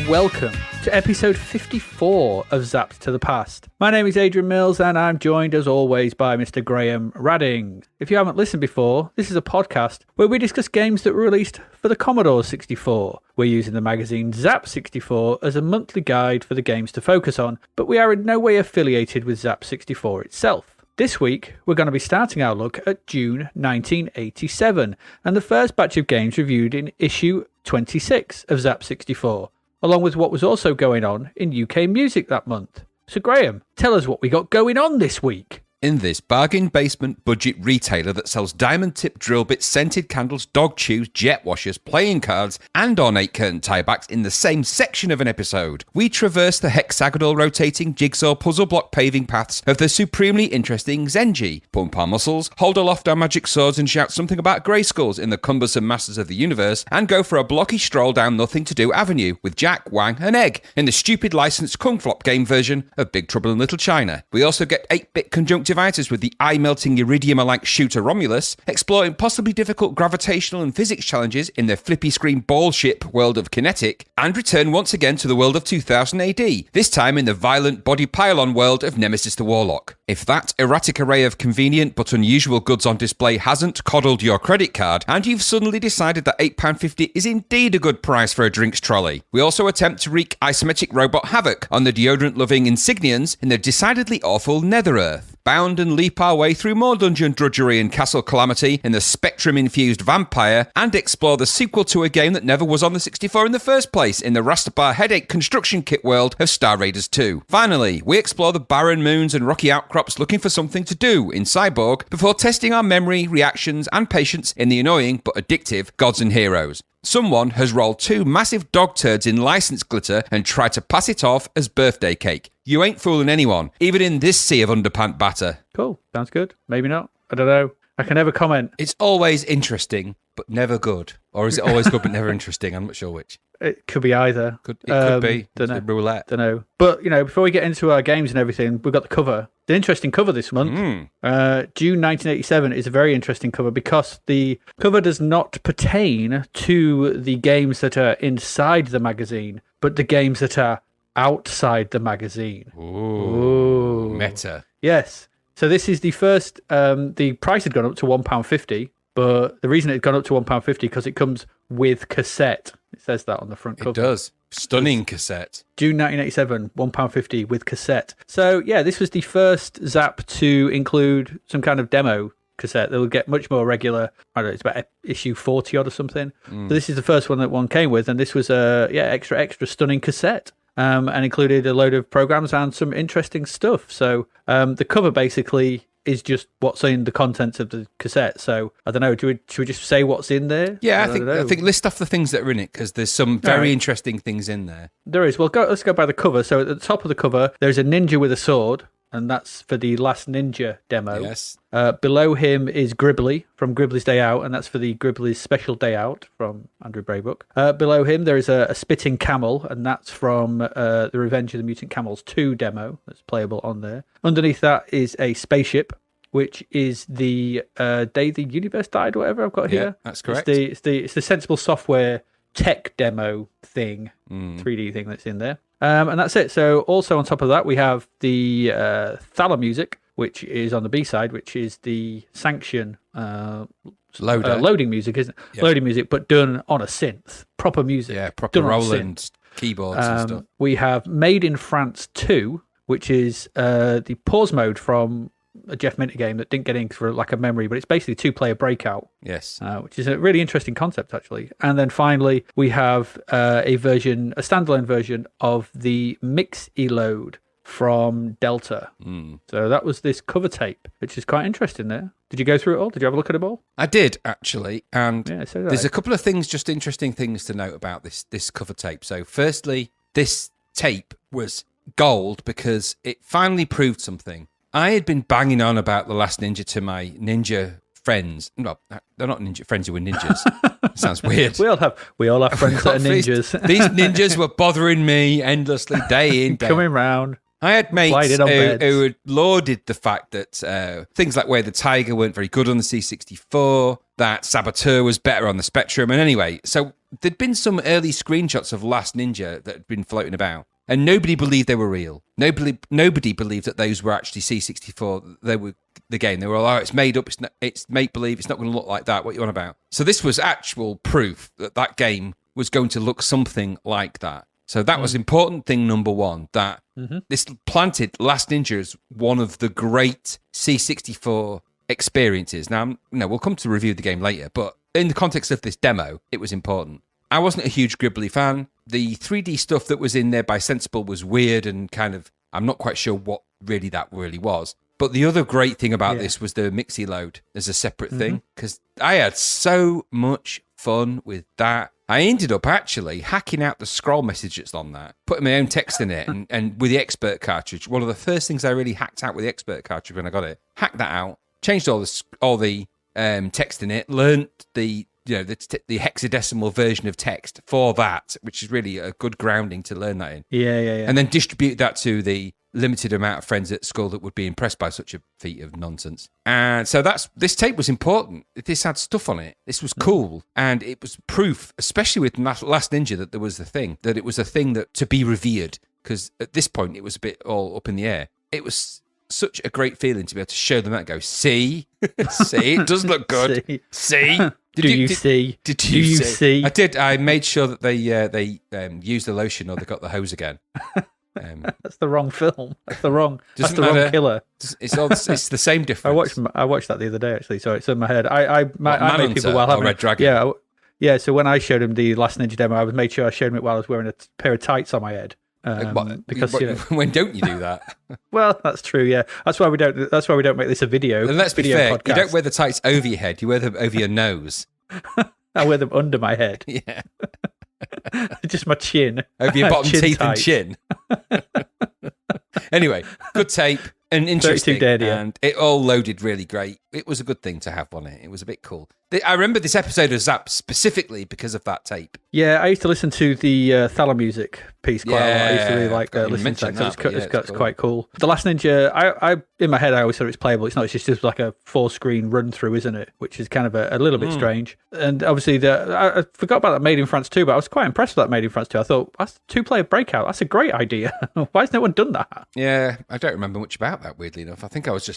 welcome to episode 54 of Zapped to the Past. My name is Adrian Mills and I'm joined as always by Mr. Graham Radding. If you haven't listened before, this is a podcast where we discuss games that were released for the Commodore 64. We're using the magazine Zapped 64 as a monthly guide for the games to focus on, but we are in no way affiliated with Zapped 64 itself. This week, we're going to be starting our look at June 1987 and the first batch of games reviewed in issue 26 of Zapped 64, along with what was also going on in UK music that month. So Graham, tell us what we got going on this week. In this bargain basement budget retailer that sells diamond tip drill bits, scented candles, dog chews, jet washers, playing cards, and ornate curtain tiebacks in the same section of an episode, we traverse the hexagonal rotating jigsaw puzzle block paving paths of the supremely interesting Zenji, pump our muscles, hold aloft our magic swords and shout something about grey skulls in the cumbersome masters of the universe, and go for a blocky stroll down Nothing to Do Avenue with Jack, Wang, and Egg in the stupid licensed Kung Flop game version of Big Trouble in Little China. We also get 8-bit conjunctivitis with the eye-melting iridium-alike shooter Romulus, exploring possibly difficult gravitational and physics challenges in the flippy screen ball ship world of Kinetik, and return once again to the world of 2000 AD, this time in the violent body pylon world of Nemesis the Warlock. If that erratic array of convenient but unusual goods on display hasn't coddled your credit card, and you've suddenly decided that £8.50 is indeed a good price for a drinks trolley, we also attempt to wreak isometric robot havoc on the deodorant-loving insignians in the decidedly awful Nether Earth. Bound and leap our way through more dungeon drudgery and castle calamity in the Spectrum-infused Vampire, and explore the sequel to a game that never was on the 64 in the first place in the Rastabar headache construction kit world of Star Raiders 2. Finally, we explore the barren moons and rocky outcrops looking for something to do in Cyborg before testing our memory, reactions, and patience in the annoying but addictive Gods and Heroes. Someone has rolled 2 massive dog turds in license glitter and tried to pass it off as birthday cake. You ain't fooling anyone, even in this sea of underpant batter. Cool, sounds good. Maybe not. I don't know. I can never comment. It's always interesting, but never good. Or is it always good but never interesting? I'm not sure which. It could be either. Could be. Don't know. Roulette. Don't know. But, before we get into our games and everything, we've got the cover. The interesting cover this month. June 1987 is a very interesting cover because the cover does not pertain to the games that are inside the magazine, but the games that are outside the magazine. Ooh. Meta. Yes. So this is the first, the price had gone up to £1.50, but the reason it had gone up to £1.50 because it comes with cassette. It says that on the front cover. It does. Stunning cassette. June 1987, £1.50 with cassette. So, yeah, this was the first Zap to include some kind of demo cassette. They'll get much more regular. I don't know, it's about issue 40 odd or something. So this is the first one that one came with, and this was a extra stunning cassette. And included a load of programs and some interesting stuff. So the cover basically is just what's in the contents of the cassette. So I don't know. Should we just say what's in there? Yeah, I think list off the things that are in it because there's some very interesting things in there. There is. Well, let's go by the cover. So at the top of the cover, there's a ninja with a sword, and that's for the Last Ninja demo. Yes. Below him is Gribbly from Gribbly's Day Out, and that's for the Gribbly's Special Day Out from Andrew Braybook. Below him, there is a spitting camel, and that's from the Revenge of the Mutant Camels 2 demo that's playable on there. Underneath that is a spaceship, which is the Day the Universe Died, or whatever I've got here. Yeah, that's correct. It's the Sensible Software tech demo thing, 3D thing that's in there. And that's it. So also on top of that, we have the Thala music, which is on the B side, which is the Sanction loading music, isn't it? Yep. Loading music, but done on a synth. Proper music. Yeah, proper Roland keyboards and stuff. We have Made in France 2, which is the pause mode from a Jeff Minter game that didn't get in for like a memory, but it's basically a 2-player breakout. Yes. Which is a really interesting concept, actually. And then finally, we have a standalone version of the Mix Eload from Delta. So that was this cover tape, which is quite interesting there. Did you go through it all? Did you have a look at it all? I did, actually. And so there's a couple of things, just interesting things to note about this cover tape. So firstly, this tape was gold because it finally proved something. I had been banging on about The Last Ninja to my ninja friends. No, they're not ninja friends who were ninjas. Sounds weird. We all have friends that are ninjas. These ninjas were bothering me endlessly, day in, day coming round. I had mates Sliding on beds. who had lauded the fact that things like Way of the Tiger weren't very good on the C64, that Saboteur was better on the Spectrum. And anyway, so there'd been some early screenshots of Last Ninja that had been floating about, and nobody believed they were real. Nobody believed that those were actually C64. They were the game. They were all, oh, it's made up, it's make-believe, it's not going to look like that. What are you on about? So this was actual proof that that game was going to look something like that. So that was important thing number one, that this planted Last Ninja as one of the great C64 experiences. Now, we'll come to review the game later, but in the context of this demo, it was important. I wasn't a huge Gribbly fan. The 3D stuff that was in there by Sensible was weird and kind of, I'm not quite sure what that really was. But the other great thing about this was the Mixie load as a separate thing, because I had so much fun with that. I ended up actually hacking out the scroll message that's on that, putting my own text in it, and with the Expert cartridge, one of the first things I really hacked out with the Expert cartridge when I got it, hacked that out, changed all the text in it, learnt the hexadecimal version of text for that, which is really a good grounding to learn that in. Yeah. And then distribute that to the limited amount of friends at school that would be impressed by such a feat of nonsense. And so this tape was important. This had stuff on it. This was cool. And it was proof, especially with Last Ninja, that there was a thing, that it was a thing that to be revered. Because at this point, it was a bit all up in the air. It was such a great feeling to be able to show them that and go, see, it does look good. See. Did you see? I did. I made sure that they used the lotion or they got the hose again. That's the wrong film. That's the wrong killer. It's the same difference. I watched that the other day actually. So it's in my head. I made people while having Red Dragon. Yeah. So when I showed him the Last Ninja demo, I made sure I showed him it while I was wearing a pair of tights on my head. Because when don't you do that? Well, that's true. Yeah, that's why we don't make this a video. And let's be fair, podcast. You don't wear the tights over your head. You wear them over your nose. I wear them under my head. Yeah. Just my chin. Over your bottom Chin teeth tight. and chin. Anyway, good tape and interesting. And it all loaded really great. It was a good thing to have on it. It was a bit cool. I remember this episode of Zapped specifically because of that tape. Yeah, I used to listen to the Thala music piece quite a lot. I used to really like listening to that. So it's quite cool. The Last Ninja, I in my head, I always thought it was playable. It's not. It's just like a 4-screen run through, isn't it? Which is kind of a little bit strange. And obviously, I forgot about that Made in France 2, but I was quite impressed with that Made in France 2. I thought, that's a 2-player breakout. That's a great idea. Why has no one done that? Yeah, I don't remember much about that, weirdly enough. I think I was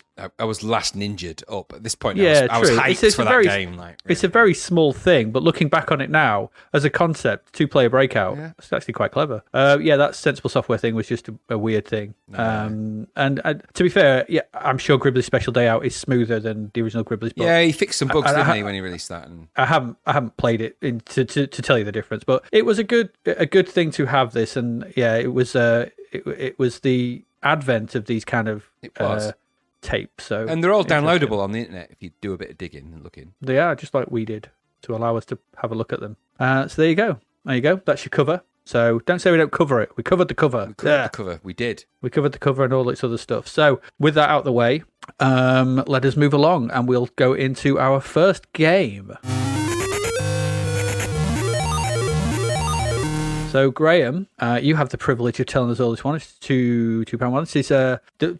Last Ninja'd up at this point. Yeah, I was hyped for that game. It's a very small thing, but looking back on it now, as a concept, 2-player breakout, it's actually quite clever. That Sensible Software thing was just a weird thing. And to be fair, I'm sure Gribbly's Special Day Out is smoother than the original Gribbly's. Yeah, he fixed some bugs, didn't he, when he released that? I haven't played it to tell you the difference, but it was a good thing to have this, and it was the advent of these kind of tapes. So, and they're all downloadable on the internet if you do a bit of digging and looking. They are, just like we did, to allow us to have a look at them. So there you go. That's your cover. So don't say we don't cover it. We covered the cover. We did. We covered the cover and all this other stuff. So with that out of the way, let us move along and we'll go into our first game. So Graham, you have the privilege of telling us all this one. It's £2 one. This is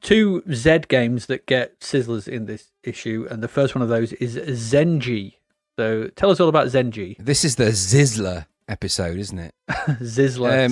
two Z games that get sizzlers in this issue, and the first one of those is Zenji. So tell us all about Zenji. This is the Zizzler episode, isn't it? Zizzler.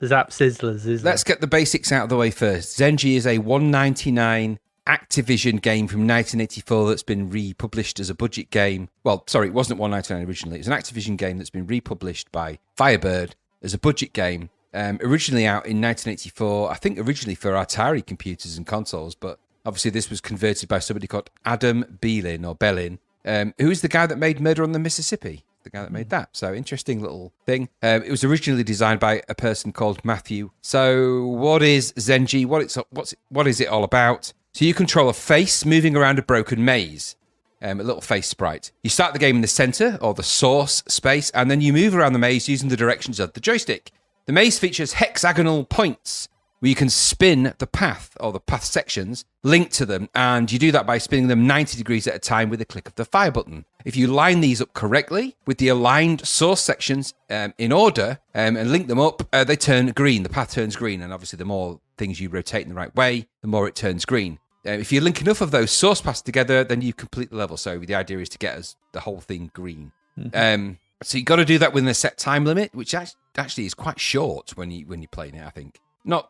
Zap Sizzler. Let's get the basics out of the way first. Zenji is a $1.99 Activision game from 1984 that's been republished as a budget game. Well, sorry, it wasn't $1.99 originally. It's an Activision game that's been republished by Firebird as a budget game. Originally out in 1984, I think originally for Atari computers and consoles, but obviously this was converted by somebody called Adam Bellin, who is the guy that made Murder on the Mississippi. The guy that made that. So interesting little thing. It was originally designed by a person called Matthew. So what is Zenji? What is it all about? So you control a face moving around a broken maze. A little face sprite. You start the game in the center, or the source space, and then you move around the maze using the directions of the joystick. The maze features hexagonal points where you can spin the path or the path sections linked to them, and you do that by spinning them 90 degrees at a time with a click of the fire button. If you line these up correctly with the aligned source sections in order and link them up, they turn green. The path turns green, and obviously the more things you rotate in the right way, the more it turns green. If you link enough of those source paths together, then you complete the level. So the idea is to get us the whole thing green. Mm-hmm. So you've got to do that within a set time limit, which actually is quite short when you're playing it, I think.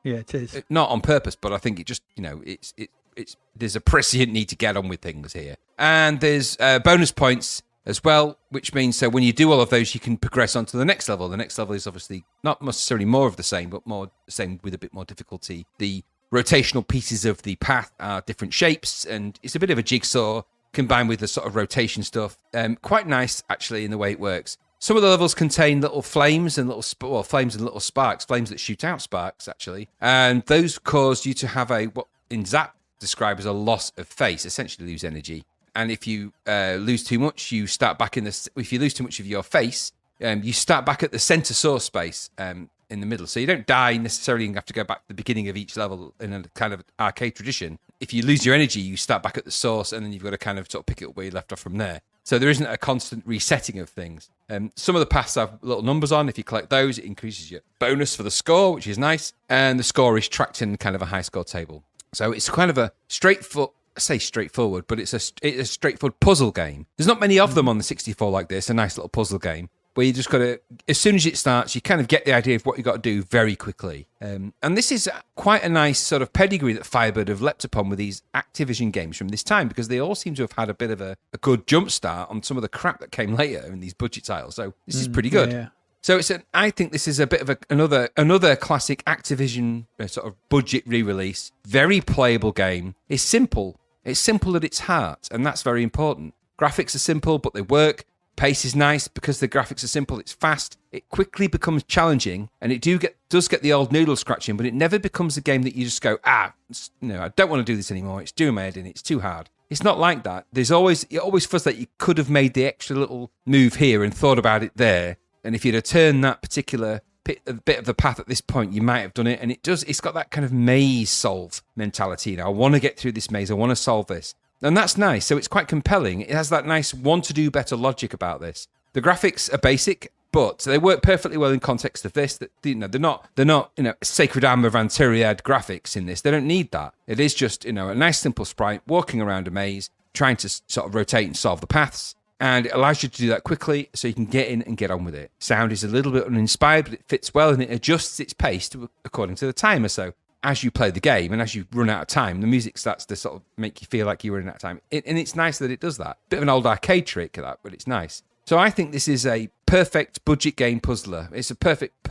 It is. Not on purpose, but I think it just, it's there's a prescient need to get on with things here. And there's bonus points as well, which means so when you do all of those, you can progress on to the next level. The next level is obviously not necessarily more of the same, but more the same with a bit more difficulty. The rotational pieces of the path are different shapes, and it's a bit of a jigsaw combined with the sort of rotation stuff. Quite nice, actually, in the way it works. Some of the levels contain little flames and little sparks, flames that shoot out sparks, actually. And those cause you to have what in Zapped described as a loss of face, essentially lose energy. And if you lose too much, you start back if you lose too much of your face, you start back at the center source space in the middle. So you don't die necessarily and have to go back to the beginning of each level in a kind of arcade tradition. If you lose your energy, you start back at the source, and then you've got to kind of sort of pick it up where you left off from there. So there isn't a constant resetting of things. Some of the paths have little numbers on. If you collect those, it increases your bonus for the score, which is nice. And the score is tracked in kind of a high score table. So it's kind of a straightforward, but it's a straightforward puzzle game. There's not many of them on the 64 like this, a nice little puzzle game, where you just got to, as soon as it starts, you kind of get the idea of what you got to do very quickly. And this is quite a nice sort of pedigree that Firebird have leapt upon with these Activision games from this time, because they all seem to have had a bit of a good jump start on some of the crap that came later in these budget titles. So this is pretty good. Yeah. So I think this is a bit of another classic Activision sort of budget re-release. Very playable game. It's simple. It's simple at its heart, and that's very important. Graphics are simple, but they work. Pace is nice because the graphics are simple. It's fast. It quickly becomes challenging, and it does get the old noodle scratching, but it never becomes a game that you just go, I don't want to do this anymore. It's doing my head in. It's too hard. It's not like that. It always feels like you could have made the extra little move here and thought about it there. And if you'd have turned that particular bit of the path at this point, you might have done it. And it's got that kind of maze solve mentality. I want to get through this maze. I want to solve this. And that's nice. So it's quite compelling. It has that nice want to do better logic about this. The graphics are basic, but they work perfectly well in context of this. That they're not Sacred Armor Van Tyriad graphics in this. They don't need that. It is just a nice simple sprite walking around a maze, trying to sort of rotate and solve the paths. And it allows you to do that quickly so you can get in and get on with it. Sound is a little bit uninspired, but it fits well and it adjusts its pace according to the timer. So as you play the game and as you run out of time, the music starts to sort of make you feel like you were in out of time. And it's nice that it does that. Bit of an old arcade trick, that, but it's nice. So I think this is a perfect budget game puzzler. It's a perfect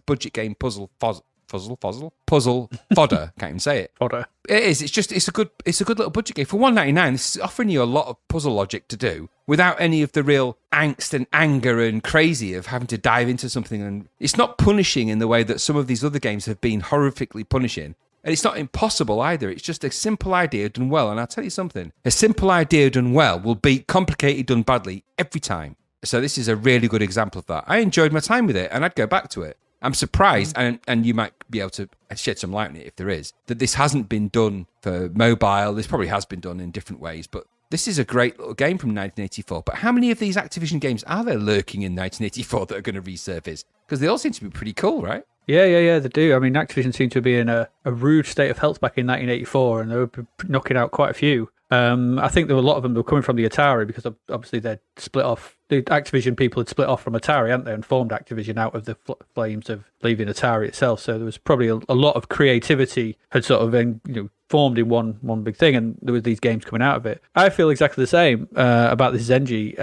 budget game puzzle fodder. Can't even say it. Fodder. It is. It's a good little budget game for $1.99. This is offering you a lot of puzzle logic to do without any of the real angst and anger and crazy of having to dive into something. And it's not punishing in the way that some of these other games have been horrifically punishing. And it's not impossible either. It's just a simple idea done well. And I'll tell you something: a simple idea done well will beat complicated done badly every time. So this is a really good example of that. I enjoyed my time with it, and I'd go back to it. I'm surprised, and you might be able to shed some light on it if there is, that this hasn't been done for mobile. This probably has been done in different ways, but this is a great little game from 1984. But how many of these Activision games are there lurking in 1984 that are going to resurface? Because they all seem to be pretty cool, right? Yeah, they do. I mean, Activision seemed to be in a rude state of health back in 1984, and they were knocking out quite a few. I think there were a lot of them that were coming from the Atari, because obviously they'd split off. The Activision people had split off from Atari, hadn't they, and formed Activision out of the flames of leaving Atari itself. So there was probably a lot of creativity had sort of been, formed in one big thing, and there were these games coming out of it. I feel exactly the same about this Zenji.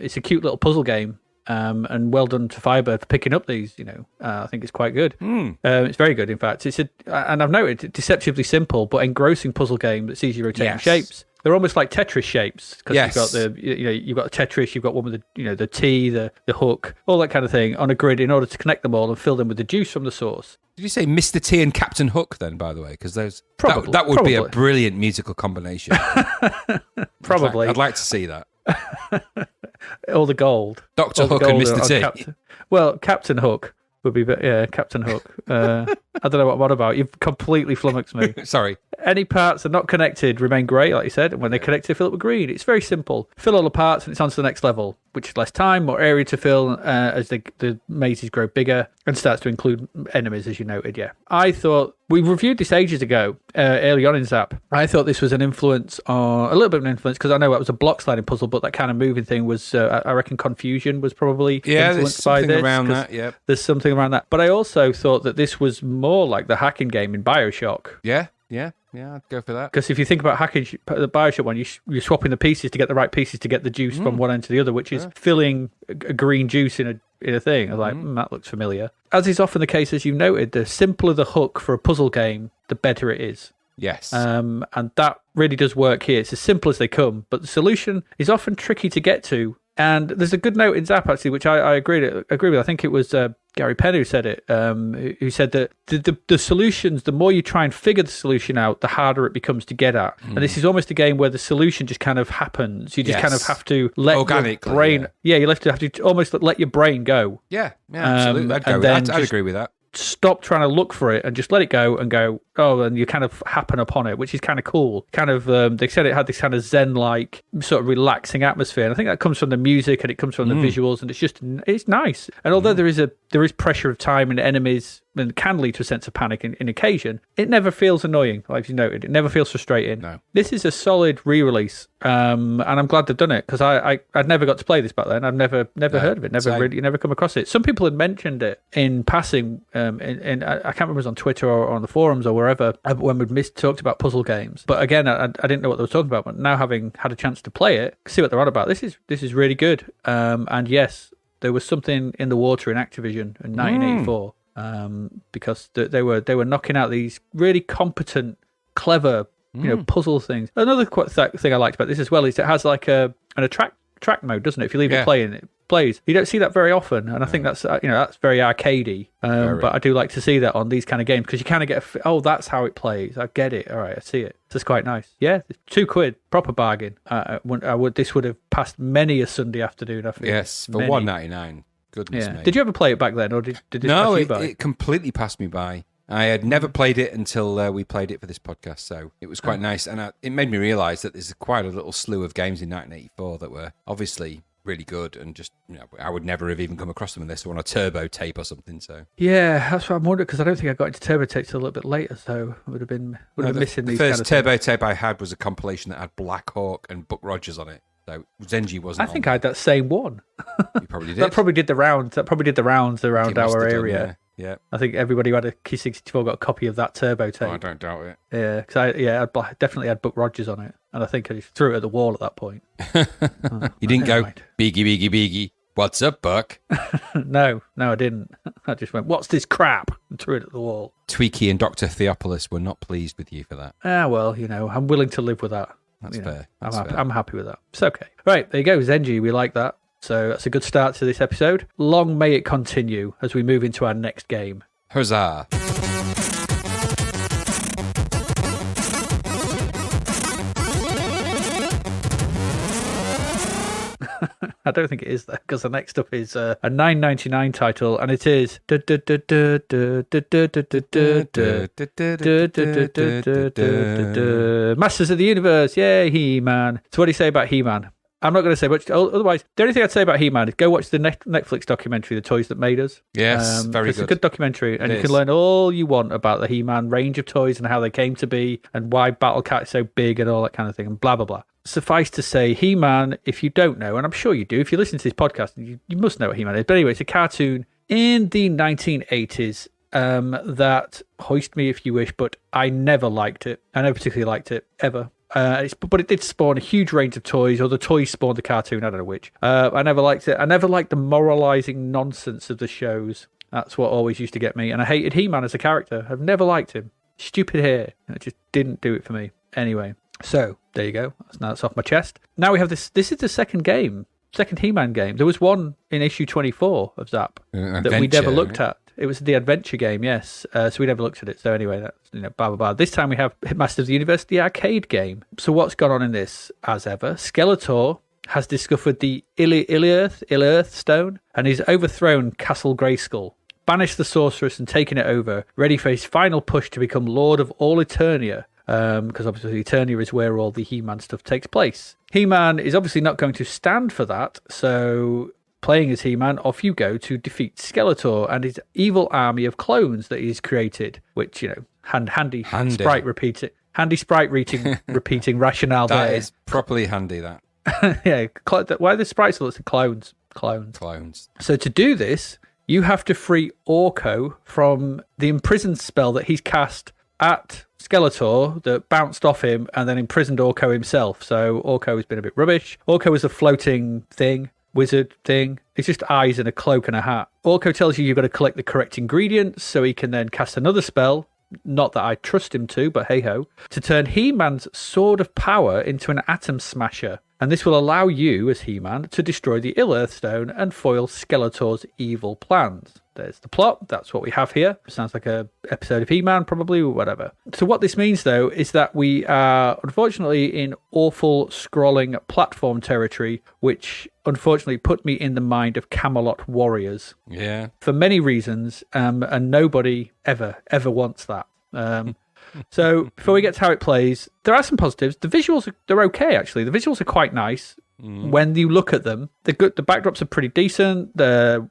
It's a cute little puzzle game. And well done to Firebird for picking up these. I think it's quite good. It's very good, in fact. And I've noted, deceptively simple but engrossing puzzle game that sees you rotating shapes. They're almost like Tetris shapes, because you've got Tetris, you've got one with the T, the hook, all that kind of thing on a grid in order to connect them all and fill them with the juice from the source. Did you say Mr. T and Captain Hook then, by the way? Because that would be a brilliant musical combination. Probably. I'd like to see that. All the gold. Dr. Hook and Mr. T. Captain Hook would be, Captain Hook. I don't know what I'm on about. You've completely flummoxed me. Sorry. Any parts that are not connected remain grey, like you said, and when they're connected, they fill up with green. It's very simple. Fill all the parts, and it's on to the next level, which is less time, more area to fill as the mazes grow bigger and starts to include enemies, as you noted. Yeah, I thought we reviewed this ages ago, early on in Zap. I thought this was an influence, or a little bit of an influence, because I know it was a block sliding puzzle, but that kind of moving thing was, I reckon, Confusion was probably influenced by this. Around that. Yeah, there's something around that. But I also thought that this was more like the hacking game in BioShock. Yeah, I'd go for that. Because if you think about hacking the BioShock one, you're swapping the pieces to get the right pieces to get the juice from one end to the other, which is filling a green juice in a thing. I was like, that looks familiar. As is often the case, as you noted, the simpler the hook for a puzzle game, the better it is. Yes. And that really does work here. It's as simple as they come, but the solution is often tricky to get to. And there's a good note in Zap, actually, which I agree with. I think it was Gary Penn who said it, who said that the solutions, the more you try and figure the solution out, the harder it becomes to get at. And this is almost a game where the solution just kind of happens. You just kind of have to let your brain... Yeah, you have to almost let your brain go. Yeah, absolutely. I'd agree with that. Stop trying to look for it and just let it go and go, and you kind of happen upon it, which is kind of cool. Kind of, they said it had this kind of Zen-like sort of relaxing atmosphere. And I think that comes from the music and it comes from the visuals, and it's nice. And although there is pressure of time and enemies and can lead to a sense of panic in occasion, it never feels annoying, like you noted. It never feels frustrating. No. This is a solid re-release, and I'm glad they've done it, because I'd never got to play this back then. I've never heard of it, never come across it. Some people had mentioned it in passing, I can't remember if it was on Twitter or on the forums or wherever, when we'd talked about puzzle games. But again, I didn't know what they were talking about, but now having had a chance to play it, see what they're on about, this is really good. And yes, there was something in the water in Activision in 1984. Because they were knocking out these really competent, clever, puzzle things. Another thing I liked about this as well is it has like an track mode, doesn't it? If you leave it playing, it plays. You don't see that very often, and I think that's that's very arcadey. But I do like to see that on these kind of games, because you kind of get that's how it plays. I get it. All right, I see it. So it's quite nice. Yeah, £2, proper bargain. This would have passed many a Sunday afternoon, I think. Yes, for £1.99. Goodness me. Did you ever play it back then, or did it pass you by? It completely passed me by. I had never played it until we played it for this podcast, so it was quite nice. And it made me realise that there's quite a little slew of games in 1984 that were obviously really good, and just I would never have even come across them unless they were on a turbo tape or something. So yeah, that's what I'm wondering, because I don't think I got into turbo tapes till a little bit later, so I would have been missing these. The first turbo tape I had was a compilation that had Black Hawk and Buck Rogers on it. So Zenji wasn't. I think I had that same one. You probably did. That probably did the rounds. around our area. Yeah. I think everybody who had a Q64 got a copy of that turbo tape. Oh, I don't doubt it. Yeah, because I definitely had Buck Rogers on it, and I think I just threw it at the wall at that point. You didn't go, Beegie, what's up, Buck? No, I didn't. I just went, what's this crap? And threw it at the wall. Tweaky and Dr. Theopolis were not pleased with you for that. Well, I'm willing to live with that. That's fair. I'm happy with that. It's okay. Right, there you go, Zenji. We like that. So that's a good start to this episode. Long may it continue as we move into our next game. Huzzah. I don't think it is, though, because the next up is a $9.99 title, and it is Masters of the Universe. Yay, He-Man. So what do you say about He-Man? I'm not going to say much. Otherwise, the only thing I'd say about He-Man is go watch the Netflix documentary, The Toys That Made Us. Yes, very good. It's a good documentary, and you can learn all you want about the He-Man range of toys and how they came to be and why Battle Cat is so big and all that kind of thing, and blah, blah, blah. Suffice to say, He-Man, if you don't know, and I'm sure you do, if you listen to this podcast, you must know what He-Man is. But anyway, it's a cartoon in the 1980s that, hoist me if you wish, but I never liked it. I never particularly liked it, ever. But it did spawn a huge range of toys, or the toys spawned the cartoon, I don't know which. I never liked it. I never liked the moralizing nonsense of the shows. That's what always used to get me. And I hated He-Man as a character. I've never liked him. Stupid hair. It just didn't do it for me. Anyway, so there you go. That's off my chest. Now we have this. This is the second He-Man game. There was one in issue 24 of Zap that we never looked at. It was the adventure game, yes. So we never looked at it. So anyway, that's blah, blah, blah. This time we have Masters of the Universe, the arcade game. So what's gone on in this? As ever, Skeletor has discovered the Ill Earth stone, and he's overthrown Castle Grayskull. banished the sorceress and taken it over, ready for his final push to become Lord of all Eternia. Because obviously Eternia is where all the He-Man stuff takes place. He-Man is obviously not going to stand for that, so playing as He-Man, off you go to defeat Skeletor and his evil army of clones that he's created, which, handy. Sprite repeating. Handy sprite repeating rationale That there. is properly handy, that. Yeah, why are the sprites lots of clones? Clones. So to do this, you have to free Orko from the imprisoned spell that he's cast at Skeletor that bounced off him and then imprisoned Orko himself. So Orko has been a bit rubbish. Orko is a floating thing. Wizard thing. It's just eyes and a cloak and a hat. Orko tells you you've got to collect the correct ingredients so he can then cast another spell. Not that I trust him to, but hey-ho. To turn He-Man's Sword of Power into an Atom Smasher. And this will allow you, as He-Man, to destroy the Ill-Earth Stone and foil Skeletor's evil plans. There's the plot. That's what we have here. Sounds like a episode of He-Man, probably, or whatever. So what this means, though, is that we are, unfortunately, in awful scrolling platform territory, which, unfortunately, put me in the mind of Camelot Warriors. Yeah. For many reasons, and nobody ever wants that. So before we get to how it plays, there are some positives. The visuals, they're okay, actually. The visuals are quite nice. When you look at them, they're good. The backdrops are pretty decent. The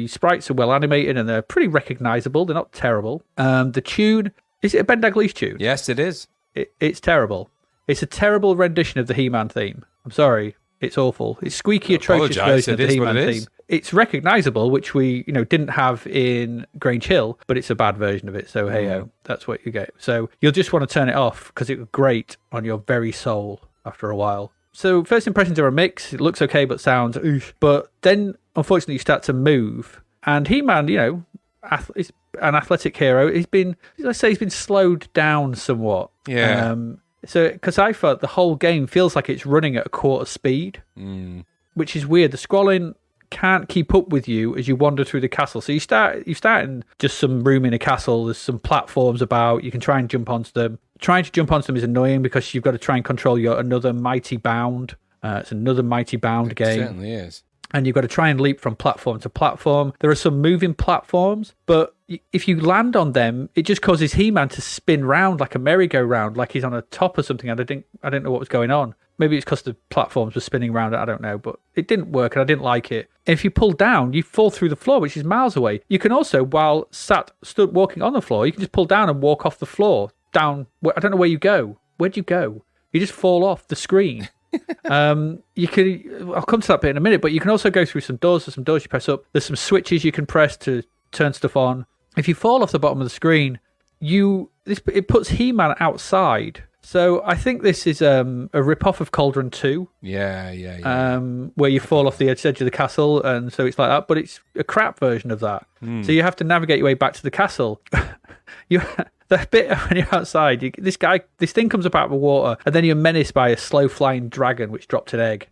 sprites are well animated and they're pretty recognizable. They're not terrible. The tune, is it a Ben Daglish tune? Yes, it is. It's terrible. It's a terrible rendition of the He-Man theme. I'm sorry. It's awful. It's squeaky, atrocious version of the He-Man theme. It's recognizable, which we didn't have in Grange Hill, but it's a bad version of it. So hey-ho, that's what you get. So you'll just want to turn it off because it was great on your very soul after a while. So first impressions are a mix. It looks okay, but sounds oof. But then, unfortunately, you start to move. And He-Man, is an athletic hero. He's been slowed down somewhat. Yeah. So, because I thought the whole game feels like it's running at a quarter speed, which is weird. The scrolling can't keep up with you as you wander through the castle. So you start in just some room in a castle. There's some platforms about. You can try and jump onto them. Trying to jump onto them is annoying because you've got to try and control another Mighty Bound. It's another Mighty Bound game. It certainly is. And you've got to try and leap from platform to platform. There are some moving platforms, but if you land on them, it just causes He-Man to spin round like a merry-go-round, like he's on a top or something. I didn't know what was going on. Maybe it's because the platforms were spinning around. I don't know, but it didn't work and I didn't like it. If you pull down, you fall through the floor, which is miles away. You can also, while stood walking on the floor, you can just pull down and walk off the floor. Down, I don't know where you go. Where'd you go? You just fall off the screen. You can. I'll come to that bit in a minute, but you can also go through some doors. There's some doors you press up. There's some switches you can press to turn stuff on. If you fall off the bottom of the screen, it puts He-Man outside. So I think this is a rip-off of Cauldron 2. Yeah. Where you fall off the edge of the castle, and so it's like that, but it's a crap version of that. So you have to navigate your way back to the castle. The bit when you're outside, this thing comes up out of the water, and then you're menaced by a slow-flying dragon which dropped an egg,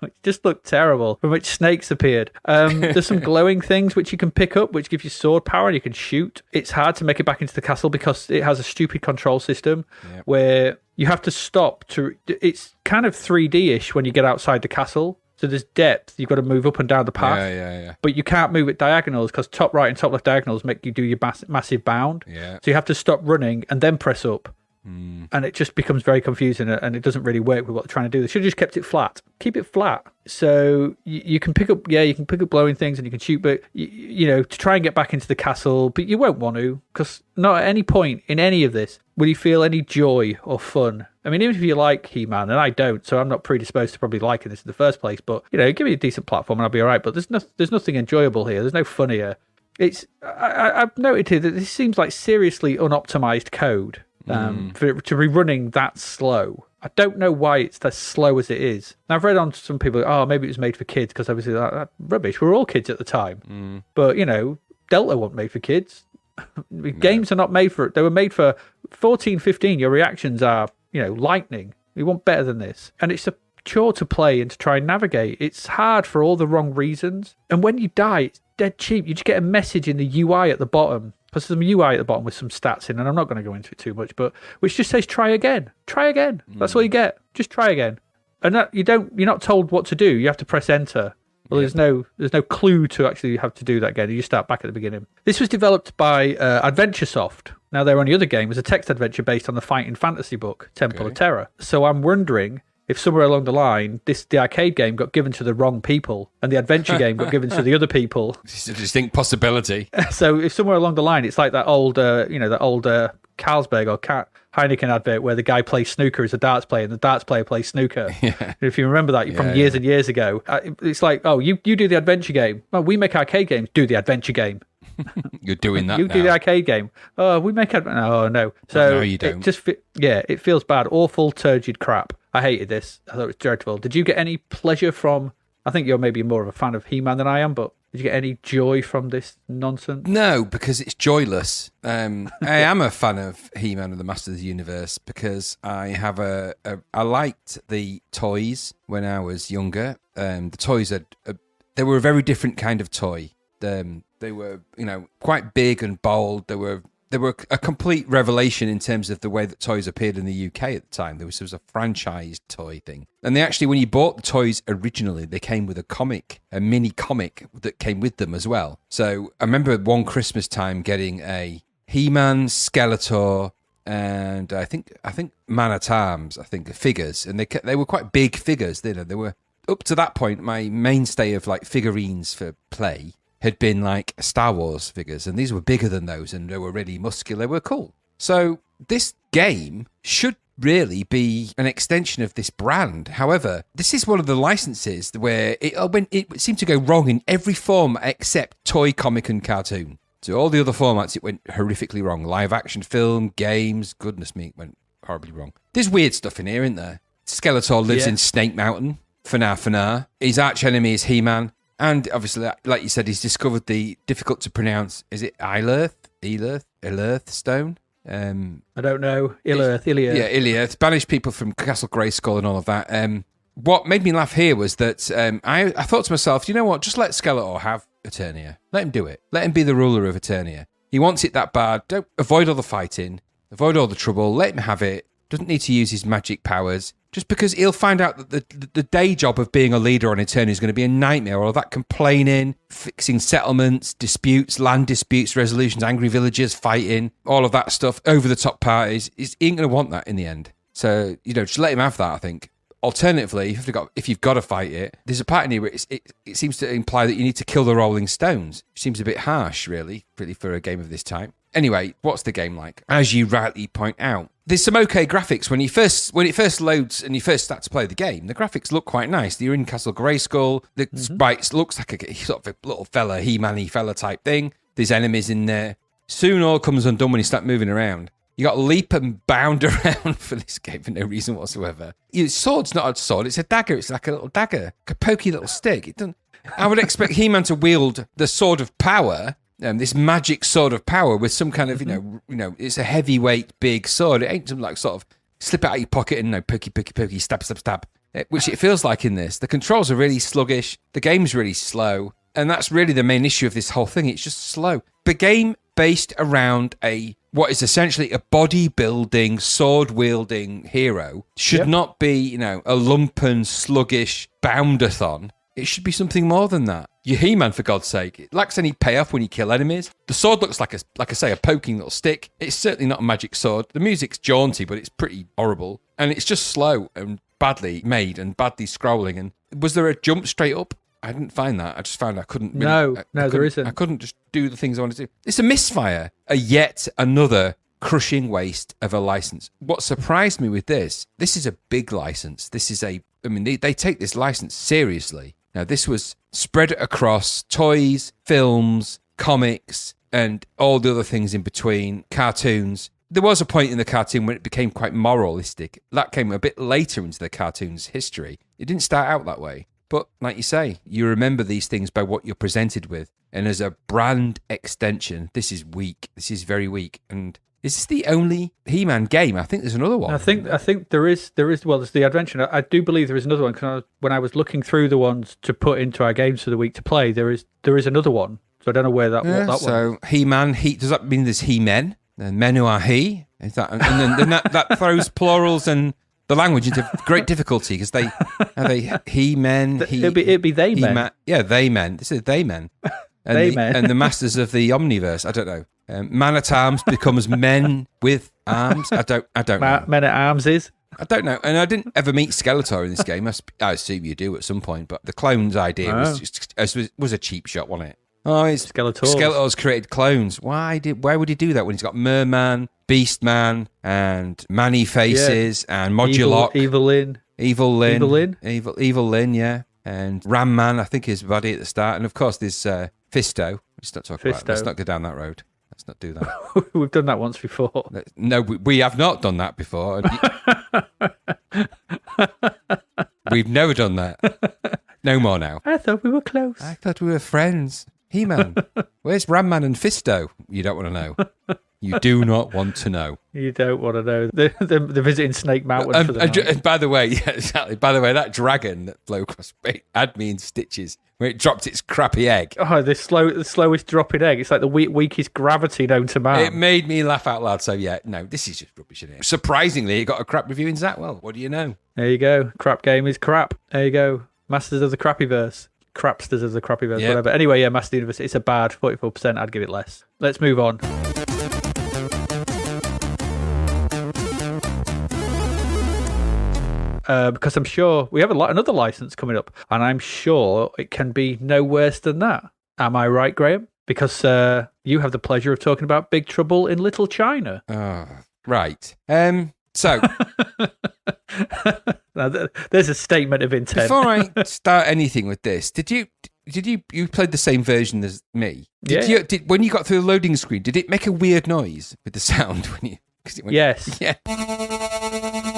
which just looked terrible, from which snakes appeared. There's some glowing things which you can pick up, which give you sword power, and you can shoot. It's hard to make it back into the castle because it has a stupid control system where you have to stop to. It's kind of 3D-ish when you get outside the castle. So there's depth. You've got to move up and down the path. Yeah. But you can't move at diagonals because top right and top left diagonals make you do your massive bound. Yeah. So you have to stop running and then press up. And it just becomes very confusing and it doesn't really work with what they're trying to do. They should have just kept it flat. Keep it flat. So you can pick up, glowing things and you can shoot, but, to try and get back into the castle, but you won't want to because not at any point in any of this will you feel any joy or fun. I mean, even if you like He-Man, and I don't, so I'm not predisposed to probably liking this in the first place, but, give me a decent platform and I'll be all right. But there's nothing enjoyable here. There's no fun here. I've noted here that this seems like seriously unoptimized code. For it to be running that slow. I don't know why it's as slow as it is. Now, I've read on some people, maybe it was made for kids because obviously that rubbish. We were all kids at the time. But, Delta wasn't made for kids. Games are not made for it. They were made for 14, 15. Your reactions are, lightning. We want better than this. And it's a chore to play and to try and navigate. It's hard for all the wrong reasons. And when you die, it's dead cheap. You just get a message in the UI at the bottom. There's some UI at the bottom with some stats in, and I'm not going to go into it too much, but which just says try again. Try again. That's all you get. Just try again. And that you're not told what to do. You have to press enter. Well, there's no clue to actually have to do that again. You start back at the beginning. This was developed by AdventureSoft. Now, their only other game was a text adventure based on the fighting fantasy book, Temple of Terror. So I'm wondering if somewhere along the line, the arcade game got given to the wrong people and the adventure game got given to the other people. It's a distinct possibility. So if somewhere along the line, it's like that old, that old Carlsberg or Heineken advert where the guy plays snooker as a darts player and the darts player plays snooker. Yeah. If you remember that from years and years ago, it's like, oh, you do the adventure game. Well, we make arcade games. Do the adventure game. You're doing that You now. do the arcade game. Oh, we make oh, no. So no, you don't. It feels bad. Awful, turgid crap. I hated this. I thought it was dreadful. Did you get any pleasure from... I think you're maybe more of a fan of He-Man than I am, but did you get any joy from this nonsense? No, because it's joyless. I am a fan of He-Man and the Master of the Universe because I have I liked the toys when I was younger. The toys they were a very different kind of toy. They were, quite big and bold. They were a complete revelation in terms of the way that toys appeared in the UK at the time. There was a franchised toy thing. And they actually, when you bought the toys originally, they came with a mini comic that came with them as well. So I remember one Christmas time getting a He-Man, Skeletor, and I think Man-at-Arms, figures. And they were quite big figures. They were, up to that point, my mainstay of like figurines for play had been like Star Wars figures, and these were bigger than those, and they were really muscular. They were cool. So this game should really be an extension of this brand. However, this is one of the licenses where it seemed to go wrong in every form except toy, comic, and cartoon. So all the other formats, it went horrifically wrong. Live action film, games, goodness me, it went horribly wrong. There's weird stuff in here, isn't there? Skeletor lives in Snake Mountain. Fnar. His arch enemy is He-Man. And obviously, like you said, he's discovered the difficult to pronounce, is it Ilirth stone? I don't know. Ilirth. Yeah, Ilirth. Banished people from Castle Grayskull and all of that. What made me laugh here was that I thought to myself, you know what, just let Skeletor have Eternia. Let him do it. Let him be the ruler of Eternia. He wants it that bad. Don't avoid all the fighting. Avoid all the trouble. Let him have it. Doesn't need to use his magic powers. Just because he'll find out that the day job of being a leader on Eternia is going to be a nightmare. All that complaining, fixing settlements, disputes, land disputes, resolutions, angry villagers, fighting, all of that stuff, over-the-top parties. He ain't going to want that in the end. So, just let him have that, I think. Alternatively, if you've got to fight it, there's a part in here where it seems to imply that you need to kill the Rolling Stones. Which seems a bit harsh, really for a game of this type. Anyway, what's the game like? As you rightly point out, there's some okay graphics. When it first loads and you first start to play the game, the graphics look quite nice. You're in Castle Grayskull. The sprites looks like a sort of a little fella, He-Man-y fella type thing. There's enemies in there. Soon all comes undone when you start moving around. You got leap and bound around for this game for no reason whatsoever. Your sword's not a sword, it's a dagger. It's like a little dagger, a pokey little stick. I would expect He-Man to wield the sword of power, this magic sword of power with some kind of, it's a heavyweight big sword. It ain't some like sort of slip it out of your pocket and pokey, stab, which it feels like in this. The controls are really sluggish. The game's really slow. And that's really the main issue of this whole thing. It's just slow. The game based around what is essentially a bodybuilding, sword-wielding hero should not be, a lumpen, sluggish boundathon. It should be something more than that. You're He-Man, for God's sake. It lacks any payoff when you kill enemies. The sword looks like a poking little stick. It's certainly not a magic sword. The music's jaunty, but it's pretty horrible. And it's just slow and badly made and badly scrolling. And was there a jump straight up? I didn't find that. I just found I couldn't... No, there isn't. I couldn't just do the things I wanted to do. It's a misfire. Yet another crushing waste of a license. What surprised me with this is a big license. They take this license seriously. Now, this was spread across toys, films, comics, and all the other things in between, cartoons. There was a point in the cartoon when it became quite moralistic. That came a bit later into the cartoon's history. It didn't start out that way. But like you say, you remember these things by what you're presented with. And as a brand extension, this is weak. This is very weak. And is this the only He-Man game? I think there's another one. I think there is. Well, there's the adventure. I do believe there is another one. Because when I was looking through the ones to put into our games for the week to play, there is another one. So I don't know what that one. So He-Man, does that mean there's He-Men? And men who are he? Is that, and then that throws plurals and the language into great difficulty because Are they he-men? It'd be they men. Yeah, they men. This is they men. And They men. And the masters of the Omniverse. I don't know. Man-at-Arms becomes men with arms. I don't know. Men at Arms is. I don't know. And I didn't ever meet Skeletor in this game. I assume you do at some point. But the clones idea was a cheap shot, wasn't it? Oh, it's Skeletor's created clones. Why would he do that when he's got Merman, Beastman, and Manny Faces and Modulock, Evil Lyn, yeah, and Ram Man, I think is body at the start, and of course there's Fisto. Let's not talk about. Let's not go down that road. Let's not do that. We've done that once before. No, we have not done that before. We've never done that. No more now. I thought we were close. I thought we were friends. He-Man. Where's Ram Man and Fisto? You don't want to know. You do not want to know. You don't want to know. They're visiting Snake Mountain for the night. And by the way, yeah, exactly. By the way, that dragon that flew across had me in stitches when it dropped its crappy egg. Oh, the slowest dropping egg. It's like the weakest gravity known to man. It made me laugh out loud. So yeah, no, this is just rubbish, isn't it? Surprisingly, it got a crap review in Zapped. What do you know? There you go. Crap game is crap. There you go. Masters of the Crappyverse. Crapsters of the Crappyverse, yep. Whatever. Anyway, yeah, Master Universe, it's a bad 44%. I'd give it less. Let's move on. Because I'm sure we have another license coming up, and I'm sure it can be no worse than that. Am I right, Graham? Because you have the pleasure of talking about Big Trouble in Little China. Oh, right. So... Now, there's a statement of intent. Before I start anything with this, did you played the same version as me? When you got through the loading screen, did it make a weird noise with the sound when you? Yes. Yeah. I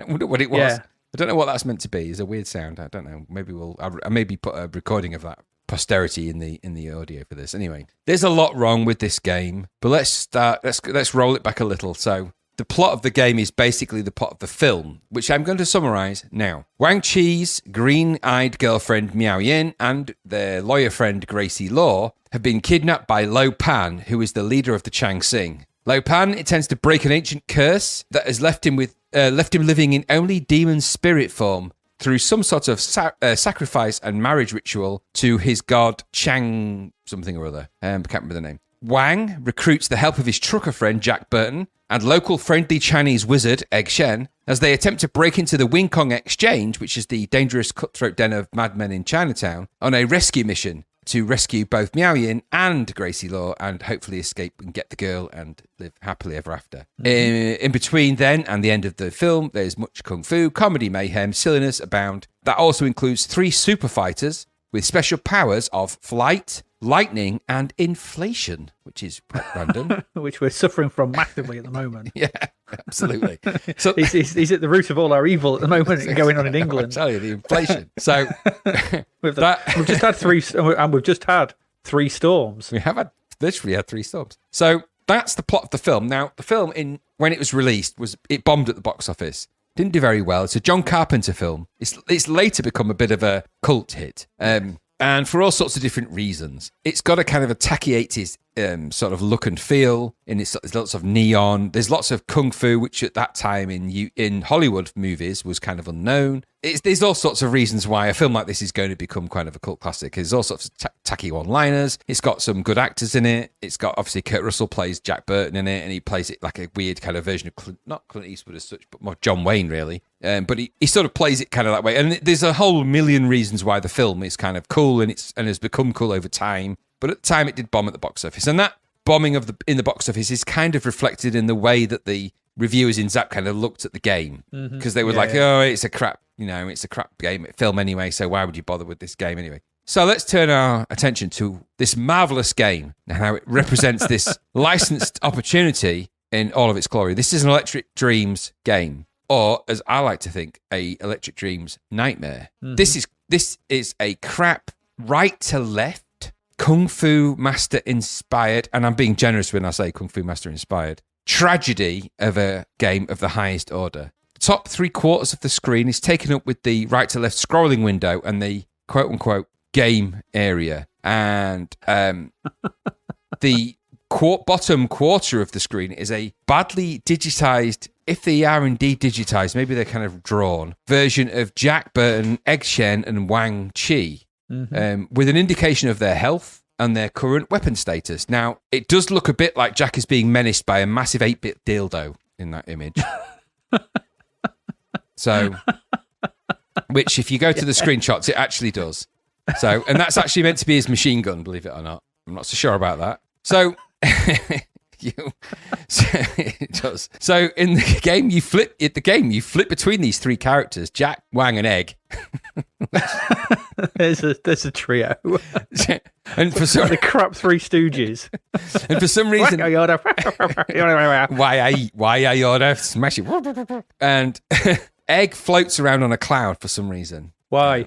wonder what it was. Yeah. I don't know what that's meant to be. It's a weird sound. I don't know. Maybe I'll maybe put a recording of that posterity in the audio for this. Anyway, there's a lot wrong with this game, but let's roll it back a little. So. The plot of the game is basically the plot of the film, which I'm going to summarize now. Wang Chi's green-eyed girlfriend Miao Yin and their lawyer friend Gracie Law have been kidnapped by Lo Pan, who is the leader of the Chang Xing. Lo Pan intends to break an ancient curse that has left him living in only demon spirit form through some sort of sacrifice and marriage ritual to his god Chang something or other. I can't remember the name. Wang recruits the help of his trucker friend Jack Burton and local friendly Chinese wizard Egg Shen as they attempt to break into the Wing Kong Exchange, which is the dangerous cutthroat den of madmen in Chinatown, on a rescue mission to rescue both Miao Yin and Gracie Law and hopefully escape and get the girl and live happily ever after. Mm-hmm. In between then and the end of the film, there's much kung fu, comedy, mayhem, silliness abound. That also includes 3 super fighters with special powers of flight, lightning, and inflation, which is quite random. Which we're suffering from massively at the moment. Yeah, absolutely. So he's at the root of all our evil at the moment going on in England. I tell you, the inflation. So we've just had 3, and we've just had 3 storms. We have literally had 3 storms. So that's the plot of the film. Now, the film, when it was released, it bombed at the box office. Didn't do very well. It's a John Carpenter film. It's later become a bit of a cult hit. And for all sorts of different reasons. It's got a kind of a tacky 80s sort of look and feel. And there's lots of neon. There's lots of kung fu, which at that time in Hollywood movies was kind of unknown. There's all sorts of reasons why a film like this is going to become kind of a cult classic. There's all sorts of tacky one-liners. It's got some good actors in it. It's got, obviously, Kurt Russell plays Jack Burton in it, and he plays it like a weird kind of version of, not Clint Eastwood as such, but more John Wayne, really. But he sort of plays it kind of that way. And there's a whole million reasons why the film is kind of cool and has become cool over time. But at the time, it did bomb at the box office. And that bombing in the box office is kind of reflected in the way that the reviewers in Zapped kind of looked at the game. Because they were oh, it's a crap, it's a crap film anyway, so why would you bother with this game anyway? So let's turn our attention to this marvelous game and how it represents this licensed opportunity in all of its glory. This is an Electric Dreams game, or as I like to think, a Electric Dreams nightmare. Mm-hmm. This is a crap right to left Kung Fu Master inspired, and I'm being generous when I say Kung Fu Master inspired, tragedy of a game of the highest order. The top 3/4 of the screen is taken up with the right to left scrolling window and the quote unquote game area. And the bottom quarter of the screen is a badly digitized if they are indeed digitized, maybe they're kind of drawn version of Jack Burton, Egg Shen, and Wang Chi, with an indication of their health and their current weapon status. Now, it does look a bit like Jack is being menaced by a massive 8-bit dildo in that image. So, which if you go to the screenshots, it actually does. So, and that's actually meant to be his machine gun, believe it or not. I'm not so sure about that. So, so it does. So in the game, you flip between these three characters, Jack, Wang, and Egg. there's a trio. And for some, the crap Three Stooges. And for some reason, why I order smash it, and Egg floats around on a cloud for some reason. Why?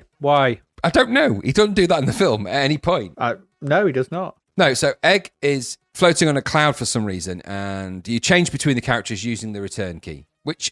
I don't know. He doesn't do that in the film at any point. No, he does not. No, so Egg is floating on a cloud for some reason, and you change between the characters using the return key.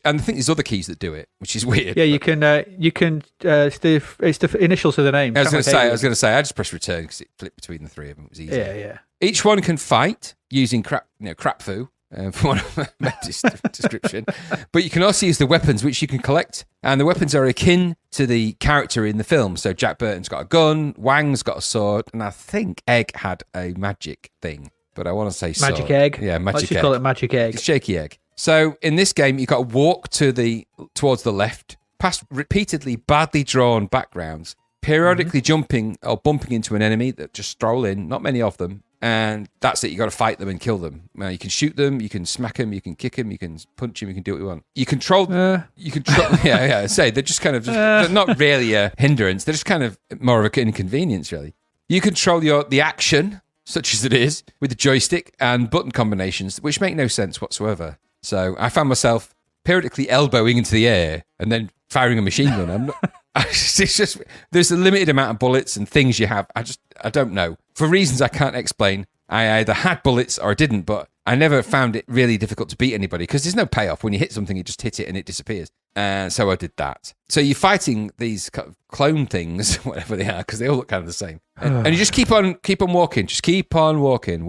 And I think there's other keys that do it, which is weird. Yeah, you can. It's the initials of the name. I was going to say, I just press return because it flipped between the three of them. It was easy. Yeah. Each one can fight using crap foo. For one of my description, but you can also use the weapons which you can collect, and the weapons are akin to the character in the film. So Jack Burton's got a gun, Wang's got a sword, and I think Egg had a magic thing, but I want to say sword. Magic egg. Yeah, magic egg. Let's just call it magic egg. It's shaky egg. So in this game, you've got to walk towards the left, past repeatedly badly drawn backgrounds, periodically jumping or bumping into an enemy that just stroll in. Not many of them. And that's it. You got to fight them and kill them. You can shoot them, you can smack them, you can kick them, you can punch them, you can do what you want. You control. Yeah. Say they're just kind of they're not really a hindrance. They're just kind of more of an inconvenience, really. You control the action, such as it is, with the joystick and button combinations, which make no sense whatsoever. So I found myself periodically elbowing into the air and then firing a machine gun. It's just there's a limited amount of bullets and things you have. I don't know. For reasons I can't explain, I either had bullets or I didn't, but I never found it really difficult to beat anybody because there's no payoff. When you hit something, you just hit it and it disappears. And so I did that. So you're fighting these clone things, whatever they are, because they all look kind of the same. And you just keep on walking. Just keep on walking,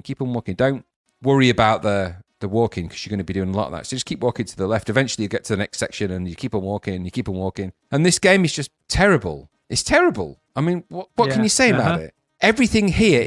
keep on walking. Don't worry about the walking because you're going to be doing a lot of that. So just keep walking to the left. Eventually you get to the next section and you keep on walking. And this game is just terrible. It's terrible. I mean, what can you say about it? Everything here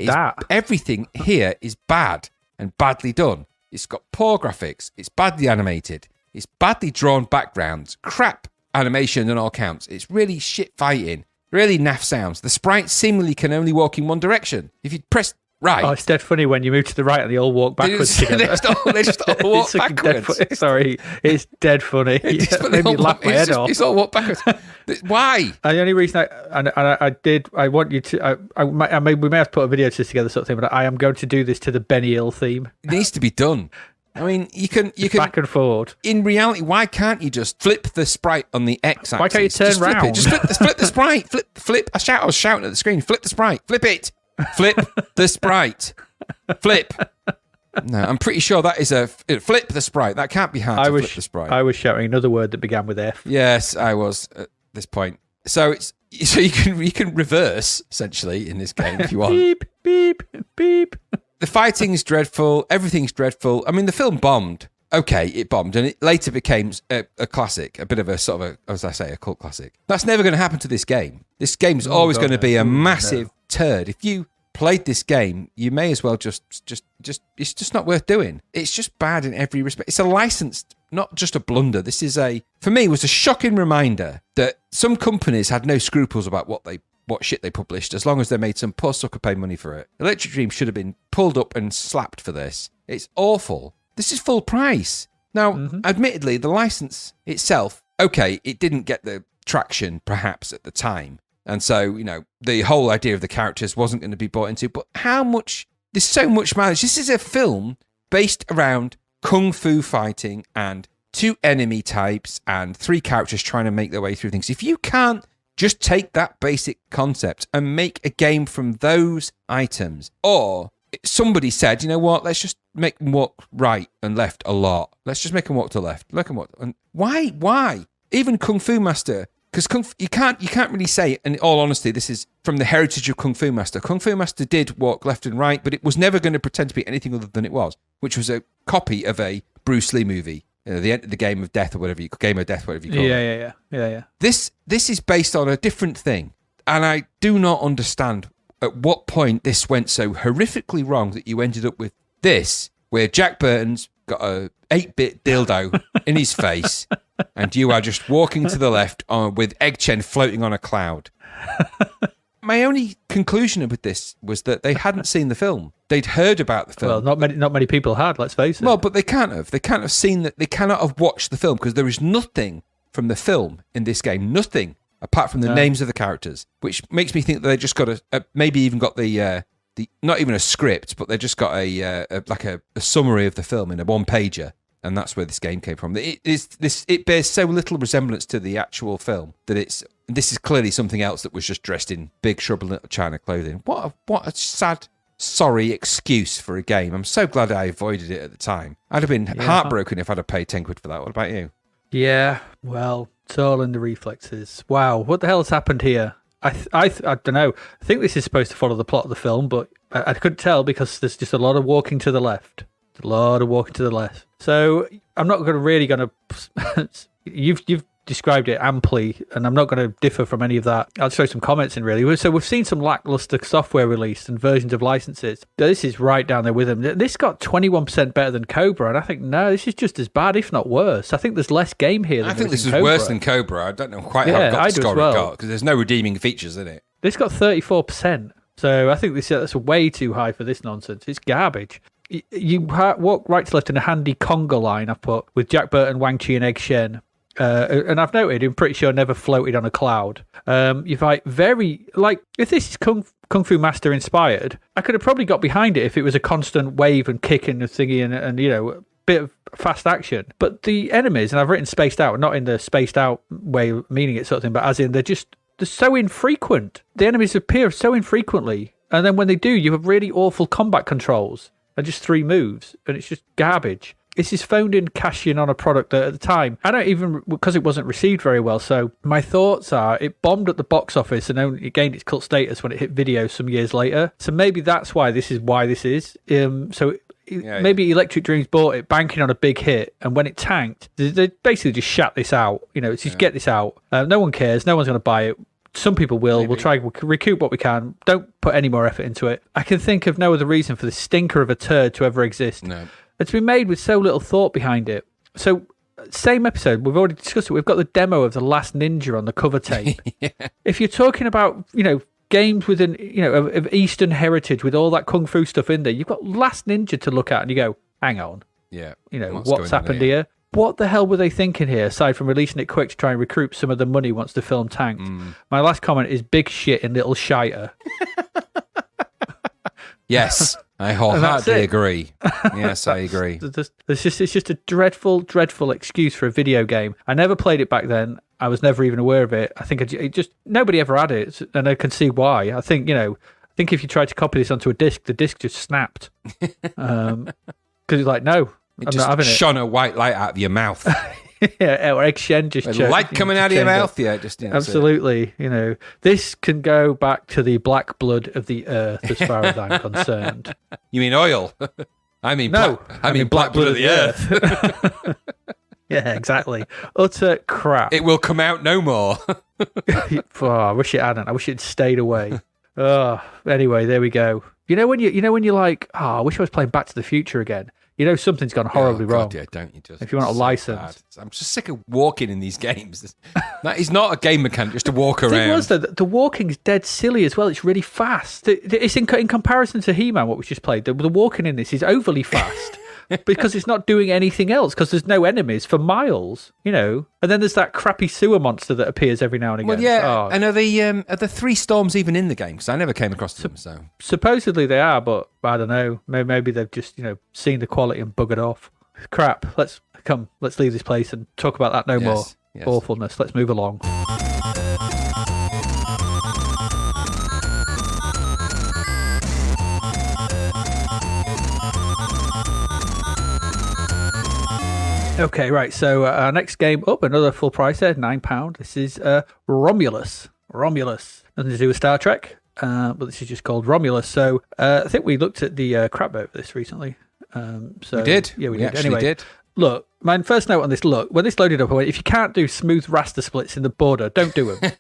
is bad and badly done. It's got poor graphics. It's badly animated. It's badly drawn backgrounds. Crap animation on all counts. It's really shit fighting. Really naff sounds. The sprites seemingly can only walk in one direction. If you press right. Oh, it's dead funny when you move to the right and they all walk backwards together. They just all walk backwards. Sorry, it's dead funny. It made me laugh my head off. It's all walk backwards. Why? And the only reason I want you to, we may have to put a video to this together, sort of thing, but I am going to do this to the Benny Hill theme. It needs to be done. I mean, you can back and forward. In reality, why can't you just flip the sprite on the X-axis? Why can't you turn round? Just flip the sprite. Flip. I was shouting at the screen. Flip the sprite. Flip it. Flip the sprite. Flip. No, I'm pretty sure that is flip the sprite. That can't be hard to flip the sprite. I was shouting another word that began with F. Yes, I was at this point. So you can reverse essentially in this game if you want. Beep beep beep. The fighting's dreadful. Everything's dreadful. I mean, the film bombed. Okay, it bombed, and it later became a classic, a bit of a sort of as I say, a cult classic. That's never going to happen to this game. This game's always going to be a massive turd. If you played this game, you may as well just it's just not worth doing. It's just bad in every respect. It's a licensed, not just a blunder. This is for me, was a shocking reminder that some companies had no scruples about what shit they published, as long as they made some poor sucker pay money for it. Electric Dream should have been pulled up and slapped for this. It's awful. This is full price. Now, admittedly, the license itself, okay, it didn't get the traction perhaps at the time. And so, the whole idea of the characters wasn't going to be bought into. But how much? There's so much mileage. This is a film based around kung fu fighting and 2 enemy types and 3 characters trying to make their way through things. If you can't just take that basic concept and make a game from those items, or somebody said, you know what, let's just make them walk right and left a lot. Let's just make them walk to the left. Make them walk. And why? Even Kung Fu Master, because you can't really say, in all honesty, this is from the heritage of Kung Fu Master. Kung Fu Master did walk left and right, but it was never going to pretend to be anything other than it was, which was a copy of a Bruce Lee movie. the game of death or whatever game of death, whatever you call it. Yeah. This is based on a different thing, and I do not understand at what point this went so horrifically wrong that you ended up with this, where Jack Burton's got a 8-bit dildo in his face, and you are just walking to the left with Egg Chen floating on a cloud. My only conclusion with this was that they hadn't seen the film. They'd heard about the film. Well, not many people had, let's face it. Well, but they can't have. They can't have seen that. They cannot have watched the film because there is nothing from the film in this game. Nothing apart from the names of the characters, which makes me think that they just got maybe even got the not even a script, but they just got a summary of the film in a one-pager. And that's where this game came from. It bears so little resemblance to the actual film that this is clearly something else that was just dressed in big shrub and little China clothing. What a sad, sorry excuse for a game. I'm so glad I avoided it at the time. I'd have been heartbroken if I'd have paid 10 quid for that. What about you? Yeah, well, it's all in the reflexes. Wow, what the hell has happened here? I don't know. I think this is supposed to follow the plot of the film, but I couldn't tell because there's just a lot of walking to the left. A lot of walking to the left. So I'm not going to you've described it amply, and I'm not going to differ from any of that. I'll throw some comments in, really. So we've seen some lackluster software released and versions of licenses. This is right down there with them. This got 21% better than Cobra, and I think, no, this is just as bad, if not worse. I think there's less game here than I think this is worse than Cobra. I don't know quite how it got the score it got, because there's no redeeming features in it. This got 34%. So I think that's way too high for this nonsense. It's garbage. You walk right to left in a handy conga line I've put with Jack Burton, Wang Chi and Egg Shen. And I've noted, I'm pretty sure never floated on a cloud. You fight if this is Kung Fu Master inspired, I could have probably got behind it if it was a constant wave and kicking and thingy and a bit of fast action. But the enemies, and I've written spaced out, not in the spaced out way meaning it sort of thing, but as in they're so infrequent. The enemies appear so infrequently. And then when they do, you have really awful combat controls. And just 3 moves, and it's just garbage. This is phoned in cash in on a product that at the time, I don't even, because it wasn't received very well, so my thoughts are it bombed at the box office and only it gained its cult status when it hit video some years later. So maybe that's why this is. Maybe Electric Dreams bought it banking on a big hit, and when it tanked, they basically just shut this out. Just get this out. No one cares. No one's going to buy it. Some people will. Maybe. We'll try to recoup what we can. Don't put any more effort into it. I can think of no other reason for this stinker of a turd to ever exist. No. It's been made with so little thought behind it. So, same episode, we've already discussed it. We've got the demo of The Last Ninja on the cover tape. Yeah. If you're talking about, games with of Eastern heritage with all that Kung Fu stuff in there, you've got Last Ninja to look at and you go, hang on. Yeah. What's happened here? What the hell were they thinking here, aside from releasing it quick to try and recoup some of the money once the film tanked? My last comment is big shit in little shiter. Yes, I wholeheartedly agree. Yes, I agree. It's just a dreadful, dreadful excuse for a video game. I never played it back then. I was never even aware of it. I think nobody ever had it, and I can see why. I think if you tried to copy this onto a disc, the disc just snapped. Because it's like, no. It just shone a white light out of your mouth. Yeah, or Egg Shen just light coming out of your mouth. Yeah, just absolutely. This can go back to the black blood of the earth, as far as I'm concerned. You mean oil? I mean black blood of the earth. Yeah, exactly. Utter crap. It will come out no more. I wish it hadn't. I wish it stayed away. Anyway, there we go. When you're like, I wish I was playing Back to the Future again. Something's gone horribly wrong. Yeah, don't you just? If you want a license. Bad. I'm just sick of walking in these games. That is not a game mechanic just to walk around. The thing was, though, the walking's dead silly as well. It's really fast. It's in comparison to He-Man, what we just played. The walking in this is overly fast. Because it's not doing anything else, because there's no enemies for miles, And then there's that crappy sewer monster that appears every now and again. Well, yeah, and are the 3 storms even in the game? Because I never came across them. So supposedly they are, but I don't know. Maybe they've just seen the quality and buggered off. Crap. Let's leave this place and talk about that no more. Yes. Awfulness. Let's move along. Okay, right. So our next game up, another full price there, £9. This is Romulus. Nothing to do with Star Trek, but this is just called Romulus. So I think we looked at the crap out of this recently. We did. Yeah, we actually anyway, did. Look, My first note on this, look, when this loaded up, I went, if you can't do smooth raster splits in the border, don't do them.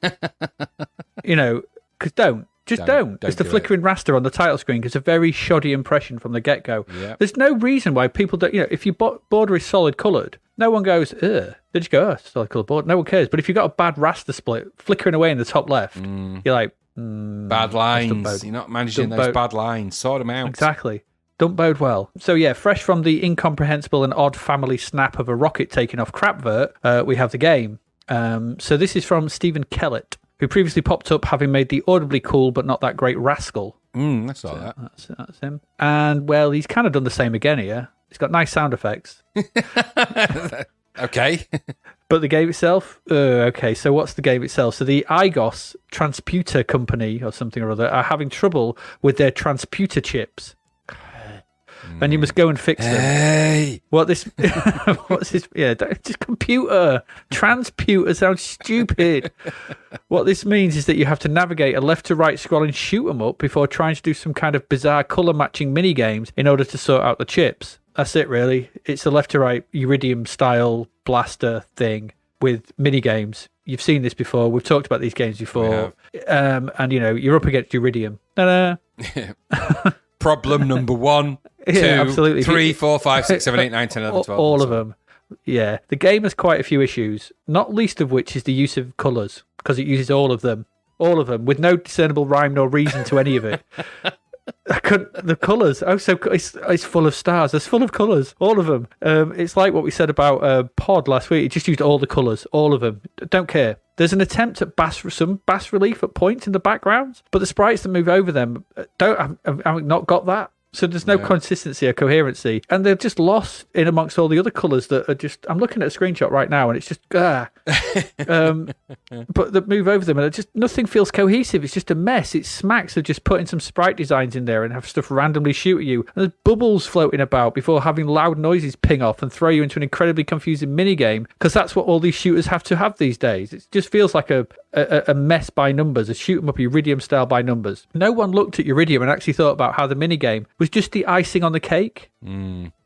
Because don't. Just don't. It's the flickering raster on the title screen because it's a very shoddy impression from the get-go. Yep. There's no reason why people don't, if your border is solid coloured, no one goes, ugh. They just go, solid coloured border. No one cares. But if you've got a bad raster split flickering away in the top left, you're like, bad lines. You're not managing those bad lines. Sort them out. Exactly. Don't bode well. So yeah, fresh from the incomprehensible and odd family snap of a rocket taking off Crapvert, we have the game. So this is from Stephen Kellett, who previously popped up having made the audibly cool but not that great Rascal. That's all that. That's him. And well, he's kind of done the same again here. He's got nice sound effects. Okay. But the game itself? Okay, so what's the game itself? So the Igos Transputer Company or something or other are having trouble with their transputer chips. And you must go and fix them. Hey! What's this? Yeah, just computer. Transputer sounds stupid. What this means is that you have to navigate a left to right scroll and shoot them up before trying to do some kind of bizarre colour matching mini games in order to sort out the chips. That's it, really. It's a left to right Iridium style blaster thing with mini games. You've seen this before. We've talked about these games before. And you're up against Iridium. Problem number 1, 2, absolutely. 3, 4, 5, 6, 7, 8, 9, 10, 11, 12. All of them. Yeah. The game has quite a few issues, not least of which is the use of colours, because it uses all of them. All of them, with no discernible rhyme nor reason to any of it. The colours. Oh, so it's full of stars. It's full of colours. All of them. It's like what we said about Pod last week. It just used all the colours. All of them. Don't care. There's an attempt at some bas relief at points in the backgrounds, but the sprites that move over them have not got that. So there's no consistency or coherency. And they're just lost in amongst all the other colours that are just... I'm looking at a screenshot right now and it's just... but that move over them and nothing feels cohesive. It's just a mess. It smacks of just putting some sprite designs in there and have stuff randomly shoot at you. And there's bubbles floating about before having loud noises ping off and throw you into an incredibly confusing minigame, because that's what all these shooters have to have these days. It just feels like a mess by numbers, a shoot 'em up Iridium style by numbers. No one looked at Iridium and actually thought about how the minigame was just the icing on the cake.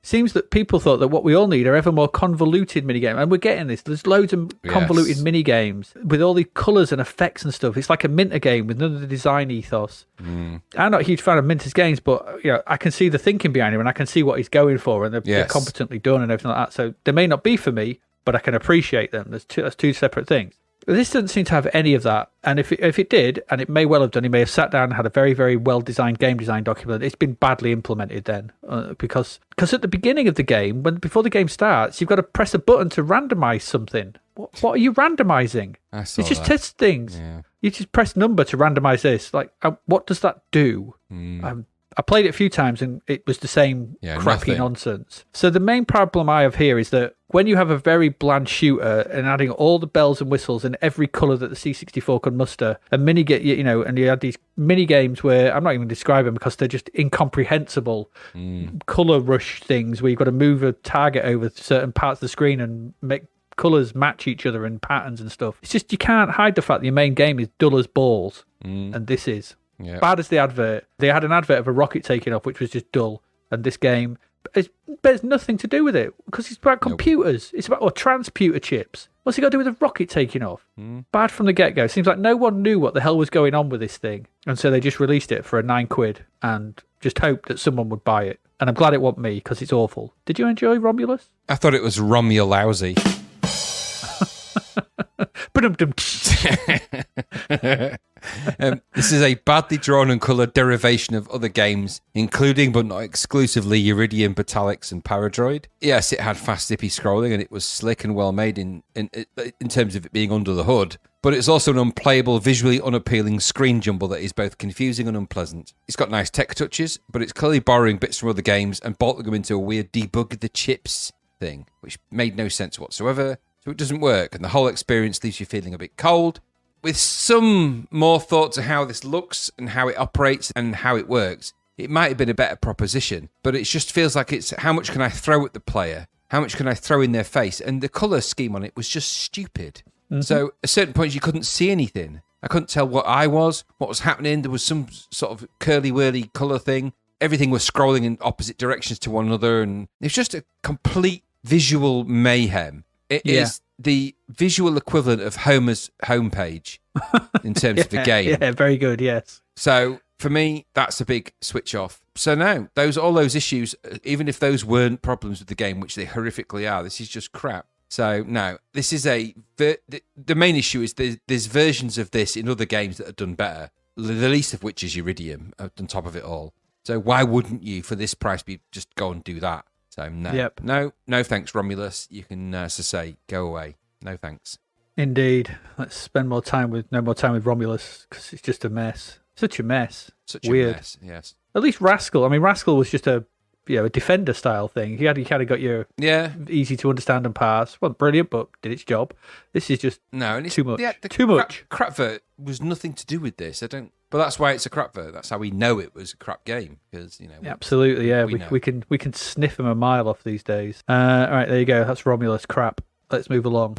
Seems that people thought that what we all need are ever more convoluted minigames, and we're getting this. There's loads of convoluted minigames with all the colours and effects and stuff. It's like a Minter game with none of the design ethos. I'm not a huge fan of Minter's games, but I can see the thinking behind him and I can see what he's going for, and they're competently done and everything like that. So they may not be for me, but I can appreciate them. That's two separate things. This doesn't seem to have any of that. And if it did, and it may well have done, he may have sat down and had a very, very well-designed game design document. It's been badly implemented then. Because at the beginning of the game, before the game starts, you've got to press a button to randomise something. What are you randomising? It's just test things. Yeah. You just press number to randomise this. Like, what does that do? I played it a few times and it was the same crappy nonsense. So the main problem I have here is that when you have a very bland shooter and adding all the bells and whistles and every colour that the C64 could muster, and and you had these mini games where I'm not even describing them because they're just incomprehensible colour rush things where you've got to move a target over certain parts of the screen and make colours match each other and patterns and stuff. It's just, you can't hide the fact that your main game is dull as balls, and this is. Yep. Bad as the advert. They had an advert of a rocket taking off, which was just dull. And this game, there's nothing to do with it because it's about computers. It's about transputer chips. What's it got to do with a rocket taking off? Bad from the get-go. Seems like no one knew what the hell was going on with this thing. And so they just released it for £9 and just hoped that someone would buy it. And I'm glad it wasn't me because it's awful. Did you enjoy Romulus? I thought it was Romulous. This is a badly drawn and coloured derivation of other games, including but not exclusively Iridium, Batalix, and Paradroid. Yes, it had fast, zippy scrolling, and it was slick and well made in terms of it being under the hood. But it's also an unplayable, visually unappealing screen jumble that is both confusing and unpleasant. It's got nice tech touches, but it's clearly borrowing bits from other games and bolting them into a weird debug the chips thing, which made no sense whatsoever. So it doesn't work, and the whole experience leaves you feeling a bit cold. With some more thought to how this looks and how it operates and how it works, it might have been a better proposition, but it just feels like it's how much can I throw at the player? How much can I throw in their face? And the colour scheme on it was just stupid. So at certain points you couldn't see anything. I couldn't tell what what was happening. There was some sort of curly-whirly colour thing. Everything was scrolling in opposite directions to one another, and it's just a complete visual mayhem. It is the visual equivalent of Homer's homepage in terms of the game. Yeah, very good, yes. So for me, that's a big switch off. So no, all those issues, even if those weren't problems with the game, which they horrifically are, this is just crap. So no, this is the main issue is there's versions of this in other games that are done better, the least of which is Iridium on top of it all. So why wouldn't you, for this price, just go and do that? So no, no thanks, Romulus. You can go away. No thanks. Indeed. Let's spend no more time with Romulus because it's just a mess. Such a mess. Weird. A mess, yes. At least Rascal. I mean, Rascal was just a defender style thing. You kind of got your easy to understand and pass. Well, brilliant, but did its job. This is just too much. Too much. Crapvert was nothing to do with this. But that's why it's a crapvert. That's how we know it was a crap game because absolutely, yeah. We can sniff them a mile off these days. All right, there you go. That's Romulus crap. Let's move along.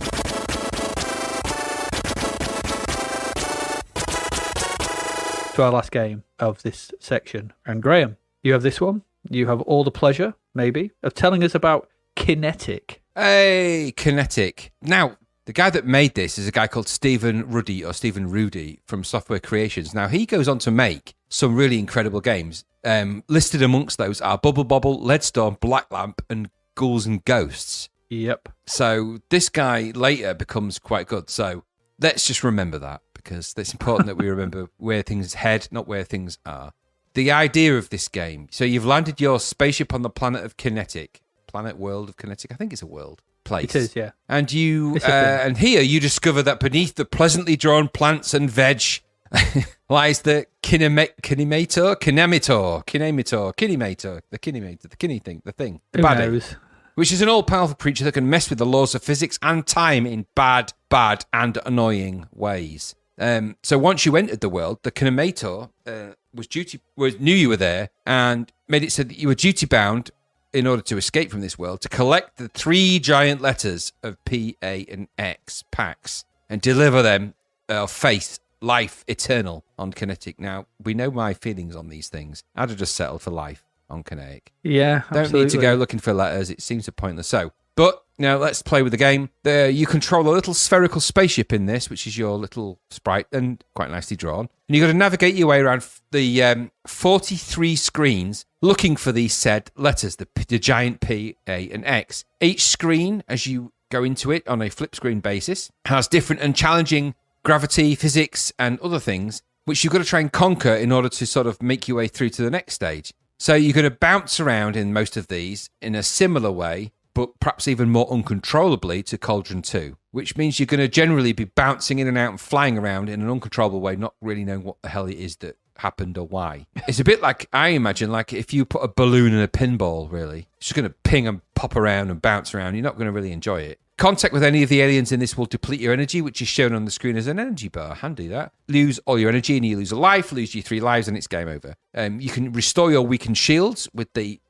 To our last game of this section, and Graham, you have this one. You have all the pleasure, maybe, of telling us about Kinetik. Hey, Kinetik. Now, the guy that made this is a guy called Stephen Rudy from Software Creations. Now, he goes on to make some really incredible games. Listed amongst those are Bubble Bobble, Leadstorm, Black Lamp, and Ghouls and Ghosts. Yep. So this guy later becomes quite good. So let's just remember that because it's important that we remember where things head, not where things are. The idea of this game. So you've landed your spaceship on the planet of Kinetik. World of Kinetik. I think it's a world. Place. It is, yeah. And and here you discover that beneath the pleasantly drawn plants and veg lies the Kinemator, the baddie, which is an all-powerful creature that can mess with the laws of physics and time in bad, and annoying ways. So once you entered the world, the Kinemator knew you were there and made it so that you were duty-bound in order to escape from this world, to collect the 3 giant letters of P, A, and X, Pax, and deliver them of faith, life, eternal on Kinetik. Now, we know my feelings on these things. I'd have just settled for life on Kinetik. Yeah, Don't need to go looking for letters. It seems pointless. But now let's play with the game. You control a little spherical spaceship in this, which is your little sprite and quite nicely drawn. And you've got to navigate your way around the 43 screens looking for these said letters, the giant P, A, and X. Each screen, as you go into it on a flip screen basis, has different and challenging gravity, physics, and other things, which you've got to try and conquer in order to sort of make your way through to the next stage. So you're going to bounce around in most of these in a similar way, but perhaps even more uncontrollably to Cauldron 2, which means you're going to generally be bouncing in and out and flying around in an uncontrollable way, not really knowing what the hell it is that happened or why. It's a bit like, I imagine, like if you put a balloon in a pinball, really. It's just going to ping and pop around and bounce around. You're not going to really enjoy it. Contact with any of the aliens in this will deplete your energy, which is shown on the screen as an energy bar. Handy, that. Lose all your energy and you lose a life, lose your 3 lives, and it's game over. You can restore your weakened shields with the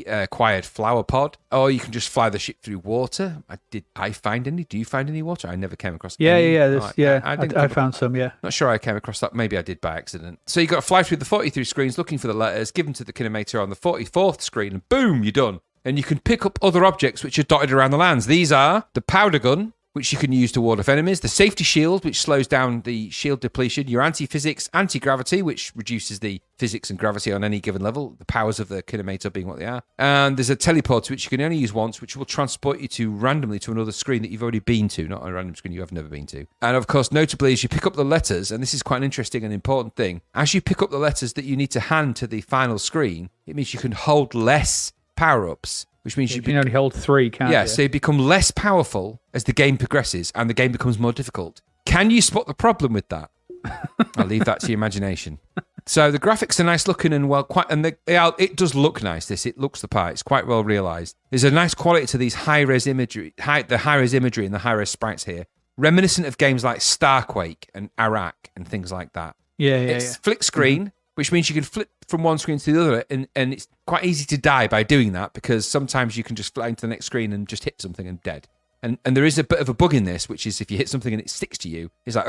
acquired flower pod, or you can just fly the ship through water. Do you find any water? I never came across any. I found some, yeah. Not sure I came across that. Maybe I did by accident. So you've got to fly through the 43 screens looking for the letters, give them to the Kinemator on the 44th screen, and boom, you're done. And you can pick up other objects which are dotted around the lands. These are the powder gun, which you can use to ward off enemies, the safety shield, which slows down the shield depletion, your anti-physics, anti-gravity, which reduces the physics and gravity on any given level, the powers of the Kinemator being what they are. And there's a teleporter, which you can only use once, which will transport you randomly to another screen that you've already been to, not a random screen you have never been to. And of course, notably, as you pick up the letters, and this is quite an interesting and important thing, as you pick up the letters that you need to hand to the final screen, it means you can hold less power-ups, which means you can only hold 3, can't you? Yeah, so you become less powerful as the game progresses and the game becomes more difficult. Can you spot the problem with that? I'll leave that to your imagination. So the graphics are nice looking and it does look nice. It looks the part. It's quite well realised. There's a nice quality to these high-res imagery, the high-res imagery and the high-res sprites here, reminiscent of games like Starquake and Iraq and things like that. It's flick screen, which means you can flip from one screen to the other, and it's quite easy to die by doing that because sometimes you can just fly into the next screen and just hit something and dead. And there is a bit of a bug in this, which is if you hit something and it sticks to you, it's like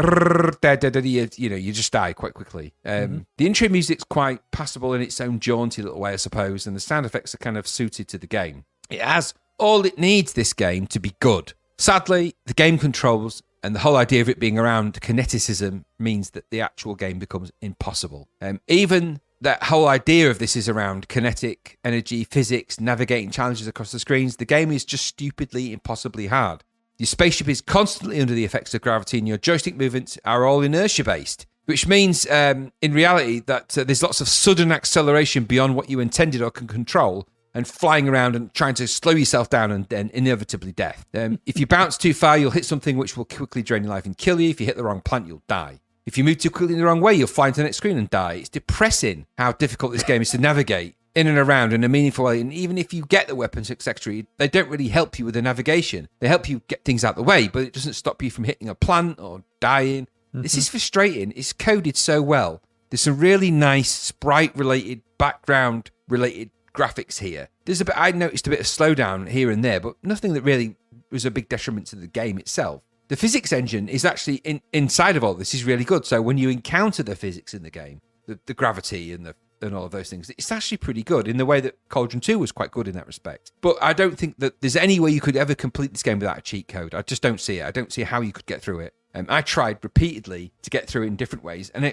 you just die quite quickly. The intro music's quite passable in its own jaunty little way, I suppose, and the sound effects are kind of suited to the game. It has all it needs, this game, to be good. Sadly, the game controls and the whole idea of it being around kineticism means that the actual game becomes impossible. Even that whole idea of this is around kinetic energy, physics, navigating challenges across the screens. The game is just stupidly, impossibly hard. Your spaceship is constantly under the effects of gravity and your joystick movements are all inertia-based, which means, in reality, that there's lots of sudden acceleration beyond what you intended or can control and flying around and trying to slow yourself down and then inevitably death. If you bounce too far, you'll hit something which will quickly drain your life and kill you. If you hit the wrong plant, you'll die. If you move too quickly in the wrong way, you'll fly into the next screen and die. It's depressing how difficult this game is to navigate in and around in a meaningful way. And even if you get the weapons, etc., they don't really help you with the navigation. They help you get things out of the way, but it doesn't stop you from hitting a plant or dying. Mm-hmm. This is frustrating. It's coded so well. There's some really nice sprite-related, background-related graphics here. I noticed a bit of slowdown here and there, but nothing that really was a big detriment to the game itself. The physics engine is actually inside of all this is really good. So when you encounter the physics in the game, the gravity and all of those things, it's actually pretty good in the way that Cauldron 2 was quite good in that respect. But I don't think that there's any way you could ever complete this game without a cheat code. I just don't see it. I don't see how you could get through it. I tried repeatedly to get through it in different ways, and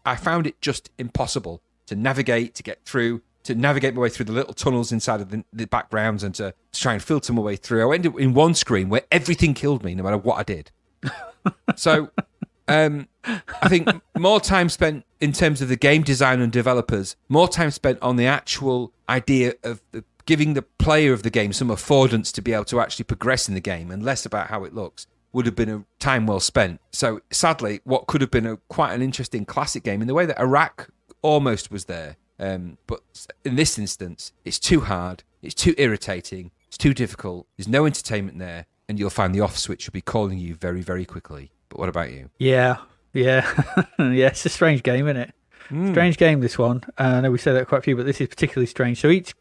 I found it just impossible to navigate, to navigate my way through the little tunnels inside of the backgrounds and to try and filter my way through. I ended up in one screen where everything killed me no matter what I did. So I think more time spent in terms of the game design and developers, more time spent on the actual idea of giving the player of the game some affordance to be able to actually progress in the game and less about how it looks would have been a time well spent. So sadly, what could have been quite an interesting classic game in the way that Iraq almost was there. But in this instance, it's too hard, it's too irritating, it's too difficult, there's no entertainment there, and you'll find the off switch will be calling you very, very quickly. But what about you? Yeah. Yeah, it's a strange game, isn't it? Strange game, this one. I know we say that quite a few, but this is particularly strange. So each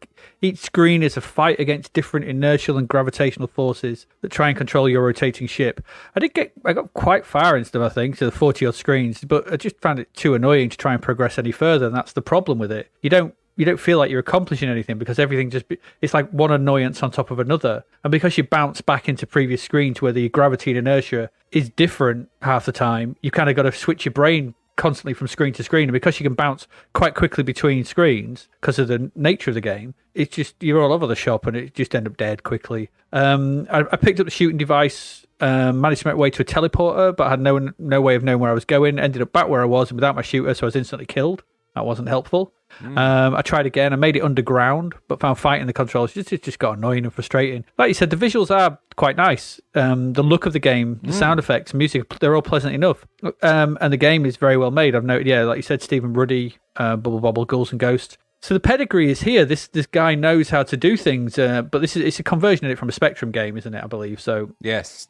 screen is a fight against different inertial and gravitational forces that try and control your rotating ship. I got quite far and stuff, I think, to the 40-odd screens, but I just found it too annoying to try and progress any further, and that's the problem with it. You don't feel like you're accomplishing anything because everything it's like one annoyance on top of another. And because you bounce back into previous screens where the gravity and inertia is different half the time, you kind of got to switch your brain constantly from screen to screen. And because you can bounce quite quickly between screens because of the nature of the game, it's just, you're all over the shop and it just end up dead quickly. I picked up the shooting device, managed to make my way to a teleporter, but I had no way of knowing where I was going. Ended up back where I was and without my shooter, so I was instantly killed. That wasn't helpful. I tried again. I made it underground, but found fighting the controls it just got annoying and frustrating. Like you said, the visuals are quite nice. The look of the game, the sound effects, music, they're all pleasant enough. And the game is very well made. I've noted, like you said, Stephen Ruddy, Bubble Bobble, Ghouls and Ghosts. So the pedigree is here. This guy knows how to do things, but it's a conversion of it from a Spectrum game, isn't it? I believe so. Yes.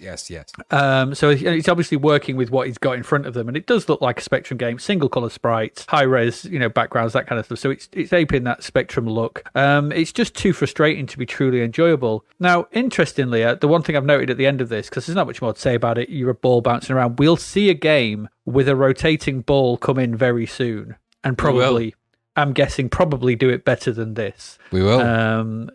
So he's obviously working with what he's got in front of them, and it does look like a Spectrum game, single color sprites, high res, backgrounds, that kind of stuff. So it's aping that Spectrum look. It's just too frustrating to be truly enjoyable. Now, interestingly, the one thing I've noted at the end of this, because there's not much more to say about it, you're a ball bouncing around. We'll see a game with a rotating ball come in very soon, and probably. I'm guessing probably do it better than this. We will.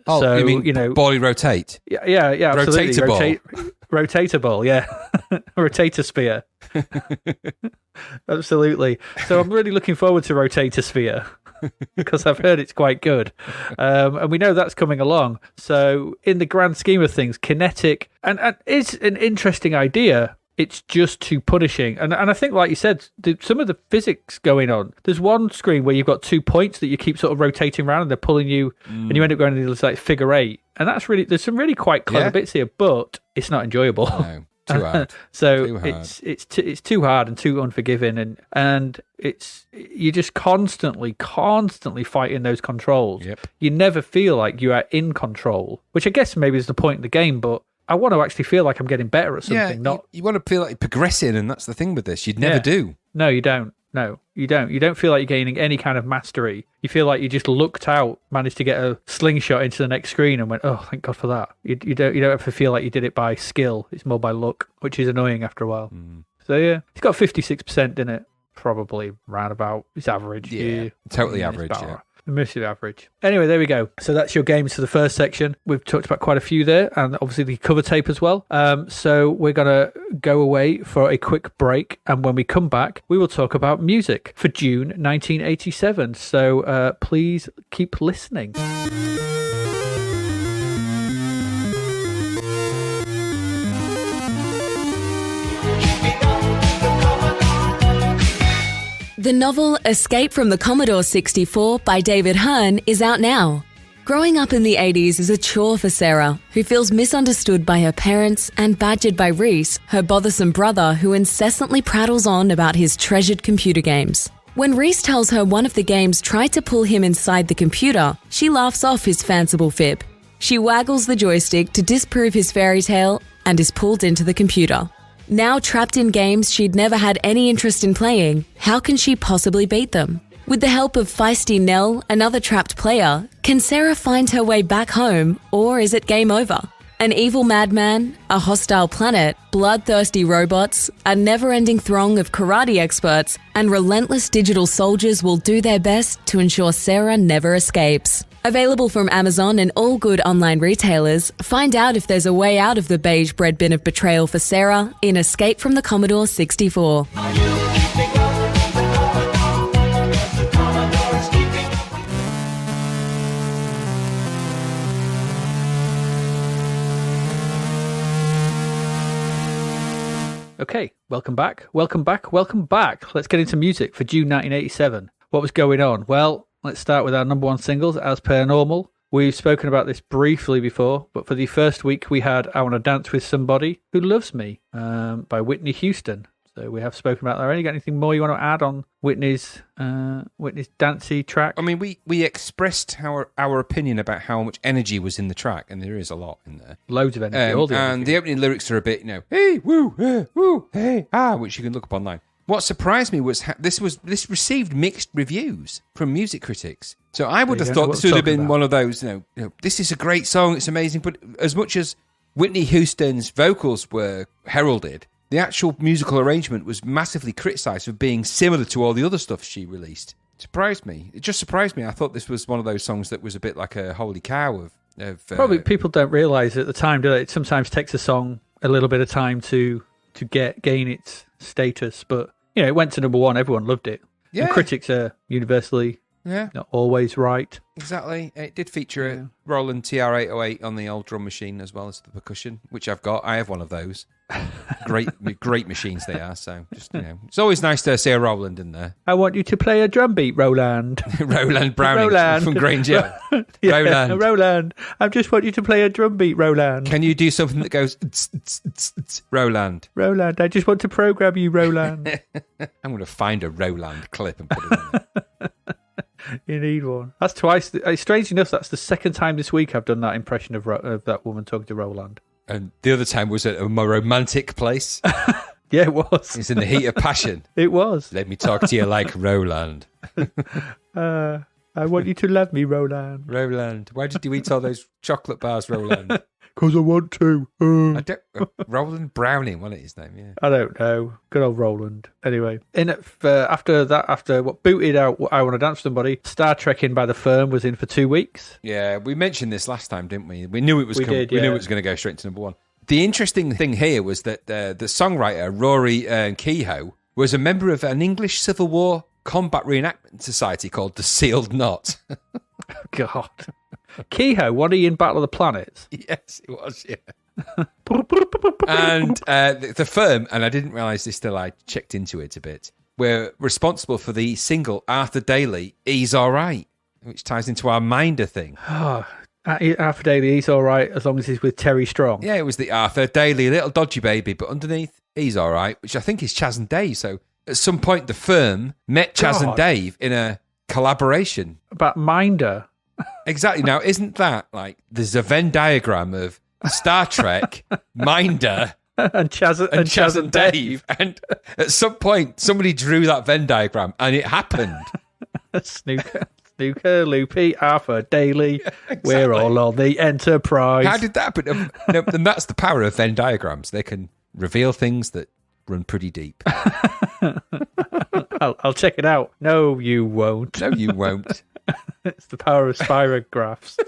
So you mean bally rotate? Yeah, absolutely. Rotator ball. Rotator ball, yeah. Rotator sphere. Absolutely. So I'm really looking forward to Rotator Sphere because I've heard it's quite good. And we know that's coming along. So in the grand scheme of things, Kinetik, and it's an interesting idea. It's just too punishing. And I think, like you said, some of the physics going on. There's one screen where you've got 2 points that you keep sort of rotating around and they're pulling you and you end up going into this like figure eight. And that's really, there's some really quite clever bits here, but it's not enjoyable. No, too hard. So too hard. It's too hard and too unforgiving. And you're just constantly fighting those controls. Yep. You never feel like you are in control, which I guess maybe is the point of the game, but I want to actually feel like I'm getting better at something. You want to feel like you're progressing, and that's the thing with this. You'd never do. No, you don't. No, you don't. You don't feel like you're gaining any kind of mastery. You feel like you just looked out, managed to get a slingshot into the next screen and went, oh, thank God for that. You don't ever feel like you did it by skill. It's more by luck, which is annoying after a while. So yeah, it's got 56% in it. Probably round about. It's average. Yeah, totally average, yeah. Massive average. Anyway, there we go. So that's your games for the first section. We've talked about quite a few there, and obviously the cover tape as well. So we're going to go away for a quick break, and when we come back, we will talk about music for June 1987. So please keep listening. The novel Escape from the Commodore 64 by David Hearn is out now. Growing up in the 80s is a chore for Sarah, who feels misunderstood by her parents and badgered by Reese, her bothersome brother who incessantly prattles on about his treasured computer games. When Reese tells her one of the games tried to pull him inside the computer, she laughs off his fanciful fib. She waggles the joystick to disprove his fairy tale and is pulled into the computer. Now trapped in games she'd never had any interest in playing, how can she possibly beat them? With the help of feisty Nell, another trapped player, can Sarah find her way back home, or is it game over? An evil madman, a hostile planet, bloodthirsty robots, a never-ending throng of karate experts, and relentless digital soldiers will do their best to ensure Sarah never escapes. Available from Amazon and all good online retailers, find out if there's a way out of the beige bread bin of betrayal for Sarah in Escape from the Commodore 64. Okay, welcome back. Let's get into music for June 1987. What was going on? Well, let's start with our number one singles, As Per Normal. We've spoken about this briefly before, but for the first week we had I Want to Dance With Somebody Who Loves Me by Whitney Houston. So we have spoken about that already. Got anything more you want to add on Whitney's dancey track? I mean, we expressed our opinion about how much energy was in the track, and there is a lot in there. Loads of energy. All the and energy. the opening lyrics are a bit, hey, woo, woo, hey, which you can look up online. What surprised me was this received mixed reviews from music critics. So I would have thought this would have been one of those, this is a great song, it's amazing, but as much as Whitney Houston's vocals were heralded, the actual musical arrangement was massively criticised for being similar to all the other stuff she released. It just surprised me. I thought this was one of those songs that was a bit like a holy cow of Probably people don't realise at the time, do they? It sometimes takes a song a little bit of time to gain its status, but it went to number one. Everyone loved it. Yeah. And critics are universally not always right. Exactly. It did feature a Roland TR-808 on the old drum machine as well as the percussion, which I've got. I have one of those. Great machines they are. So just it's always nice to see a Roland in there. I want you to play a drum beat, Roland. Roland Browning from Granger. Roland. I just want you to play a drum beat, Roland. Can you do something that goes Roland? Roland, I just want to program you, Roland. I'm going to find a Roland clip and put it in there. You need one. That's twice. Strange enough, that's the second time this week I've done that impression of that woman talking to Roland. And the other time was at a more romantic place. Yeah, it was. It's in the heat of passion. It was. Let me talk to you like Roland. I want you to love me, Roland. Roland, why did you eat all those chocolate bars, Roland? Because I want to. Roland Browning, wasn't it his name? Yeah. I don't know. Good old Roland. Anyway, after what booted out I Want to Dance with Somebody, Star Trekking by The Firm was in for 2 weeks. Yeah, we mentioned this last time, didn't we? We knew it was coming. Did, We knew it was going to go straight to number one. The interesting thing here was that the songwriter, Rory Kehoe, was a member of an English Civil War combat reenactment society called the Sealed Knot. God. Kehoe, what are you in Battle of the Planets? Yes, it was, yeah. And the Firm, and I didn't realise this till I checked into it a bit, were responsible for the single Arthur Daly, He's Alright, which ties into our Minder thing. Arthur Daly, he's all right as long as he's with Terry Strong. Yeah, it was the Arthur Daly, little dodgy baby, but underneath, he's all right, which I think is Chaz and Dave. So at some point, the Firm met Chaz and Dave in a collaboration. About Minder. Exactly. Now, isn't that like, there's a Venn diagram of Star Trek, Minder, and Chaz and Dave. And at some point, somebody drew that Venn diagram, and it happened. Snooker, Loopy, Arthur, Daly, exactly. We're all on the Enterprise. How did that happen? And that's the power of Venn diagrams. They can reveal things that run pretty deep. I'll check it out. No, you won't. No, you won't. It's the power of spirographs.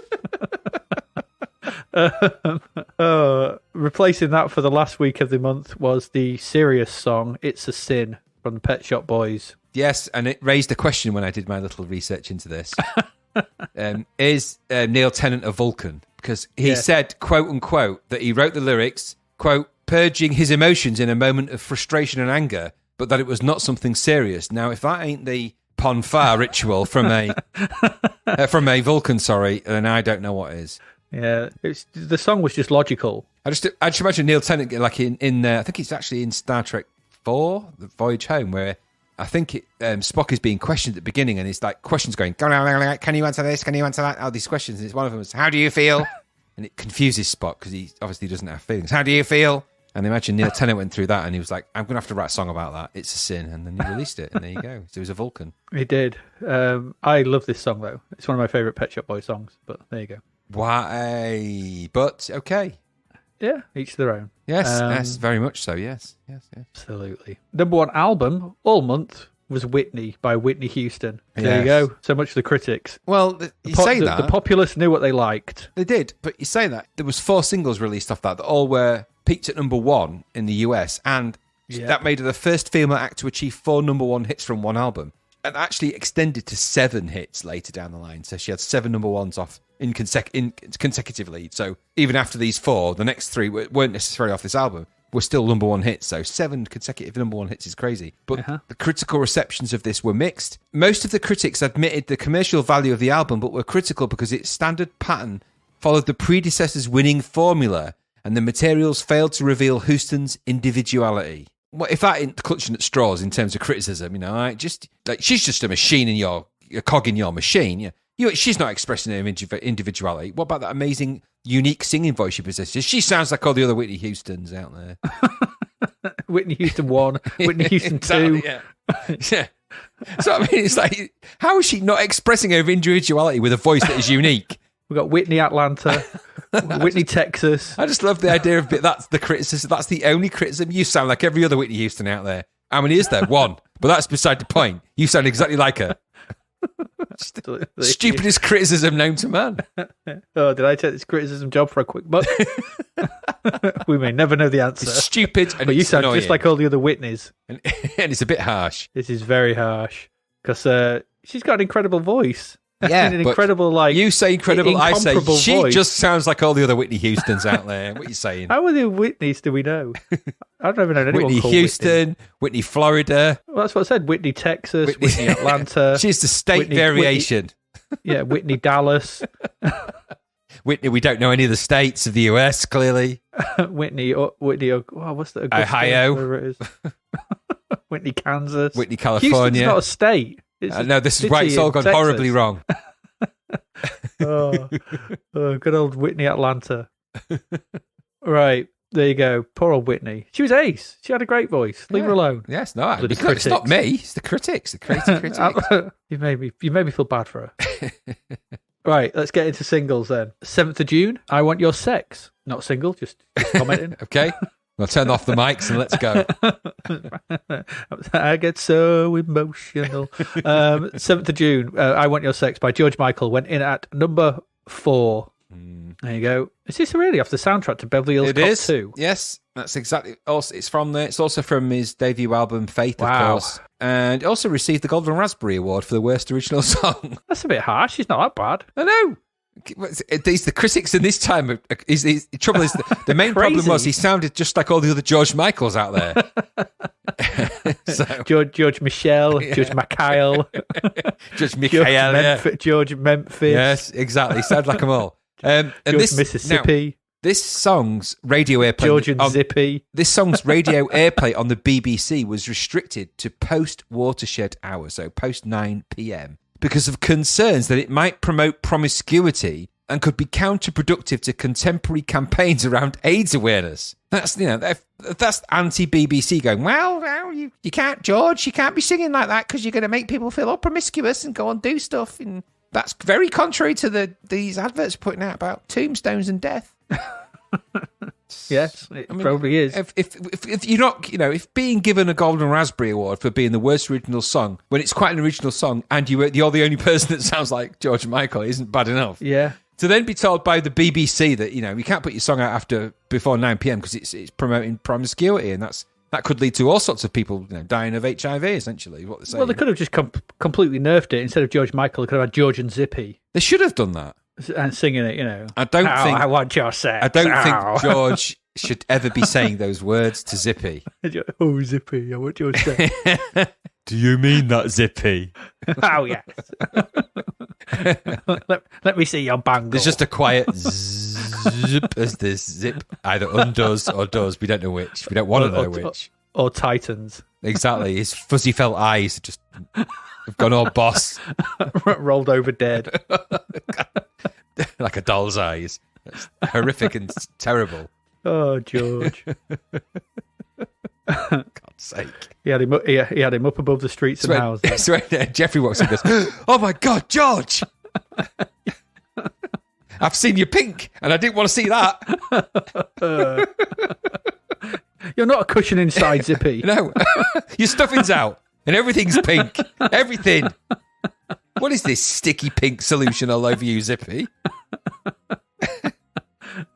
Replacing that for the last week of the month was the serious song "It's a Sin" from the Pet Shop Boys. Yes, and it raised a question when I did my little research into this. Is Neil Tennant a Vulcan? Because he said, quote unquote, that he wrote the lyrics, quote, purging his emotions in a moment of frustration and anger, but that it was not something serious. Now, if that ain't the Ponfar ritual from a Vulcan, then I don't know what is. Yeah, the song was just logical. I just imagine Neil Tennant like in I think it's actually in Star Trek 4, The Voyage Home, where I think Spock is being questioned at the beginning, and it's like questions going, can you answer this? Can you answer that? All these questions, and it's one of them is, how do you feel? And it confuses Spock because he obviously doesn't have feelings. How do you feel? And imagine Neil Tennant went through that, and he was like, I'm going to have to write a song about that. It's a sin. And then he released it, and there you go. So he was a Vulcan. He did. I love this song, though. It's one of my favourite Pet Shop Boys songs, but there you go. Why? But, okay. Yeah, each their own. Yes, very much so, yes. Absolutely. Number one album all month was Whitney by Whitney Houston. There you go. So much for the critics. Well, you say that. The populace knew what they liked. They did, but you say that. There was 4 singles released off that all were peaked at number 1 in the US, and that made her the first female act to achieve 4 number 1 hits from one album. And actually extended to 7 hits later down the line. So she had 7 number 1s off in consecutively. So even after these 4, the next 3 weren't necessarily off this album, were still number 1 hits. So 7 consecutive number 1 hits is crazy. But the critical receptions of this were mixed. Most of the critics admitted the commercial value of the album, but were critical because its standard pattern followed the predecessor's winning formula, and the materials failed to reveal Houston's individuality. Well, if that ain't clutching at straws in terms of criticism, just like she's just a machine in your cog in your machine. She's not expressing her individuality. What about that amazing, unique singing voice she possesses? She sounds like all the other Whitney Houstons out there. Whitney Houston 1, Whitney Houston 2. Yeah. So I mean, it's like, how is she not expressing her individuality with a voice that is unique? We've got Whitney Atlanta, Whitney Texas. I just love the idea of that's the criticism. That's the only criticism. You sound like every other Whitney Houston out there. How many is there? 1. But that's beside the point. You sound exactly like her. Stupidest criticism known to man. Oh, did I take this criticism job for a quick buck? We may never know the answer. It's stupid, and but you sound just like all the other Whitneys. And it's a bit harsh. This is very harsh because she's got an incredible voice. Yeah, an incredible, you say incredible, I say she voice. Just sounds like all the other Whitney Houstons out there. What are you saying? How many Whitneys do we know? I don't even know anyone Whitney called Houston, Whitney, Florida. Well, that's what I said. Whitney, Texas, Whitney Atlanta. She's the state variation. Whitney Dallas. Whitney, we don't know any of the states of the US, clearly. Whitney, what's the Augusta, Ohio. Whatever it is. Whitney, Kansas. Whitney, California. Houston's not a state. No, this is why it's all gone Texas. horribly wrong. oh, good old Whitney, Atlanta. Right, there you go. Poor old Whitney. She was ace. She had a great voice. Leave her alone. Yes, no, it's not me. It's the critics. The creative critics. You made me feel bad for her. Right, let's get into singles then. 7th of June, I Want Your Sex. Not single, just commenting. Okay. I'll turn off the mics and let's go. I get so emotional. 7th of June, I Want Your Sex by George Michael went in at number 4. There you go. Is this really off the soundtrack to Beverly Hills Cop 2? Yes, that's exactly. Also, it's from there. It's also from his debut album Faith, of course. And also received the Golden Raspberry Award for the worst original song. That's a bit harsh. It's not that bad. I know. The critics in this time, the trouble is, the main problem was he sounded just like all the other George Michaels out there. George Michelle, George Mikhail, George Memphis. Yes, exactly. He sounded like them all. And George Mississippi. Now, this song's radio airplay. George and Zippy. This song's radio airplay on the BBC was restricted to post-watershed hours, so post 9 p.m. because of concerns that it might promote promiscuity and could be counterproductive to contemporary campaigns around AIDS awareness. That's that's anti-BBC going, well, you can't, George, you can't be singing like that because you're going to make people feel all promiscuous and go and do stuff. And that's very contrary to these adverts putting out about tombstones and death. Yes, it probably is. If you're not, if being given a Golden Raspberry Award for being the worst original song, when it's quite an original song, and you're the only person that sounds like George Michael, isn't bad enough. Yeah. To then be told by the BBC that, you can't put your song out before 9 p.m. because it's promoting promiscuity, and that could lead to all sorts of people dying of HIV, essentially, is what they're saying. Well, they could have just completely nerfed it. Instead of George Michael, they could have had George and Zippy. They should have done that. And singing it, I don't think I want your sex. I don't think George should ever be saying those words to Zippy. Oh, Zippy, I want your sex. Do you mean that, Zippy? Oh, yes. let me see your bangle. There's just a quiet zip as this zip either undoes or does. We don't know which. We don't want to know which. Or tightens. Exactly. His fuzzy felt eyes just have gone all boss. Rolled over dead. Like a doll's eyes. That's horrific and terrible. Oh, George. God's sake. He had him up above the streets and houses. So Jeffrey walks in and goes, "Oh my God, George! I've seen you pink and I didn't want to see that." You're not a cushion inside, Zippy. No. Your stuffing's out and everything's pink. Everything. What is this sticky pink solution all over you, Zippy?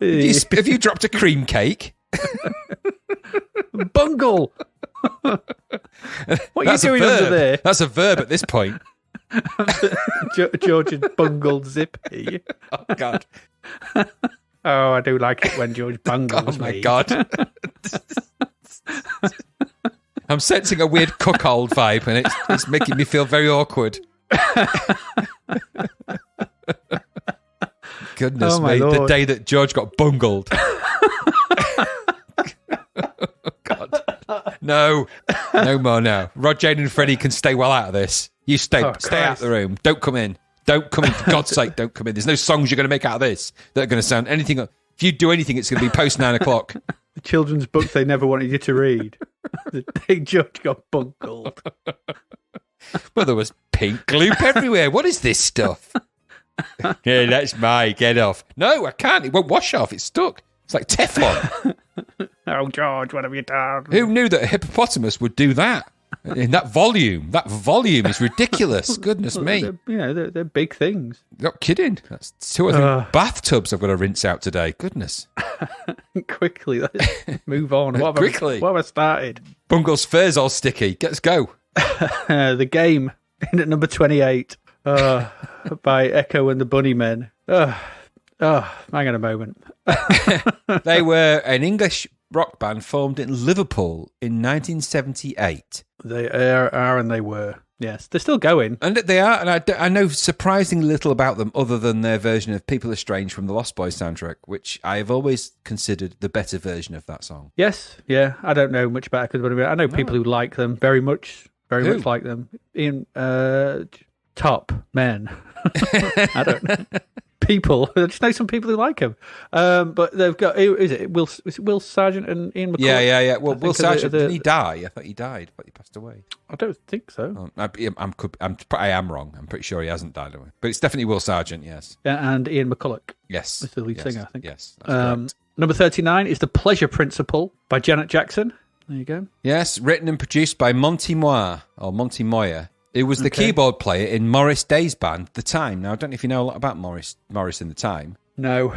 Have you dropped a cream cake? Bungle! What are you doing under there? That's a verb at this point. George had bungled Zippy. Oh, God. Oh, I do like it when George bungles me. Oh, my God. I'm sensing a weird cuckold vibe, and it's making me feel very awkward. Goodness me, Lord. the day that George got bungled. God. No more now. Rod, Jane and Freddie can stay well out of this. You stay out of the room. Don't come in. Don't come in, for God's sake, don't come in. There's no songs you're going to make out of this that are going to sound anything. If you do anything, it's going to be post 9 o'clock. The children's books they never wanted you to read. The day George got bungled. Well, there was pink gloop everywhere. What is this stuff? Yeah, that's get off. No, I can't. It won't wash off. It's stuck. It's like Teflon. Oh, George, what have you done? Who knew that a hippopotamus would do that? In that volume. That volume is ridiculous. Goodness me. They're big things. Not kidding. That's 2 or 3 bathtubs I've got to rinse out today. Goodness. Quickly, let's move on. What have I started? Bungle's fur's all sticky. Let's go. The game in at number 28 by Echo and the Bunnymen. Hang on a moment. They were an English rock band formed in Liverpool in 1978. They are and they were. Yes, they're still going. And they are, and I know surprisingly little about them other than their version of People Are Strange from the Lost Boys soundtrack, which I have always considered the better version of that song. Yes, yeah. I don't know much about Echo and the Bunnymen. I know people who like them very much like them. In top men. I don't know. People. I just know some people who like him. But they've got, is it Will Sargent and Ian McCulloch? Yeah. Well, Will Sargent, didn't he die? I thought he died, but he passed away. I don't think so. I am wrong. I'm pretty sure he hasn't died away. But it's definitely Will Sargent, yes. Yeah, and Ian McCulloch. Yes. Is the lead singer, I think. Yes, that's correct. Number 39 is The Pleasure Principle by Janet Jackson. There you go. Yes, written and produced by Monty Moore. It was the keyboard player in Morris Day's band, The Time. Now, I don't know if you know a lot about Morris in The Time. No.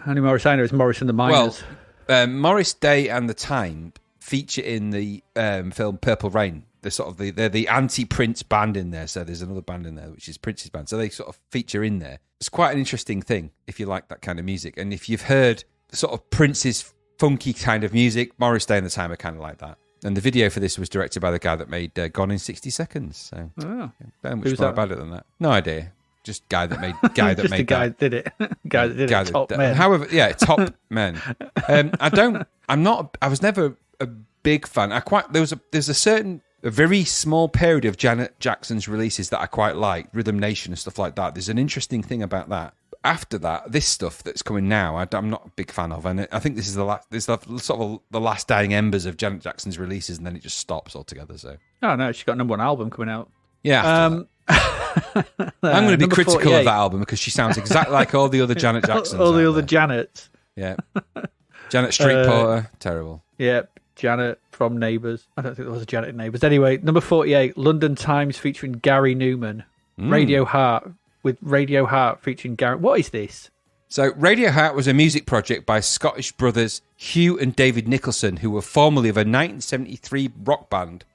Only Morris I know is Morris and the Miners. Well, Morris Day and The Time feature in the film Purple Rain. They're the anti-Prince band in there. So there's another band in there, which is Prince's band. So they sort of feature in there. It's quite an interesting thing if you like that kind of music. And if you've heard sort of Prince's funky kind of music, Morris Day and The Time are kind of like that. And the video for this was directed by the guy that made Gone in 60 Seconds. So don't much more about it than that. No idea. Just guy that made Just the guy that did it. Guy that did it. Top men. However, yeah, top men. I was never a big fan. There's a very small period of Janet Jackson's releases that I quite like, Rhythm Nation and stuff like that. There's an interesting thing about that. After that, this stuff that's coming now, I'm not a big fan of, and I think this is the last dying embers of Janet Jackson's releases, and then it just stops altogether. So, oh no, she's got a #1 album coming out. Yeah, I'm going to be critical 48. Of that album because she sounds exactly like all the other Janet Jacksons. all the other Janets. Yeah. Janet Street Porter, terrible. Yep, Janet from Neighbours. I don't think there was a Janet in Neighbours. Anyway, number 48, London Times featuring Gary Newman. Radio Heart with Radio Heart featuring Gary. What is this? So Radio Heart was a music project by Scottish brothers Hugh and David Nicholson, who were formerly of a 1973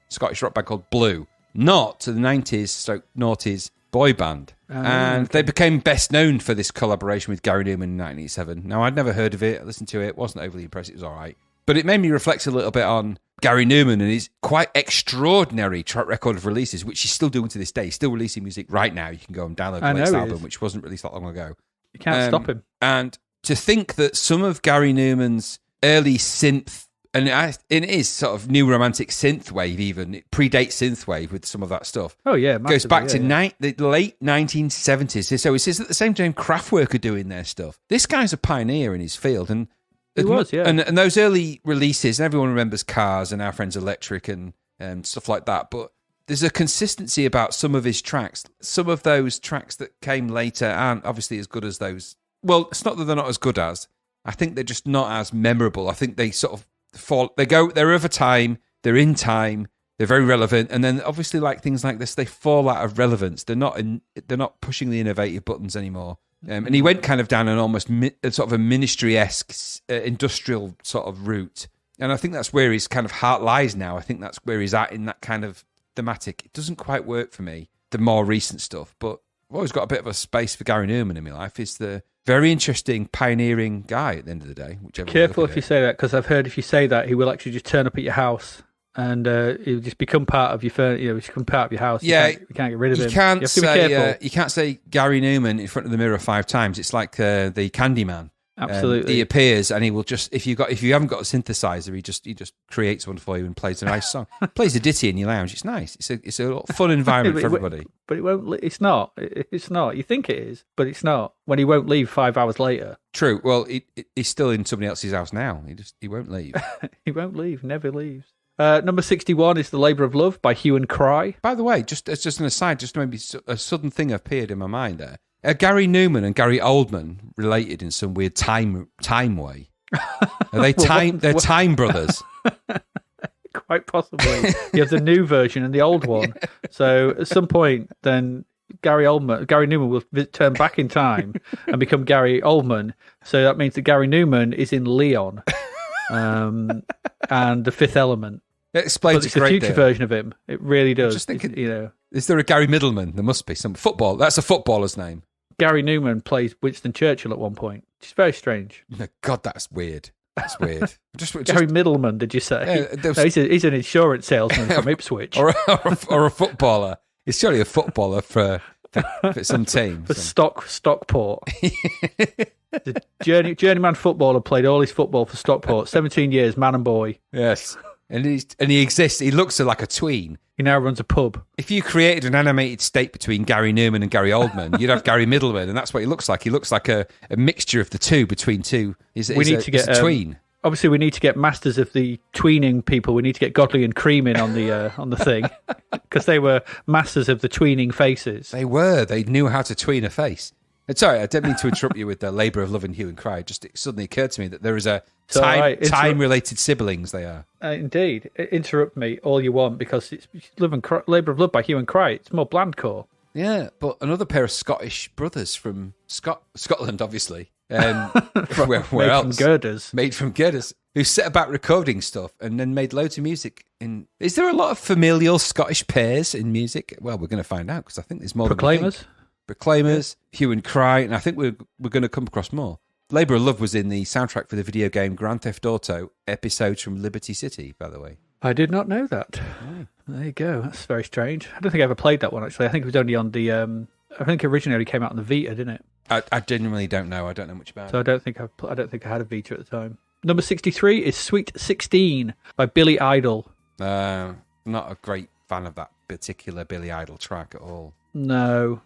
Scottish rock band called Blue, not the 90s/noughties boy band. And they became best known for this collaboration with Gary Newman in 1987. Now, I'd never heard of it. I listened to it. Wasn't overly impressed. It was all right. But it made me reflect a little bit on Gary Newman and his quite extraordinary track record of releases, which he's still doing to this day. He's still releasing music right now. You can go and download the latest album, which wasn't released that long ago. You can't stop him. And to think that some of Gary Newman's early synth, and it is sort of new romantic synthwave even, it predates synthwave with some of that stuff. Oh, yeah. Goes back to the late 1970s. So it says at the same time Kraftwerk are doing their stuff. This guy's a pioneer in his field. And he was, yeah. And those early releases, and everyone remembers Cars and Our Friends Electric and stuff like that. But there's a consistency about some of his tracks. Some of those tracks that came later aren't obviously as good as those. Well, it's not that they're not as good as. I think they're just not as memorable. I think they sort of fall. They're over time. They're in time. They're very relevant. And then obviously, like things like this, they fall out of relevance. They're not pushing the innovative buttons anymore. And he went kind of down an almost sort of a ministry-esque industrial sort of route. And I think that's where his kind of heart lies now. I think that's where he's at in that kind of thematic. It doesn't quite work for me, the more recent stuff. But I've always got a bit of a space for Gary Newman in my life. He's the very interesting, pioneering guy at the end of the day. Careful if you say that, because I've heard if you say that, he will actually just turn up at your house and he'll just become part of your furniture. Become part of your house. Yeah, you can't get rid of him. You can't say Gary Newman in front of the mirror 5 times. It's like the Candyman. Absolutely, he appears and he will just if you haven't got a synthesizer, he just creates one for you and plays a nice song. Plays a ditty in your lounge. It's nice. It's a fun environment for everybody. But it won't. It's not. It's not. You think it is, but it's not. When he won't leave 5 hours later. True. Well, he's still in somebody else's house now. He won't leave. He won't leave. Never leaves. Number 61 is The Labour of Love by Hue and Cry. By the way, just an aside, just maybe a sudden thing appeared in my mind there. Are Gary Newman and Gary Oldman related in some weird time way? Are they They're time brothers? Quite possibly. You have the new version and the old one. Yeah. So at some point, then Gary Newman will turn back in time and become Gary Oldman. So that means that Gary Newman is in Leon and The Fifth Element. It explains it's a future version of him. It really does. Just thinking, is there a Gary Middleman? There must be some football. That's a footballer's name. Gary Newman plays Winston Churchill at one point. It's very strange. God, that's weird. That's weird. Gary Middleman, did you say? Yeah, no, he's an insurance salesman from Ipswich. or a footballer. He's surely a footballer for some team. For Stockport. The journeyman footballer played all his football for Stockport. 17 years, man and boy. Yes. And he exists. He looks like a tween. He now runs a pub. If you created an animated state between Gary Newman and Gary Oldman, you'd have Gary Middleman, and that's what he looks like. He looks like a mixture of the two between two. He's a tween. Obviously, we need to get masters of the tweening people. We need to get Godley and Cream in on the thing, because they were masters of the tweening faces. They were. They knew how to tween a face. Sorry, I didn't mean to interrupt you with the Labour of Love and Hue and Cry. It suddenly occurred to me that there is a time-related siblings they are. Indeed. Interrupt me all you want, because it's Labour of Love by Hue and Cry. It's more blandcore. Yeah, but another pair of Scottish brothers from Scotland, obviously. Where else? From girders. Made from girders. Who set about recording stuff and then made loads of music. Is there a lot of familial Scottish pairs in music? Well, we're going to find out, because I think there's more Proclaimers, Hue and Cry, and I think we're going to come across more. Labour of Love was in the soundtrack for the video game Grand Theft Auto episodes from Liberty City, by the way. I did not know that. Oh. There you go. That's very strange. I don't think I ever played that one, actually. I think it was only on the... I think it originally came out on the Vita, didn't it? I genuinely don't know. I don't know much about it. So I don't think I had a Vita at the time. Number 63 is Sweet 16 by Billy Idol. Not a great fan of that particular Billy Idol track at all. No.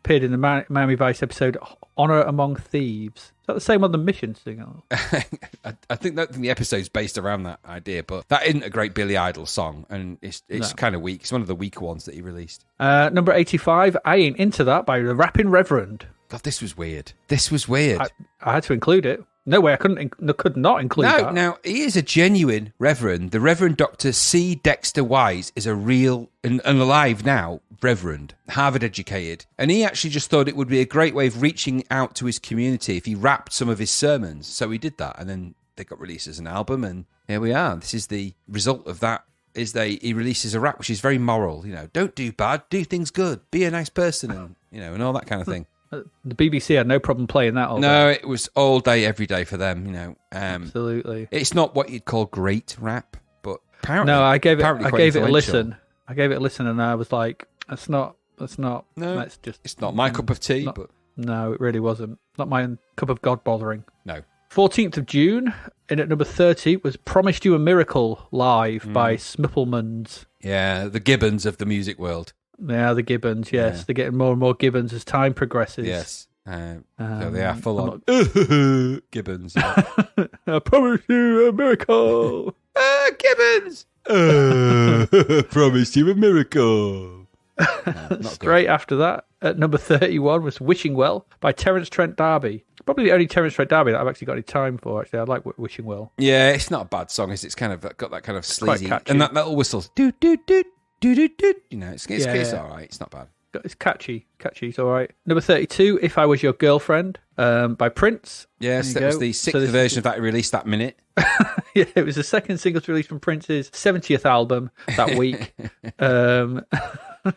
Appeared in the Miami Vice episode Honor Among Thieves. Is that the same on the Mission singer? I think that the episode's based around that idea, but that isn't a great Billy Idol song, and it's kind of weak. It's one of the weaker ones that he released. Number 85, I Ain't Into That by the Rapping Reverend. God, this was weird. I had to include it. No way, I could not include that. Now, he is a genuine reverend. The Reverend Dr. C. Dexter Wise is a real and alive now reverend, Harvard educated. And he actually just thought it would be a great way of reaching out to his community if he rapped some of his sermons. So he did that. And then they got released as an album. And here we are. This is the result of that. He releases a rap, which is very moral. Don't do bad, do things good, be a nice person, and and all that kind of thing. The BBC had no problem playing that. No, it was all day, every day for them. Absolutely. It's not what you'd call great rap, but apparently, no, I gave it a influential. listen. I gave it a listen, and I was like, "That's not. No, that's just. It's not my cup of tea." But no, it really wasn't. Not my cup of God bothering. No. 14th of June, in at number 30, was "Promised You a Miracle" live by Smipplemans. Yeah, the Gibbons of the music world. Yeah, the Gibbons, yes. Yeah. They're getting more and more Gibbons as time progresses. Yes. So they are full on Gibbons. Yeah. I promise you a miracle. Gibbons! Promised you a miracle. No, Straight after that, at number 31, was "Wishing Well" by Terence Trent D'Arby. Probably the only Terence Trent D'Arby that I've actually got any time for, actually. I like "Wishing Well." Yeah, it's not a bad song. It's kind of got that kind of sleazy... Quite catchy. And that little whistle. Do-do-do. It's all right. It's not bad. It's catchy. It's all right. Number 32, "If I Was Your Girlfriend" by Prince. Yes, that was the sixth version of that he released that minute. Yeah, it was the second single to release from Prince's 70th album that week.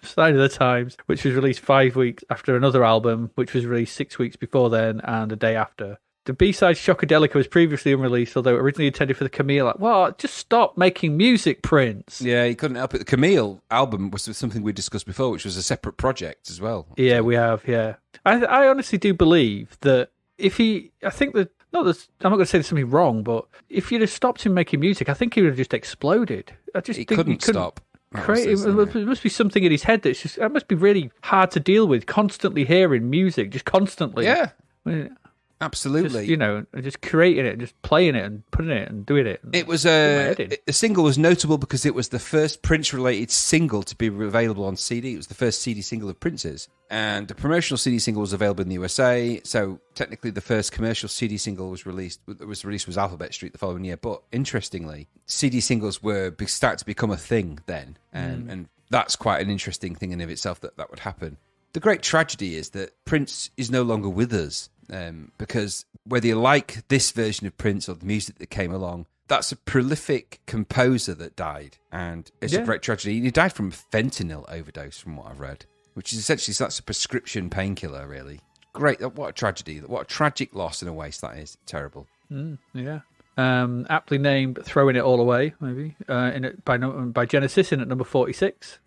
Sign of the Times, which was released 5 weeks after another album, which was released 6 weeks before then and a day after. The B-side Shockadelica was previously unreleased, although originally intended for the Camille. Just stop making music, Prince. Yeah, he couldn't help it. The Camille album was something we discussed before, which was a separate project as well. Yeah, we have, yeah. I honestly do believe that if he... I think that... I'm not going to say there's something wrong, but if you'd have stopped him making music, I think he would have just exploded. He couldn't stop. There must be something in his head that must be really hard to deal with, constantly hearing music, just constantly. Yeah. Absolutely. Just, just creating it, and just playing it and putting it and doing it. It was the single was notable because it was the first Prince-related single to be available on CD. It was the first CD single of Prince's, and the promotional CD single was available in the USA. So technically, the first commercial CD single was released was Alphabet Street the following year. But interestingly, CD singles were starting to become a thing then, and that's quite an interesting thing in of itself that would happen. The great tragedy is that Prince is no longer with us. Because whether you like this version of Prince or the music that came along, that's a prolific composer that died, and it's a great tragedy. He died from fentanyl overdose, from what I've read, which is essentially that's a prescription painkiller, really. Great, what a tragedy, what a tragic loss and a waste that is. Terrible. Yeah. Aptly named "Throwing It All Away," maybe by Genesis in at number 46.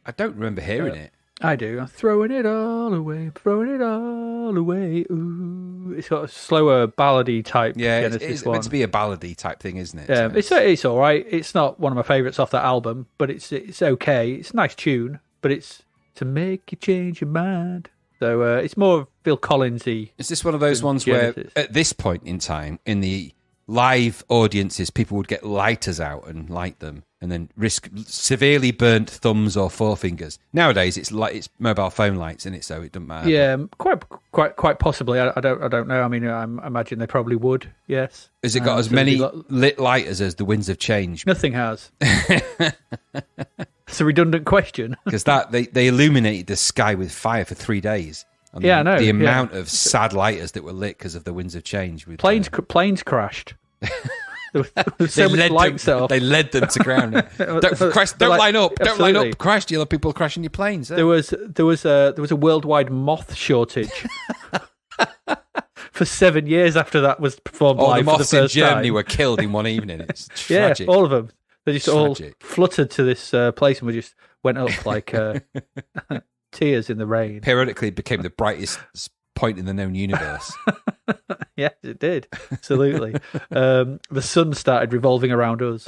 I don't remember hearing it. I do. I'm throwing it all away, throwing it all away. Ooh. It's got a slower ballady type. Yeah, Genesis it's meant to be a ballady type thing, isn't it? Yeah, it's all right. It's not one of my favourites off that album, but it's okay. It's a nice tune, but it's to make you change your mind. So it's more Phil Collins-y. Is this one of those ones Genesis, where, at this point in time, in the live audiences, people would get lighters out and light them, and then risk severely burnt thumbs or forefingers? Nowadays, it's mobile phone lights, isn't it? So it doesn't matter. Yeah, quite possibly. I don't know. I mean, I imagine they probably would. Yes. Has it got as many lit lighters as the winds of change? Nothing has. It's a redundant question. Because they illuminated the sky with fire for 3 days. And I know. The amount of sad lighters that were lit because of the winds of change. Planes crashed. There was so much light set off. They led them to ground. Don't line up. Don't line up. Crash. You'll have people crashing your planes. There was a worldwide moth shortage for 7 years after that was performed live. The moths for the first in Germany time. were killed in one evening. It's tragic. Yeah, all of them. They just all fluttered to this place and we just went up like tears in the rain. Periodically, it became the brightest point in the known universe. Yes, it did. Absolutely. The sun started revolving around us.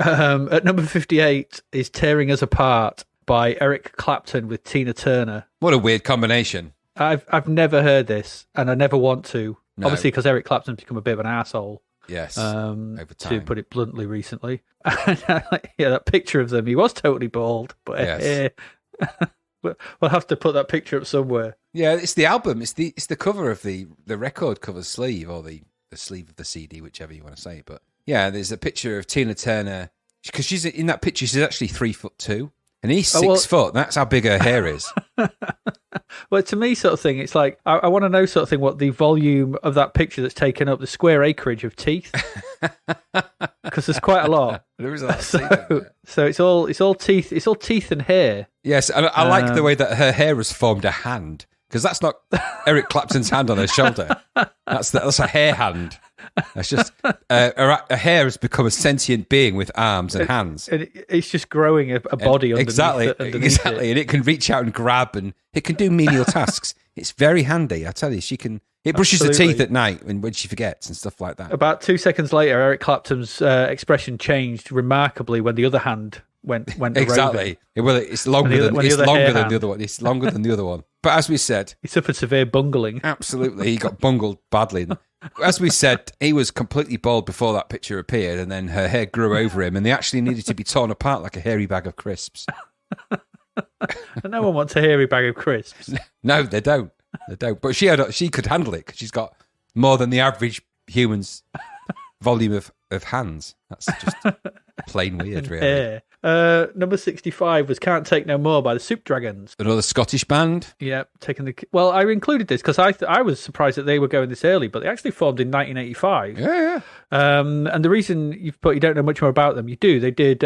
At number 58 is "Tearing Us Apart" by Eric Clapton with Tina Turner. What a weird combination. I've never heard this, and I never want to. No. Obviously, because Eric Clapton's become a bit of an asshole. Yes, over time. To put it bluntly, recently. Yeah, that picture of them, he was totally bald. But yes. We'll have to put that picture up somewhere. Yeah, it's the album. It's the cover of the record cover sleeve, or the sleeve of the CD, whichever you want to say. But yeah, there's a picture of Tina Turner, because she's in that picture. She's actually 3'2", and he's 6 foot. That's how big her hair is. Well, to me, sort of thing, it's like I want to know, sort of thing, what the volume of that picture that's taken up, the square acreage of teeth, because there's quite a lot. There is a lot of teeth. So it's all teeth. It's all teeth and hair. Yes, and I like the way that her hair has formed a hand, because that's not Eric Clapton's hand on her shoulder. That's a hair hand. That's just her hair has become a sentient being with arms and hands. And it's just growing a body underneath exactly, it. And it can reach out and grab, and it can do menial tasks. It's very handy, I tell you. It brushes the teeth at night when she forgets and stuff like that. About 2 seconds later, Eric Clapton's expression changed remarkably when the other hand went exactly. Well, it's longer than the other one. It's longer than the other one. But as we said, he suffered severe bungling. Absolutely, he got bungled badly. As we said, he was completely bald before that picture appeared, and then her hair grew over him, and they actually needed to be torn apart like a hairy bag of crisps. No one wants a hairy bag of crisps. No, they don't. They don't. But she could handle it, because she's got more than the average human's volume of hands. That's just plain weird, really. Yeah. Number 65 was Can't Take No More by the Soup Dragons. Another Scottish band. Yeah, well, I included this because I was surprised that they were going this early, but they actually formed in 1985. Yeah. And the reason you don't know much more about them, you do. They did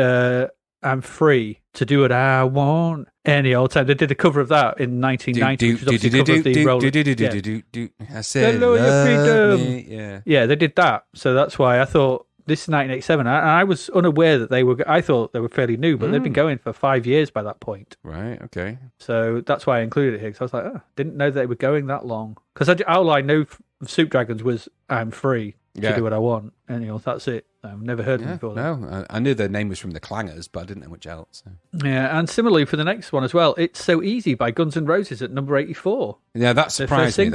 I'm Free to Do What I Want any old time. They did a cover of that in 1990, which was obviously a cover of the Rolling. I said, love me. Yeah, they did that. So that's why I thought, this is 1987, and I was unaware that I thought they were fairly new, but they've been going for 5 years by that point. Right, okay. So that's why I included it here, because I was like, didn't know they were going that long. Because all I knew of Soup Dragons was I'm Free to Do What I Want. And that's it. I've never heard them before. No, I knew their name was from the Clangers, but I didn't know much else. So. Yeah, and similarly for the next one as well, It's So Easy by Guns N' Roses at number 84. Yeah, that surprised me.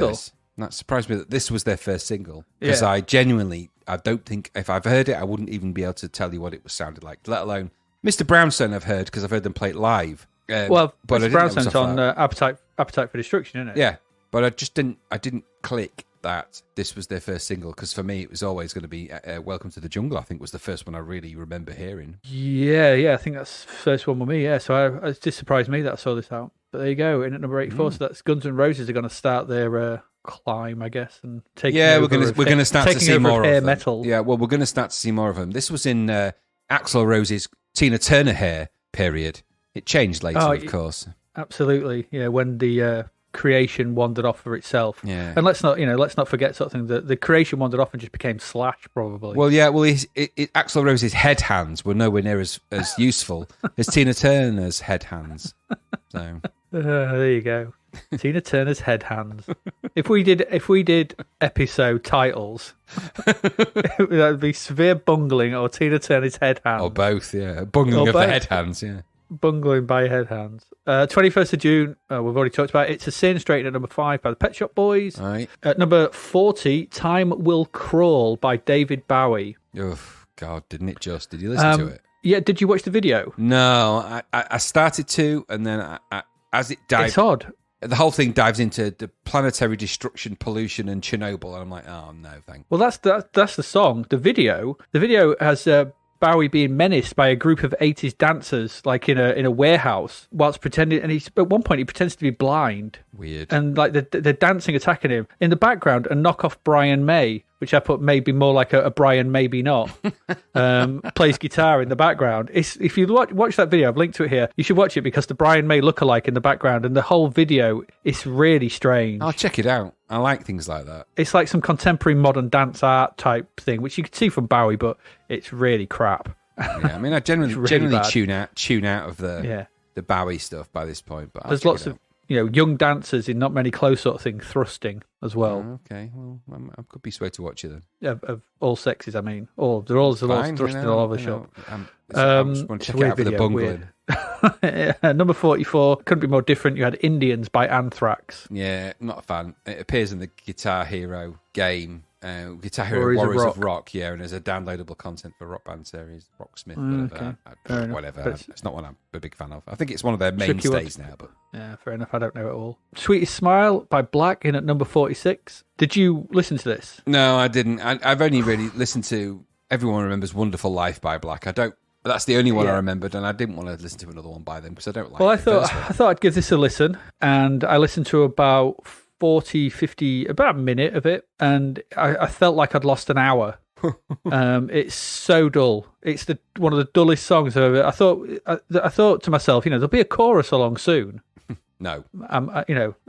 That surprised me that this was their first single, because I don't think, if I've heard it, I wouldn't even be able to tell you what it sounded like, let alone Mr. Brownstone I've heard, because I've heard them play it live. But Mr. Brownstone's on Appetite for Destruction, isn't it? Yeah, but I didn't click that this was their first single, because for me it was always going to be Welcome to the Jungle. I think was the first one I really remember hearing. Yeah, I think that's the first one with me, yeah. So it just surprised me that I saw this out. But there you go, in at number 84, so that's Guns N' Roses are going to start their climb, I guess, and taking we're going to start to see more of them. Metal. Yeah, well, we're going to start to see more of them. This was in Axl Rose's Tina Turner hair period. It changed later, of course. Absolutely, yeah. When the creation wandered off for itself. Yeah, and let's not forget something, that the creation wandered off and just became Slash, probably. Well, yeah. Well, Axl Rose's head hands were nowhere near as useful as Tina Turner's head hands. So there you go. Tina Turner's head hands. If we did episode titles, that would be Severe Bungling or Tina Turner's head hands. Or both, yeah. Bungling of the head hands, yeah. Bungling by head hands. 21st of June, we've already talked about it. It's a Sin, straight at number 5 by the Pet Shop Boys. All right. At number 40, Time Will Crawl by David Bowie. Oh, God, didn't it just? Did you listen to it? Yeah, did you watch the video? No, I started to, and then as it dived... It's odd. The whole thing dives into the planetary destruction, pollution, and Chernobyl, and I'm like, oh, no, thanks. Well, that's the song. The video has... Bowie being menaced by a group of 80s dancers, like in a warehouse, whilst pretending, and at one point he pretends to be blind. Weird. And like they're dancing, attacking him. In the background, a knockoff Brian May, which I put maybe more like a Brian maybe not, plays guitar in the background. If you watch that video, I've linked to it here. You should watch it, because the Brian May lookalike in the background, and the whole video is really strange. I'll check it out. I like things like that. It's like some contemporary modern dance art type thing, which you could see from Bowie, but it's really crap. Yeah, I mean, I generally tune out of the Bowie stuff by this point. But there's lots of young dancers in not many clothes sort of thing, thrusting as well. Oh, okay, well, I could be swayed to watch it then. Of all sexes, I mean, they're all thrusting all over the shop. I just want to check it out for the bungling. Number 44, couldn't be more different. You had Indians by Anthrax. Yeah, not a fan. It appears in the Guitar Hero game Guitar Hero Warriors of Rock, yeah, and there's a downloadable content for Rock Band series, Rocksmith, whatever. Whatever. It's not one I'm a big fan of. I think it's one of their mainstays now, but yeah, fair enough. I don't know it all. Sweetest Smile by Black in at number 46. Did you listen to this? No, I didn't. I've only really listened to Everyone Remembers Wonderful Life by Black. That's the only one I remembered, and I didn't want to listen to another one by them because I don't like. Well, I thought I'd give this a listen, and I listened to about 40, 50, about a minute of it, and I felt like I'd lost an hour. It's so dull. It's one of the dullest songs I've ever. I thought to myself, there'll be a chorus along soon. No, I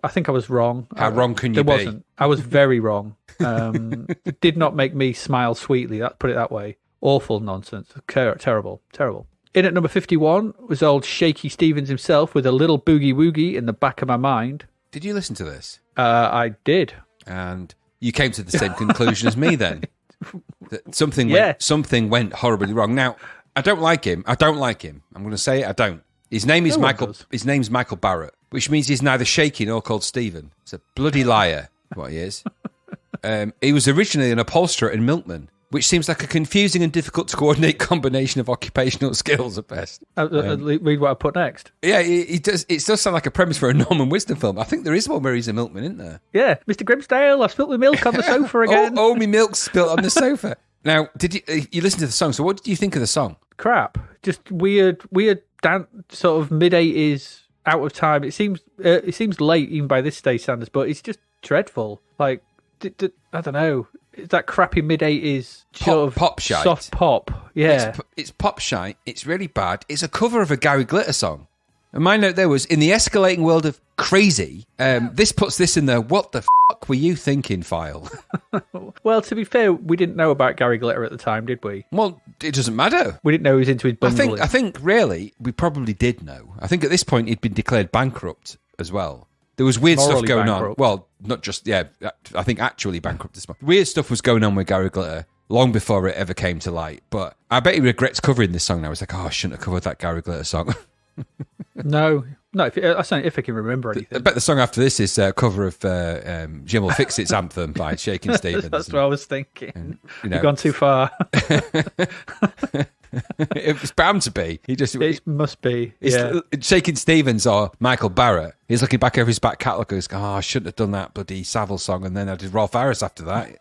think I was wrong. How wrong can you be? Wasn't. I was very wrong. It did not make me smile sweetly. Put it that way. Awful nonsense. Terrible. In at number 51 was old Shaky Stevens himself with a little boogie woogie in the back of my mind. Did you listen to this? I did. And you came to the same conclusion as me then? That something went horribly wrong. Now, I don't like him. I'm going to say it, I don't. His name's Michael Barrett, which means he's neither shaky nor called Stephen. It's a bloody liar, what he is. He was originally an upholsterer in Milkman, which seems like a confusing and difficult to coordinate combination of occupational skills at best. Read what I put next. Yeah, it does sound like a premise for a Norman Wisdom film. I think there is one where he's a milkman, isn't there? Yeah, Mr. Grimsdale, I've spilt my milk on the sofa again. oh, my milk's spilt on the sofa. Now, did you listen to the song? So what did you think of the song? Crap. Just weird sort of mid-80s, out of time. It seems late even by this day standards, but it's just dreadful. Like, I don't know. It's that crappy mid-80s sort of pop shite. Soft pop. Yeah. It's pop shite. It's really bad. It's a cover of a Gary Glitter song. And my note there was, in the escalating world of crazy, this puts this in the what the fuck were you thinking file. Well, to be fair, we didn't know about Gary Glitter at the time, did we? Well, it doesn't matter. We didn't know he was into his bungling. I think really, we probably did know. I think at this point, he'd been declared bankrupt as well. There was weird stuff going on. Well, not just, I think actually bankrupt this month. Weird stuff was going on with Gary Glitter long before it ever came to light. But I bet he regrets covering this song now. He's like, I shouldn't have covered that Gary Glitter song. No, if I can remember anything. I bet the song after this is a cover of Jim Will Fix It's Anthem by Shakin' Stevens. That's what I was thinking. And, You've gone too far. It was bound to be. It must be. Yeah. Shakin' Stevens or Michael Barrett. He's looking back over his back catalogue and he's going, I shouldn't have done that bloody Savile song. And then I did Rolf Harris after that.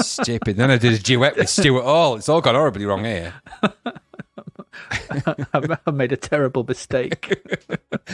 Stupid. Then I did a duet with Stuart Hall. It's all gone horribly wrong here. I made a terrible mistake.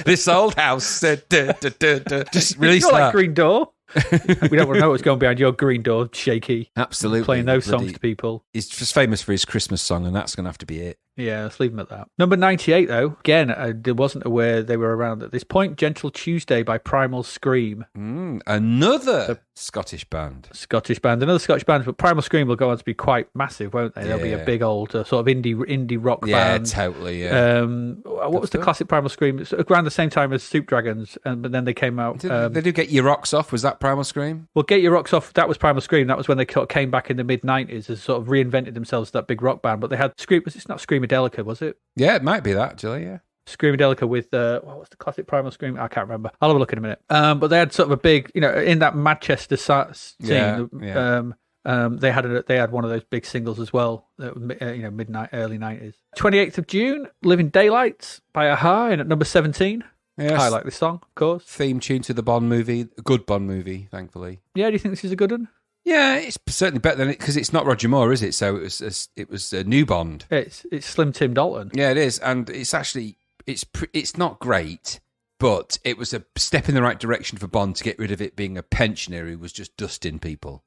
This old house said, just release You're that. like Green Door. We don't want to know what's going behind your green door, Shaky. Absolutely. Playing those songs to people. He's just famous for his Christmas song, and that's going to have to be it. Yeah, let's leave him at that. Number 98, though. Again, I wasn't aware they were around at this point. Gentle Tuesday by Primal Scream. Another Scottish band. Another Scottish band, but Primal Scream will go on to be quite massive, won't they? They'll be a big old sort of indie rock band. Yeah, totally, yeah. What was the classic Primal Scream? It's around the same time as Soup Dragons, but then they came out... they do Get Your Rocks Off. Was that Primal Scream? Well, Get Your Rocks Off, that was Primal Scream. That was when they came back in the mid-90s as sort of reinvented themselves as that big rock band. But they had it's not Screamadelica, was it? Yeah, it might be that, actually, yeah. Screamadelica with, what was the classic Primal Scream? I can't remember. I'll have a look in a minute. But they had sort of a big, in that Manchester scene, they had one of those big singles as well, midnight, early 90s. 28th of June, Living Daylights by Aha in at number 17. Yes. I like this song, of course. Theme tune to the Bond movie, a good Bond movie, thankfully. Yeah, do you think this is a good one? Yeah, it's certainly better than it, because it's not Roger Moore, is it? So it was a new Bond. It's Slim Tim Dalton. Yeah, it is, and it's actually it's not great, but it was a step in the right direction for Bond to get rid of it being a pensioner who was just dusting people.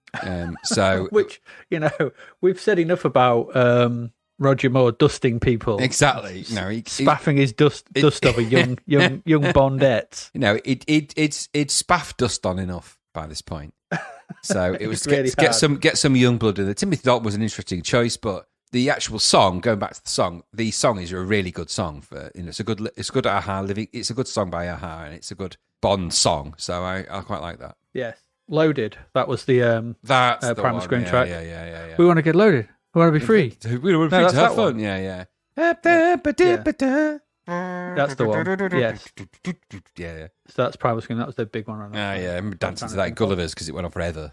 So which we've said enough about. Roger Moore dusting people. Exactly. Spaffing his dust over young Bondettes. It's spaffed dust on enough by this point. So it was really get some young blood in there. Timothy Dalton was an interesting choice, but the actual song, going back to the song is a really good song for it's a good Aha living. It's a good song by Aha, and it's a good Bond song. So I quite like that. Yes, Loaded. That was the Primal Scream track. Yeah. We want to get loaded. We want to be free. We want to be free to have fun. One. Yeah. That's the one. Yes. Yeah. So that's Primal Scream. That was the big one right now. Yeah. I'm dancing to that in Gulliver's because it went on forever.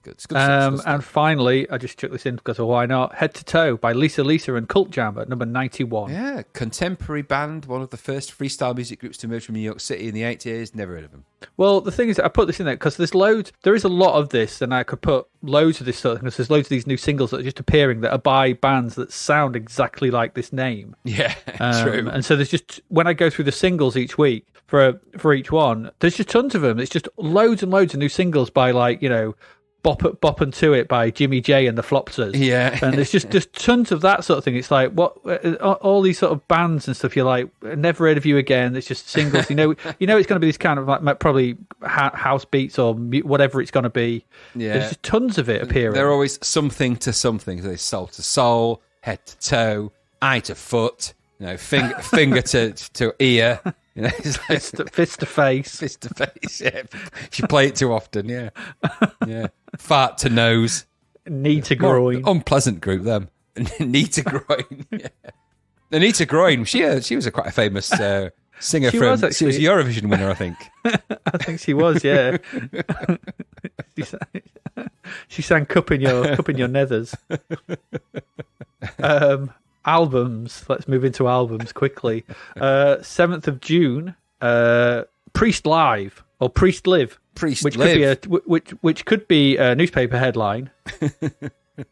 Good stuff. And finally, I just chucked this in because of why not? Head to Toe by Lisa and Cult Jam at number 91. Yeah, contemporary band, one of the first freestyle music groups to emerge from New York City in the 80s. Never heard of them. Well, the thing is, I put this in there because there is a lot of this, and I could put loads of this sort of thing, because there's loads of these new singles that are just appearing that are by bands that sound exactly like this name. Yeah, true. And so there's just, when I go through the singles each week for each one, there's just tons of them. It's just loads and loads of new singles by, like, you know, Boppin' To It by Jimmy J and the Flopsters. Yeah. And there's just tons of that sort of thing. It's like, what, all these sort of bands and stuff, you're like, never heard of you again. It's just singles. You know it's going to be this kind of like probably house beats or whatever it's going to be. Yeah. There's just tons of it appearing. They're always something to something. There's soul to soul, head to toe, eye to foot, you know, finger to ear. You know, it's like, fist to face. Fist to face, yeah. If you play it too often, yeah. Yeah. Fart to nose. Knee to groin. Unpleasant group, them. Knee to groin, yeah. Anita Groin, she was quite a famous singer. She was a Eurovision winner, I think. I think she was, yeah. She sang Cup in Your Nethers. Albums. Let's move into albums quickly. 7th of June, Priest Live or Priest Live. Which could be a newspaper headline.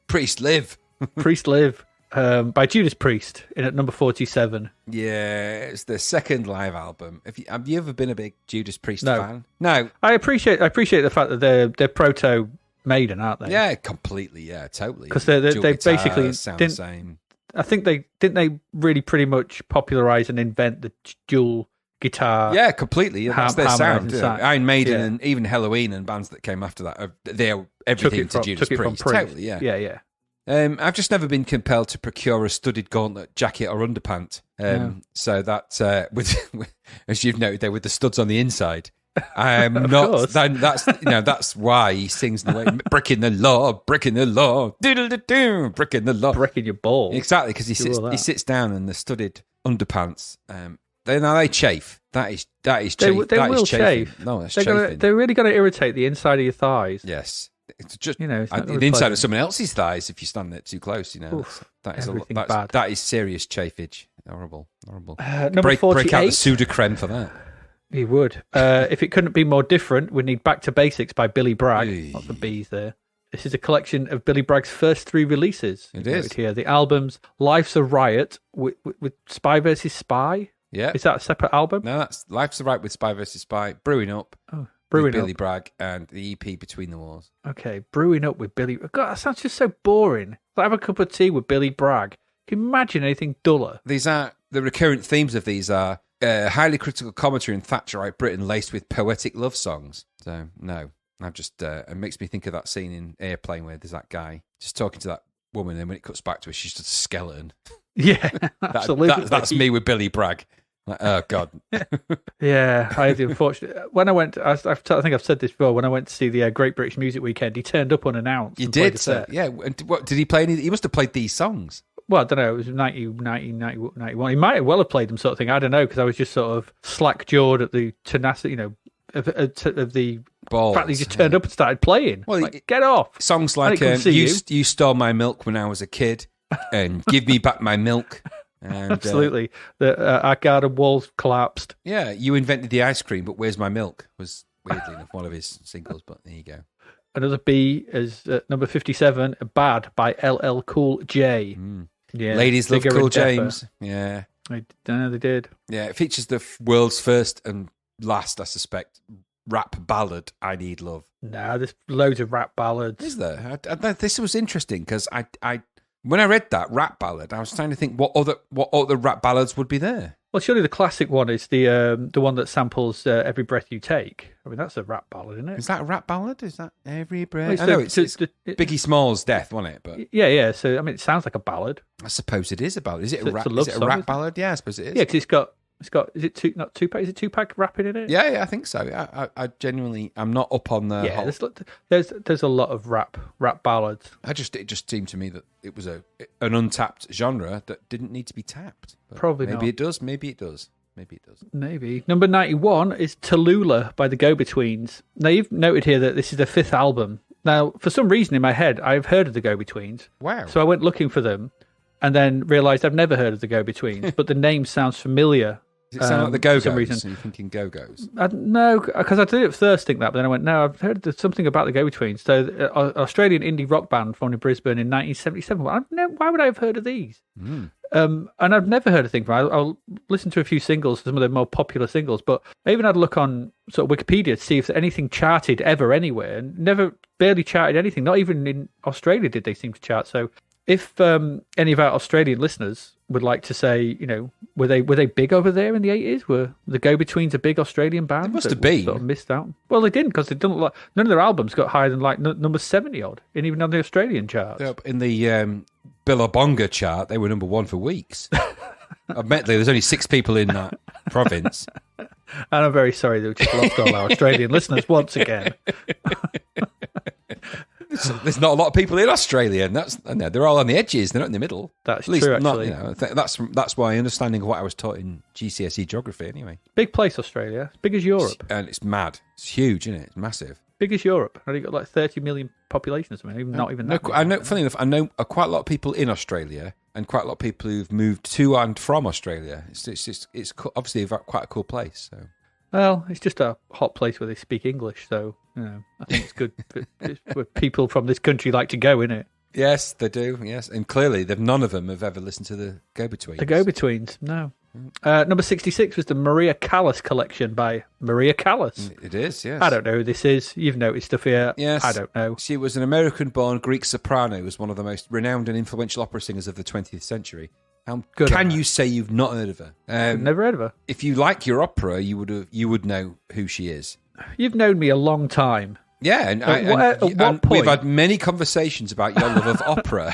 Priest Live. Priest Live. By Judas Priest in at number 47. Yeah, it's the second live album. Have you ever been a big Judas Priest fan? No. I appreciate the fact that they're proto Maiden, aren't they? Yeah, completely. Yeah, totally. Because they basically sound the same. I think they really pretty much popularize and invent the dual guitar. Yeah, completely. That's their sound. Iron Maiden and even Halloween and bands that came after that, they're everything to Judas Priest. Totally, yeah. Yeah. I've just never been compelled to procure a studded gauntlet jacket or underpant. So that, with as you've noted there, with the studs on the inside, I'm not. That's why he sings the way breaking the law, doodle-doo, breaking the law, breaking your ball. Exactly, because he sits down in the studded underpants. They chafe. That is chafe. They will chafe. No, that's chafing. They're really going to irritate the inside of your thighs. Yes. It's just it's the inside of someone else's thighs if you stand there too close. That is serious chafage. Horrible. Number 48. Break out the Sudocrem for that. He would. If it couldn't be more different, we'd need Back to Basics by Billy Bragg. Not the bees there. This is a collection of Billy Bragg's first 3 releases. It is. Here. The albums Life's a Riot with Spy vs. Spy. Yeah. Is that a separate album? No, that's Life's a Riot with Spy vs. Spy. Brewing Up. With Billy Bragg and the EP Between the Wars. Okay, Brewing Up with Billy. God, that sounds just so boring. Like, have a cup of tea with Billy Bragg. Can you imagine anything duller? These are the recurrent themes of these are highly critical commentary and Thatcherite Britain laced with poetic love songs. So no, I've just it makes me think of that scene in Airplane where there's that guy just talking to that woman, and when it cuts back to her, she's just a skeleton. Yeah, absolutely. That's me with Billy Bragg. Like, oh God. Yeah, I had the unfortunate. When I went, I think I've said this before. When I went to see the Great British Music Weekend, he turned up unannounced. You did, yeah. And what did he play? He must have played these songs. Well, I don't know. It was 1991. He might have well have played them, sort of thing. I don't know, because I was just sort of slack-jawed at the tenacity, of the balls, fact that he just turned up and started playing. Well, get off. Songs like "You Stole My Milk When I Was a Kid" and "Give Me Back My Milk." And, absolutely. Our garden walls collapsed. Yeah, You Invented the Ice Cream, but Where's My Milk was weirdly enough one of his singles, but there you go. Another B is number 57, Bad by LL Cool J. Yeah, Ladies love Cool James. Yeah. They did. Yeah, it features the world's first and last, I suspect, rap ballad, I Need Love. No, there's loads of rap ballads. Is there? This was interesting because I when I read that rap ballad, I was trying to think what other rap ballads would be there. Well, surely the classic one is the one that samples "Every Breath You Take." I mean, that's a rap ballad, isn't it? Is that a rap ballad? Is that Every Breath? Well, I know it's Biggie Smalls' death, wasn't it? But yeah. So I mean, it sounds like a ballad. I suppose it is a ballad. Is it a rap? Is it a rap ballad? Yeah, I suppose it is. Yeah, because it's got. Is it not Tupac? Is it Tupac rapping in it? Yeah, I think so. I genuinely, I'm not up on the. Yeah, there's a lot of rap ballads. It just seemed to me that it was an untapped genre that didn't need to be tapped. Probably not. Maybe it does. Maybe it does. Maybe. Number 91 is Tallulah by the Go-Betweens. Now, you've noted here that this is the 5th album Now, for some reason in my head, I've heard of the Go-Betweens. Wow. So I went looking for them and then realised I've never heard of the Go-Betweens, but the name sounds familiar. Does it sound like the Go-Go's? For some reason. So you're thinking Go-Go's? No, because I did at first think that, but then I went, no, I've heard something about the Go-Betweens. So, Australian indie rock band formed in Brisbane in 1977. Why would I have heard of these? And I've never heard a thing from them. I'll listen to a few singles, some of the more popular singles, but I even had a look on sort of Wikipedia to see if there's anything charted ever anywhere, and barely charted anything. Not even in Australia did they seem to chart. So if any of our Australian listeners would like to say, were they big over there in the 80s? Were the Go-Betweens a big Australian band? They must have been. Sort of missed out. Well, they didn't, because they didn't. None of their albums got higher than number 70 odd, and even on the Australian charts. In the Billabonga chart, they were number 1 for weeks. Admittedly, there's only 6 people in that province. And I'm very sorry that we just lost all our Australian listeners once again. There's not a lot of people in Australia, and they're all on the edges. They're not in the middle. That's At least true, not, actually. that's my understanding of what I was taught in GCSE geography, anyway. Big place, Australia. As big as Europe. And it's mad. It's huge, isn't it? It's massive. Big as Europe. And you've got 30 million population or something. Not even that. I know. Funny enough, I know quite a lot of people in Australia, and quite a lot of people who've moved to and from Australia. It's obviously quite a cool place. So. Well, it's just a hot place where they speak English, so I think it's good where people from this country like to go, innit? Yes, they do. Yes, and clearly, none of them have ever listened to the Go-Betweens. The Go-Betweens, no. Number 66 was the Maria Callas collection by Maria Callas. It is, yes. I don't know who this is. You've noticed stuff here. Yes. I don't know. She was an American-born Greek soprano who was one of the most renowned and influential opera singers of the 20th century. How can you say you've not heard of her? I've never heard of her. If you like your opera, you would know who she is. You've known me a long time. Yeah, and at what point? We've had many conversations about your love of opera.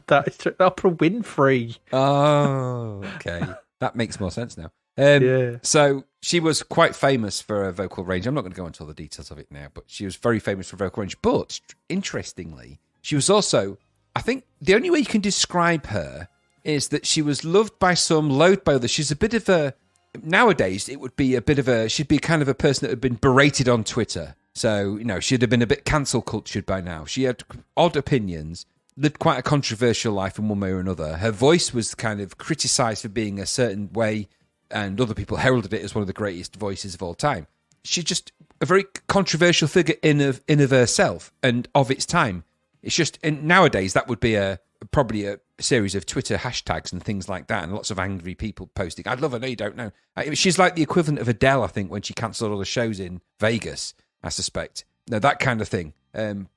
That is true. Opera Winfrey. Oh, okay. That makes more sense now. Yeah. So she was quite famous for her vocal range. I'm not going to go into all the details of it now, but she was very famous for vocal range. But interestingly, she was also, I think, the only way you can describe her is that she was loved by some, loathed by others. She's a bit of a, nowadays, it would be a bit of a, she'd be kind of a person that had been berated on Twitter. So, she'd have been a bit cancel cultured by now. She had odd opinions, lived quite a controversial life in one way or another. Her voice was kind of criticised for being a certain way, and other people heralded it as one of the greatest voices of all time. She's just a very controversial figure in of herself and of its time. It's just, and nowadays, that would be probably a series of Twitter hashtags and things like that, and lots of angry people posting, I'd love her, no, you don't know. She's like the equivalent of Adele, I think, when she cancelled all the shows in Vegas, I suspect. No, that kind of thing.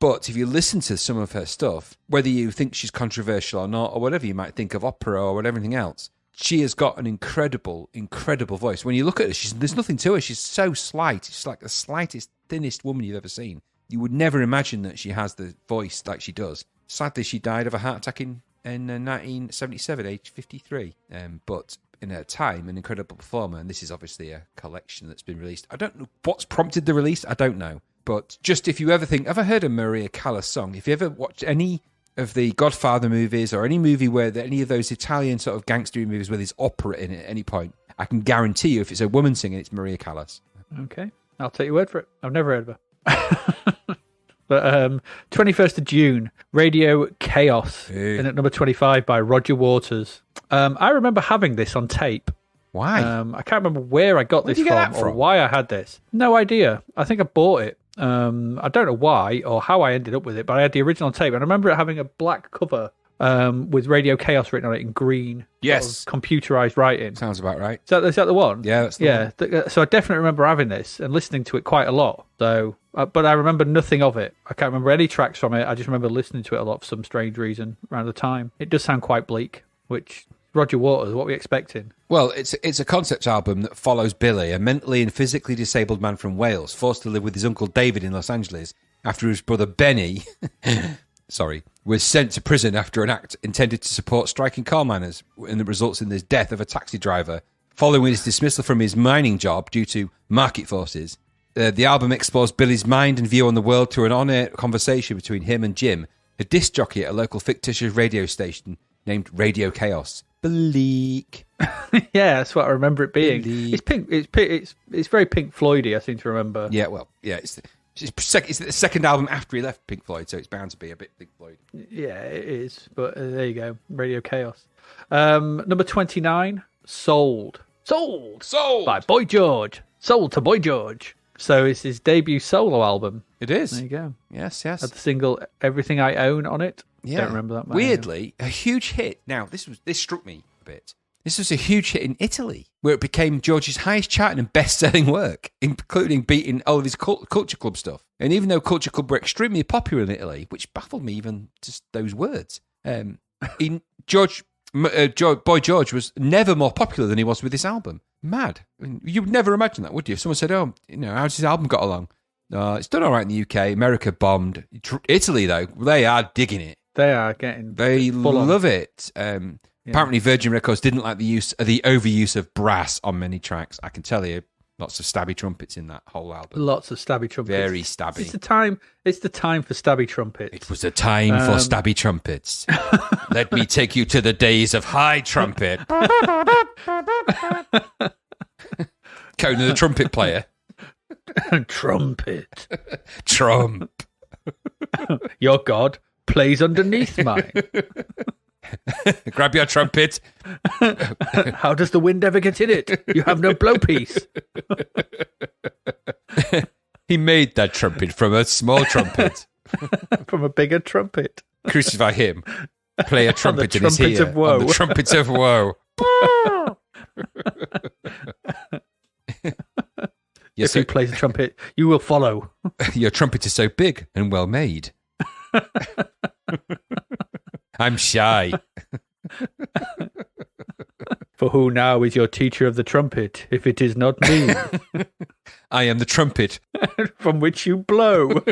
But if you listen to some of her stuff, whether you think she's controversial or not, or whatever you might think of opera or everything else, she has got an incredible, incredible voice. When you look at her, there's nothing to her. She's so slight. She's like the slightest, thinnest woman you've ever seen. You would never imagine that she has the voice like she does. Sadly, she died of a heart attack in 1977, aged 53. But in her time, an incredible performer. And this is obviously a collection that's been released. I don't know what's prompted the release. I don't know. But just if you ever think, have I heard a Maria Callas song? If you ever watched any of the Godfather movies or any movie where any of those Italian sort of gangster movies where there's opera in it at any point, I can guarantee you if it's a woman singing, it's Maria Callas. Okay. I'll take your word for it. I've never heard of her. But 21st of June, Radio Chaos, in at number 25 by Roger Waters. I remember having this on tape. Why? I can't remember where I got this from or why I had this. No idea. I think I bought it. I don't know why or how I ended up with it, but I had the original tape. And I remember it having a black cover with Radio Chaos written on it in green. Yes. Computerized writing. Sounds about right. Is that the one? Yeah, that's the one. So I definitely remember having this and listening to it quite a lot. So, but I remember nothing of it. I can't remember any tracks from it. I just remember listening to it a lot for some strange reason around the time. It does sound quite bleak, which... Roger Waters, what are we expecting? Well, it's a concept album that follows Billy, a mentally and physically disabled man from Wales, forced to live with his uncle David in Los Angeles after his brother Benny, was sent to prison after an act intended to support striking coal miners, and that results in the death of a taxi driver. Following his dismissal from his mining job due to market forces, the album explores Billy's mind and view on the world through an on-air conversation between him and Jim, a disc jockey at a local fictitious radio station named Radio Chaos. Bleak. Yeah, that's what I remember it being. Bleak. It's pink. It's very Pink Floydy, I seem to remember. Yeah, well, yeah. It's the second album after he left Pink Floyd, so it's bound to be a bit Pink Floyd. Yeah, it is. But there you go. Radio Chaos. Number 29, Sold. Sold! By Boy George. Sold to Boy George. So it's his debut solo album. It is. There you go. Yes. Had the single Everything I Own on it. Yeah. Don't remember that. Weirdly, a huge hit. Now, this struck me a bit. This was a huge hit in Italy, where it became George's highest charting and best-selling work, including beating all of his Culture Club stuff. And even though Culture Club were extremely popular in Italy, which baffled me even just those words, Boy George was never more popular than he was with this album. Mad. I mean, you would never imagine that, would you? If someone said, how's his album got along? It's done all right in the UK. America bombed. Italy, though, they are digging it. They are getting... They love it. Apparently, Virgin Records didn't like the overuse of brass on many tracks. I can tell you, lots of stabby trumpets in that whole album. Lots of stabby trumpets. Very stabby. It's the time for stabby trumpets. It was a time for stabby trumpets. Let me take you to the days of high trumpet. Conan the trumpet player. Trumpet. Trump. Your God plays underneath mine. Grab your trumpet. How does the wind ever get in it? You have no blowpiece. He made that trumpet from a small trumpet. From a bigger trumpet. Crucify him. Play a trumpet in his ear. Of woe. On the trumpet of woe. If he plays a trumpet, you will follow. Your trumpet is so big and well made. I'm shy. For who now is your teacher of the trumpet, if it is not me? I am the trumpet from which you blow.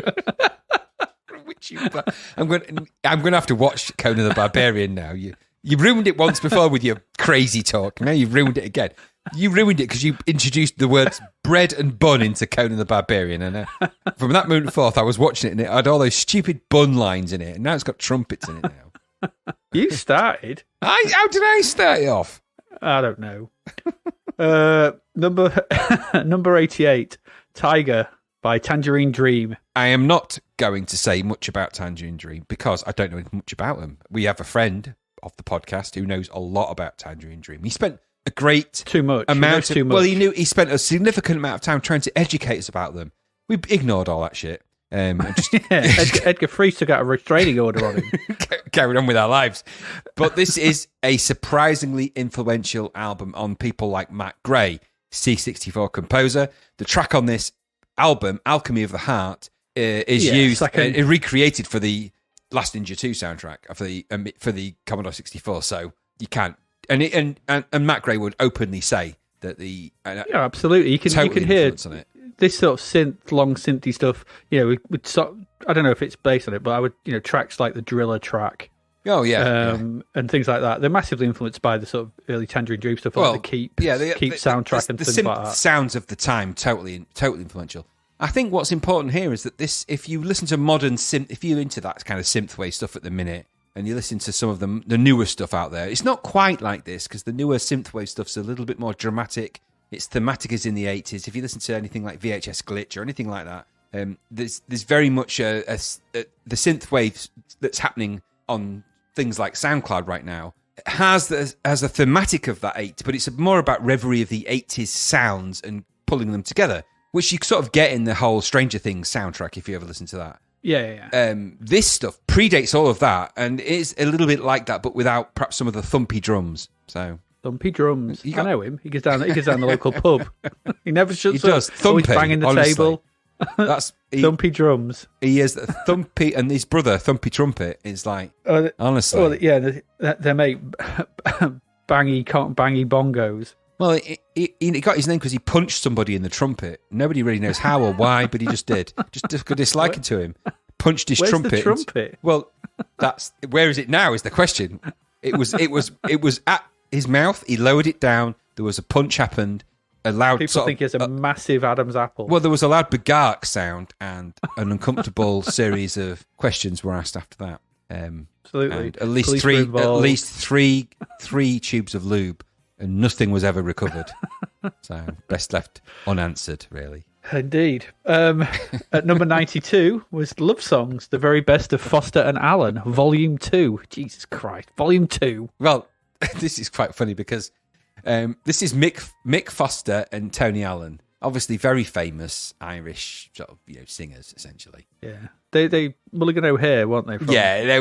I'm going to have to watch Conan the Barbarian now. You ruined it once before with your crazy talk. Now you've ruined it again. You ruined it because you introduced the words bread and bun into Conan the Barbarian. And from that moment forth, I was watching it and it had all those stupid bun lines in it. And now it's got trumpets in it now. You started. How did I start it off? I don't know. Number 88, Tiger by Tangerine Dream. I am not going to say much about Tangerine Dream because I don't know much about them. We have a friend of the podcast who knows a lot about Tangerine Dream. He spent a great amount of... Well, he spent a significant amount of time trying to educate us about them. We ignored all that shit. Edgar Freese took out a restraining order on him. Carried on with our lives. But this is a surprisingly influential album on people like Matt Gray, C64 composer. The track on this album, Alchemy of the Heart, is used recreated for the Last Ninja 2 soundtrack for the Commodore 64. So you can't. And Matt Gray would openly say that the absolutely you can hear on it. This sort of long synthy stuff, I don't know if it's based on it, but I would, tracks like the Driller track. Oh, yeah. And things like that. They're massively influenced by the sort of early Tangerine Dream stuff, like the Keep soundtrack and things like that. The sounds of the time, totally influential. I think what's important here is that if you listen to modern synth, if you're into that kind of synthwave stuff at the minute, and you listen to some of the newer stuff out there, it's not quite like this, because the newer synthwave stuff's a little bit more dramatic. It's thematic as in the 80s. If you listen to anything like VHS Glitch or anything like that, there's very much the synth wave that's happening on things like SoundCloud right now has a thematic of that 80s, but it's more about reverie of the 80s sounds and pulling them together, which you sort of get in the whole Stranger Things soundtrack if you ever listen to that. Yeah. This stuff predates all of that, and it is a little bit like that, but without perhaps some of the thumpy drums. So... Thumpy drums. I know him. He goes down the local pub. He never shuts up. He does. Always banging the table. Thumpy drums. He is Thumpy, and his brother Thumpy Trumpet is like honestly. Well, yeah, they make bangy bongos. Well, he got his name because he punched somebody in the trumpet. Nobody really knows how or why, but he just did. Just got disliking to him. Punched his trumpet. The trumpet? Well, where is it now? Is the question. It was at his mouth. He lowered it down. There was a punch happened. A loud. People think it's a massive Adam's apple. Well, there was a loud bagark sound and an uncomfortable series of questions were asked after that. Absolutely. And at least three tubes of lube, and nothing was ever recovered. So best left unanswered, really. Indeed. At number 92 was Love Songs, the very best of Foster and Allen, Volume 2. Jesus Christ, Volume 2. Well, this is quite funny because this is Mick Foster and Tony Allen. Obviously very famous Irish sort of, singers, essentially. Yeah. They Mulligan hair, weren't they? They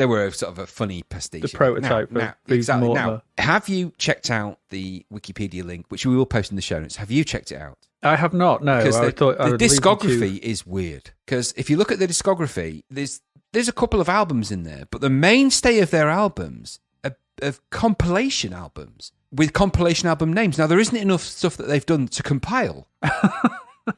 were sort of a funny pastiche. The prototype of exactly. Mortimer. Now, have you checked out the Wikipedia link, which we will post in the show notes? Have you checked it out? I have not, no. Because the discography is weird. Because if you look at the discography, there's a couple of albums in there, but the mainstay of their albums are compilation albums with compilation album names. Now, there isn't enough stuff that they've done to compile.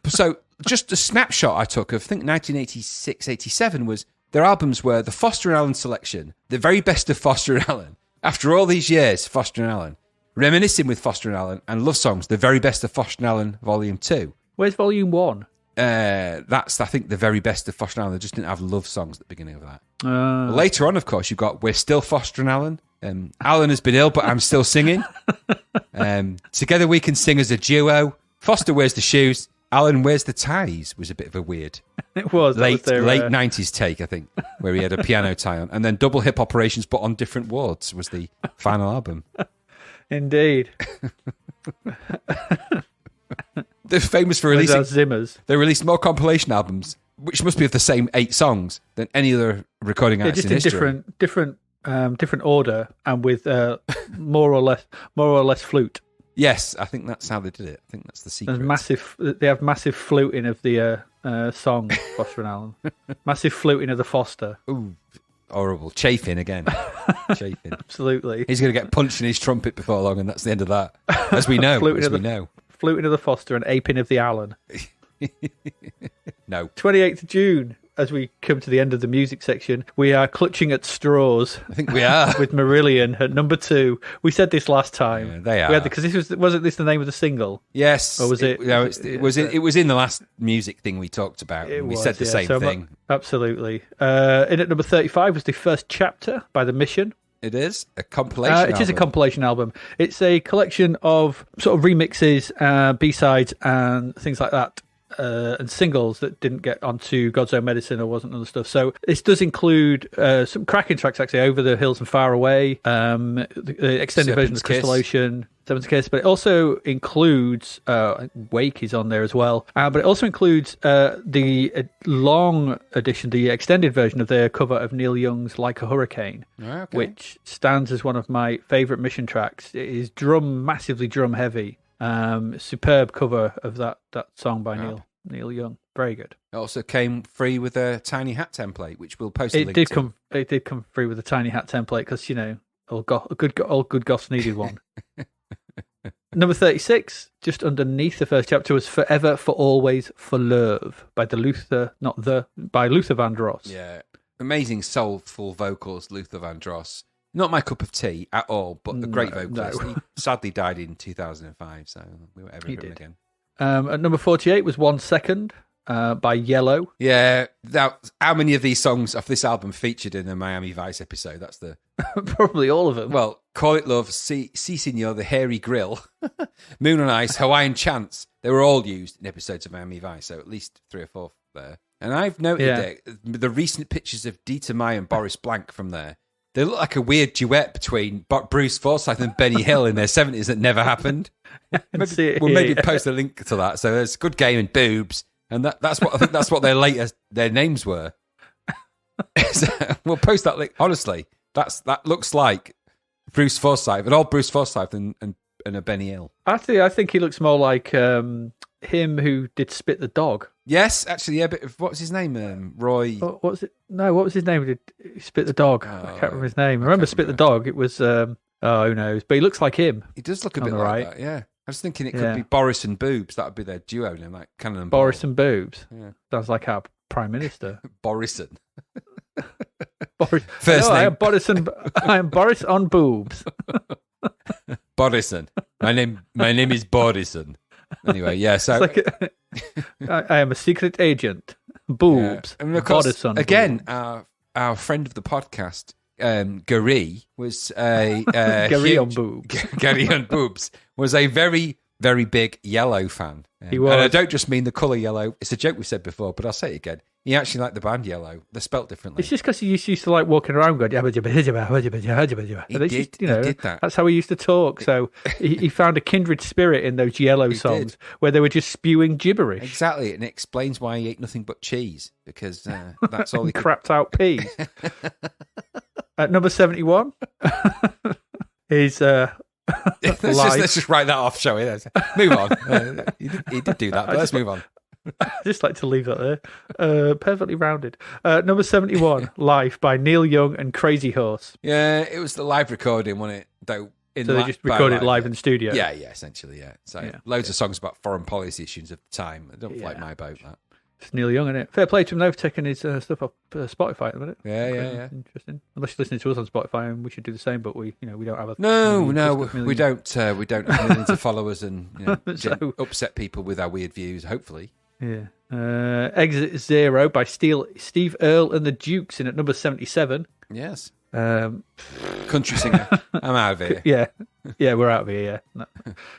So just a snapshot I took of, I think, 1986, 87 was their albums were the Foster and Allen Selection, the very best of Foster and Allen. After all these years, Foster and Allen. Reminiscing with Foster and Allen, and Love Songs, the very best of Foster and Allen, Volume 2. Where's Volume 1? That's, I think, the very best of Foster and Allen. They just didn't have Love Songs at the beginning of that. Later on, of course, you've got We're Still Foster and Allen. Alan has been ill, but I'm still singing. Together We Can Sing as a Duo. Foster Wears the Shoes. Alan Wears the Ties was a bit of a weird. It was. Late 90s take, I think, where he had a piano tie on. And then Double Hip Operations, but on different wards was the final album. Indeed. They're famous for releasing Zimmers. They released more compilation albums, which must be of the same 8 songs than any other recording artist in history. Different order, and with more or less flute. Yes, I think that's how they did it. I think that's the secret. They have massive fluting of the song Foster and Allen. Massive fluting of the Foster. Ooh, horrible. Chafing again. Chafing. Absolutely. He's going to get punched in his trumpet before long, and that's the end of that. As we know. Fluting of the Foster and aping of the Allen. No. 28th of June. As we come to the end of the music section, we are clutching at straws. I think we are. With Marillion at number 2. We said this last time. Yeah, they are. Because wasn't this the name of the single? Yes. Or was it? No, it was in the last music thing we talked about. We said the same thing. Absolutely. In at number 35 was the first chapter by The Mission. It is a compilation album. It is a compilation album. It's a collection of sort of remixes, B-sides, and things like that. And singles that didn't get onto God's Own Medicine or wasn't other stuff. So this does include some cracking tracks, actually, Over the Hills and Far Away, the extended version of Crystal Ocean, Seven's Kiss, but it also includes, Wake is on there as well, but it also includes the long edition, the extended version of their cover of Neil Young's Like a Hurricane, which stands as one of my favourite Mission tracks. It is massively drum heavy. Superb cover of that song by Neil Young. Very good. It also came free with a tiny hat template, which we'll post a link to. It did come free with a tiny hat template because, all good goths needed one. Number 36, just underneath the first chapter, was Forever, For Always, For Love by Luther Vandross. Yeah, amazing soulful vocals, Luther Vandross. Not my cup of tea at all, but a great vocalist. No. He sadly died in 2005, so we won't ever hear him again. At number 48 was 1 Second by Yellow. Yeah, how many of these songs off this album featured in the Miami Vice episode? That's the probably all of them. Well, Call It Love, Si Senor, The Hairy Grill, Moon on Ice, Hawaiian Chants. They were all used in episodes of Miami Vice, so at least 3 or 4 there. And I've noted that the recent pictures of Dieter Meier and Boris Blank from there. They look like a weird duet between Bruce Forsyth and Benny Hill in their 70s that never happened. Maybe post a link to that. So there's Good Game and Boobs, and that's what I think that's what their names were. So we'll post that link. Honestly, that looks like Bruce Forsyth, an old Bruce Forsyth and a Benny Hill. I think he looks more like him who did Spit the Dog. Yes, actually, yeah. But what was his name? Roy. What was it? No, what was his name? Who did Spit the Dog? I can't remember his name. I remember Spit the Dog. It was who knows? But he looks like him. He does look a bit like that. Yeah, I was thinking it could be Boris and Boobs. That would be their duo name, like Cannon and Boris Ball. and Boobs. Yeah. Sounds like our Prime Minister. Borison. First name. I am Boris on Boobs. Borison. My name is Borison. Anyway, yeah. So I am a secret agent. Boobs. Yeah. And of course, again, our friend of the podcast, Gary, was a Gary on Boobs. Gary on Boobs was a very very big Yellow fan. He was. And I don't just mean the colour yellow. It's a joke we said before, but I'll say it again. He actually liked the band Yellow. They're spelt differently. It's just because he used to like walking around going, he did that. That's how he used to talk. So he found a kindred spirit in those Yellow songs where they were just spewing gibberish. Exactly, and it explains why he ate nothing but cheese, because that's all he could... crapped out peas. At number 71 is let's just write that off, shall we? Move on. He did do that, but let's move on. I just like to leave that there. Perfectly rounded. Number 71, Life by Neil Young and Crazy Horse. Yeah, it was the live recording, wasn't it? Though, so they just recorded live in the studio? Yeah, essentially, yeah. So loads of songs about foreign policy issues of the time. I don't like my boat, that. It's Neil Young, isn't it? Fair play to him, though, for taking his stuff off Spotify at the minute. Yeah. Interesting. Unless you're listening to us on Spotify, and we should do the same, but we don't have a... No, we don't have millions of followers and upset people with our weird views, hopefully. Yeah. Exit Zero by Steve Earle and the Dukes in at number 77. Yes. Country singer. I'm out of here. Yeah, we're out of here, yeah. No.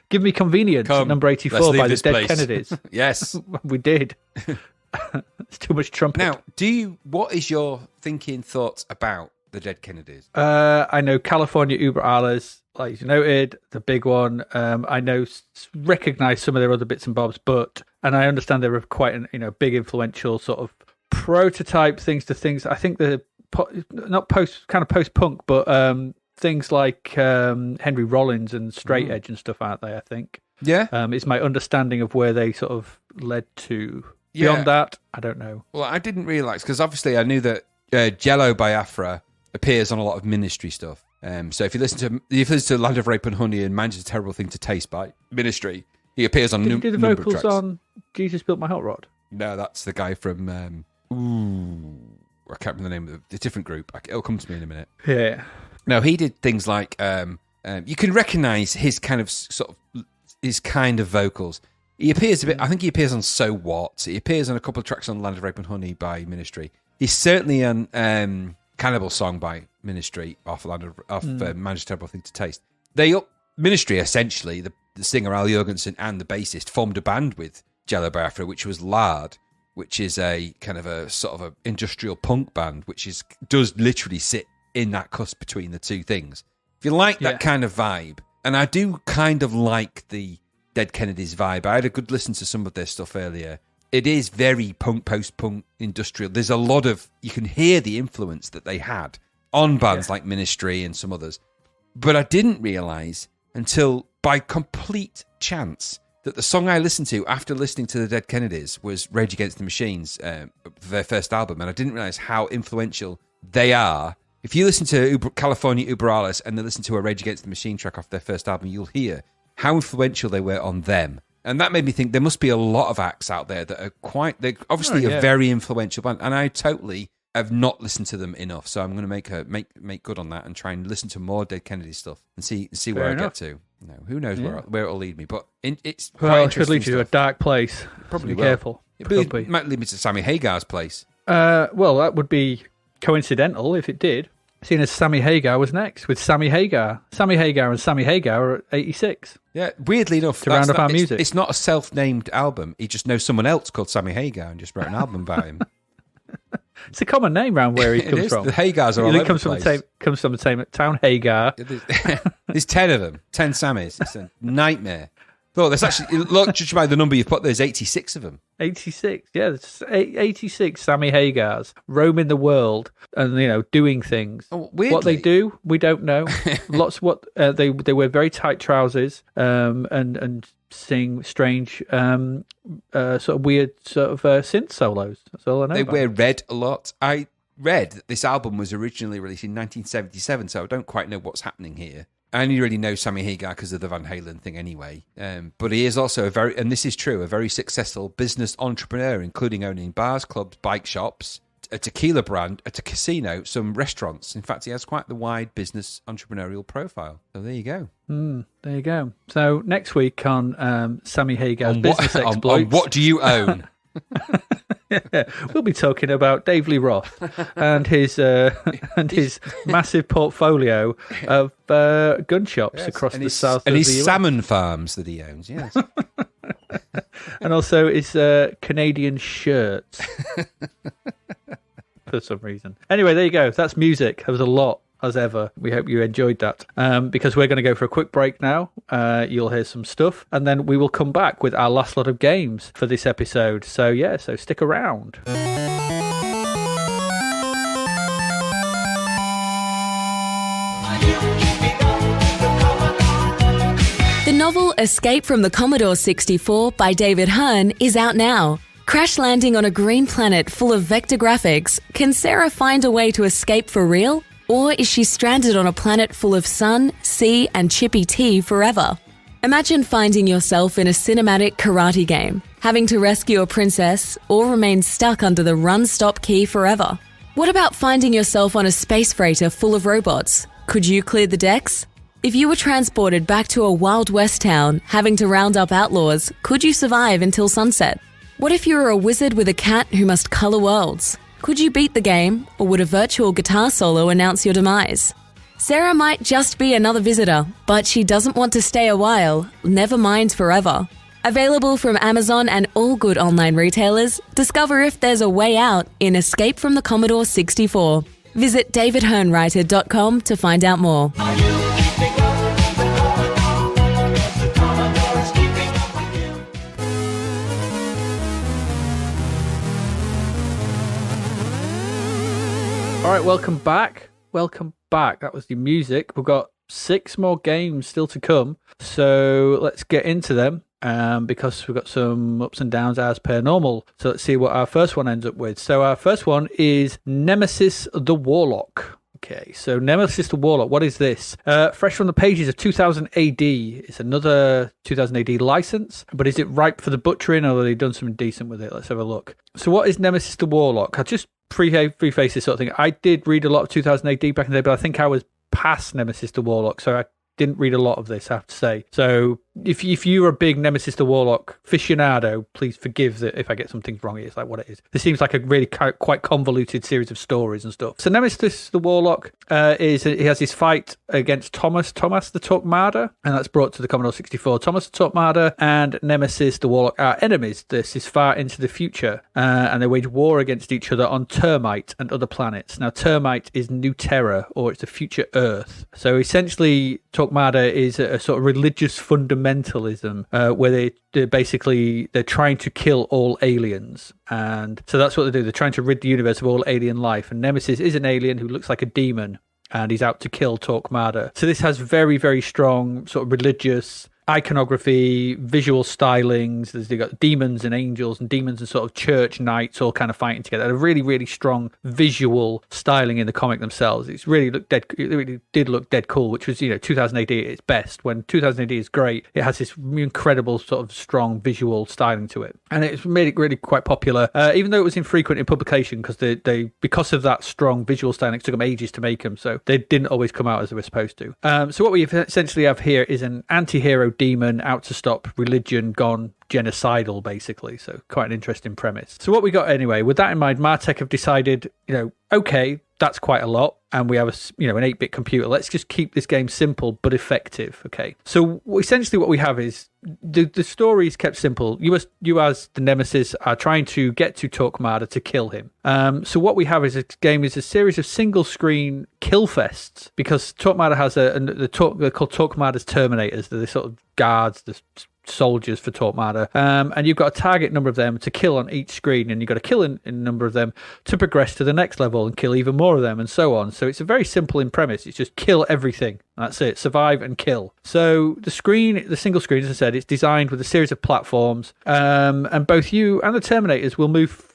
Give Me Convenience at number 84 by the Dead Kennedys. Yes. We did. It's too much trumpet. Now, what is your thoughts about the Dead Kennedys? I know California Uber Alles, like you noted, the big one. I recognise some of their other bits and bobs, and I understand they were quite an big influential sort of prototype things. I think the not post punk, but things like Henry Rollins and Straight Edge and stuff, aren't they? I think. Yeah. It's my understanding of where they sort of led to. Beyond that, I don't know. Well, I didn't realise, because obviously I knew that Jello Biafra appears on a lot of Ministry stuff. So if you listen to Land of Rape and Honey and Man's a Terrible Thing to Taste by Ministry, he appears on Did he do the vocals tracks. on Jesus Built My Hot Rod? No, that's the guy from I can't remember the name of the different group. It'll come to me in a minute. Yeah. No, he did things like you can recognise his kind of vocals. He appears a bit. I think he appears on So What. He appears on a couple of tracks on Land of Rape and Honey by Ministry. He's certainly on Cannibal Song by Ministry off Man's a Terrible Thing to Taste. Ministry essentially, the singer Al Jorgensen and the bassist formed a band with Jello Biafra, which was Lard, which is a kind of a sort of a industrial punk band, which does literally sit in that cusp between the two things. If you like that kind of vibe, and I do kind of like the Dead Kennedys vibe. I had a good listen to some of their stuff earlier. It is very punk, post-punk, industrial. There's a lot of... You can hear the influence that they had on bands like Ministry and some others. But I didn't realise until, by complete chance, that the song I listened to after listening to the Dead Kennedys was Rage Against the Machines, their first album, and I didn't realise how influential they are. If you listen to California Uber Alles and then listen to a Rage Against the Machine track off their first album, you'll hear how influential they were on them. And that made me think there must be a lot of acts out there that are they're obviously a very influential band. And I totally have not listened to them enough. So I'm going to make good on that and try and listen to more Dead Kennedy stuff and see where I get to. No, who knows where it'll lead me. But it's quite interesting. It could lead you to a dark place. Probably be careful. It might lead me to Sammy Hagar's place. Well, that would be coincidental if it did. Seeing as Sammy Hagar was next with Sammy Hagar. Sammy Hagar and Sammy Hagar are at 86. Yeah, weirdly enough, to round up our music. It's not a self-named album. He just knows someone else called Sammy Hagar and just wrote an album about him. It's a common name around where he comes from. The Hagars are all over comes the place. Comes from the same town, Hagar. There's 10 of them. 10 Sammys. It's a nightmare. Look, there's actually, judging by the number you've put, there's 86 of them. 86, yeah. There's 86 Sammy Hagars roaming the world and, doing things. Oh, weirdly. What they do, we don't know. They wear very tight trousers and sing strange, sort of weird sort of synth solos. That's all I know. They wear red a lot. I read that this album was originally released in 1977, so I don't quite know what's happening here. I only really know Sammy Hagar because of the Van Halen thing anyway. But he is also and this is true, a very successful business entrepreneur, including owning bars, clubs, bike shops, a tequila brand, a casino, some restaurants. In fact, he has quite the wide business entrepreneurial profile. So there you go. There you go. So next week on Sammy Hagar's Business Exploits. On what do you own? We'll be talking about Dave Lee Roth and his massive portfolio of gun shops across the south and of his the US. salmon farms that he owns. Yes, And also his Canadian shirts for some reason. Anyway, there you go. That's music. There was a lot. As ever, we hope you enjoyed that because we're going to go for a quick break now. You'll hear some stuff and then we will come back with our last lot of games for this episode. So stick around. The novel Escape from the Commodore 64 by David Hearn is out now. Crash landing on a green planet full of vector graphics, can Sarah find a way to escape for real? Or is she stranded on a planet full of sun, sea, and chippy tea forever? Imagine finding yourself in a cinematic karate game, having to rescue a princess, or remain stuck under the run-stop key forever. What about finding yourself on a space freighter full of robots? Could you clear the decks? If you were transported back to a Wild West town, having to round up outlaws, could you survive until sunset? What if you were a wizard with a cat who must colour worlds? Could you beat the game, or would a virtual guitar solo announce your demise? Sarah might just be another visitor, but she doesn't want to stay a while, never mind forever. Available from Amazon and all good online retailers, discover if there's a way out in Escape from the Commodore 64. Visit davidhearnwriter.com to find out more. All right, welcome back. Welcome back. That was the music. We've got 6 more games still to come. So let's get into them because we've got some ups and downs as per normal. So let's see what our first one ends up with. So our first one is Nemesis the Warlock. Okay, so Nemesis the Warlock, what is this? Fresh from the pages of 2000 AD. It's another 2000 AD license, but is it ripe for the butchering or have they done something decent with it? Let's have a look. So what is Nemesis the Warlock? I'll just preface this sort of thing. I did read a lot of 2000 AD back in the day, but I think I was past Nemesis the Warlock, so I didn't read a lot of this, I have to say. So if you're a big Nemesis the Warlock aficionado, please forgive that if I get some things wrong. It's like what it is. This seems like a really quite convoluted series of stories and stuff. So Nemesis the Warlock he has his fight against Thomas the Torquemada, and that's brought to the Commodore 64. Thomas the Torquemada and Nemesis the Warlock are enemies. This is far into the future, and they wage war against each other on Termite and other planets. Now, Termite is New Terra, or it's the future Earth. So essentially, Torquemada is a sort of religious fundamentalism where they're trying to kill all aliens, and so that's what they do. They're trying to rid the universe of all alien life, and Nemesis is an alien who looks like a demon, and he's out to kill Torquemada. So this has very, very strong sort of religious iconography, visual stylings. They've got demons and angels and demons and sort of church knights all kind of fighting together. A really, really strong visual styling in the comic themselves. It really did look dead cool, which was, 2000 AD at its best. When 2000 AD is great, it has this incredible sort of strong visual styling to it. And it's made it really quite popular, even though it was infrequent in publication because because of that strong visual styling, it took them ages to make them. So they didn't always come out as they were supposed to. So what we essentially have here is an anti-hero demon out to stop religion gone genocidal, basically. So quite an interesting premise. So what we got anyway, with that in mind, Martech have decided, okay, that's quite a lot, and we have an 8-bit computer. Let's just keep this game simple but effective. Okay, so essentially what we have is the story is kept simple. You as the Nemesis are trying to get to Torquemada to kill him. So what we have is a series of single screen kill fests, because Torquemada has they're called Torquemada's Terminators. They're the sort of guards, the soldiers for Torquemada, and you've got a target number of them to kill on each screen, and you've got to kill in a number of them to progress to the next level and kill even more of them, and so on. So it's a very simple in premise. It's just kill everything. That's it. Survive and kill. So the single screen, as I said, it's designed with a series of platforms, and both you and the Terminators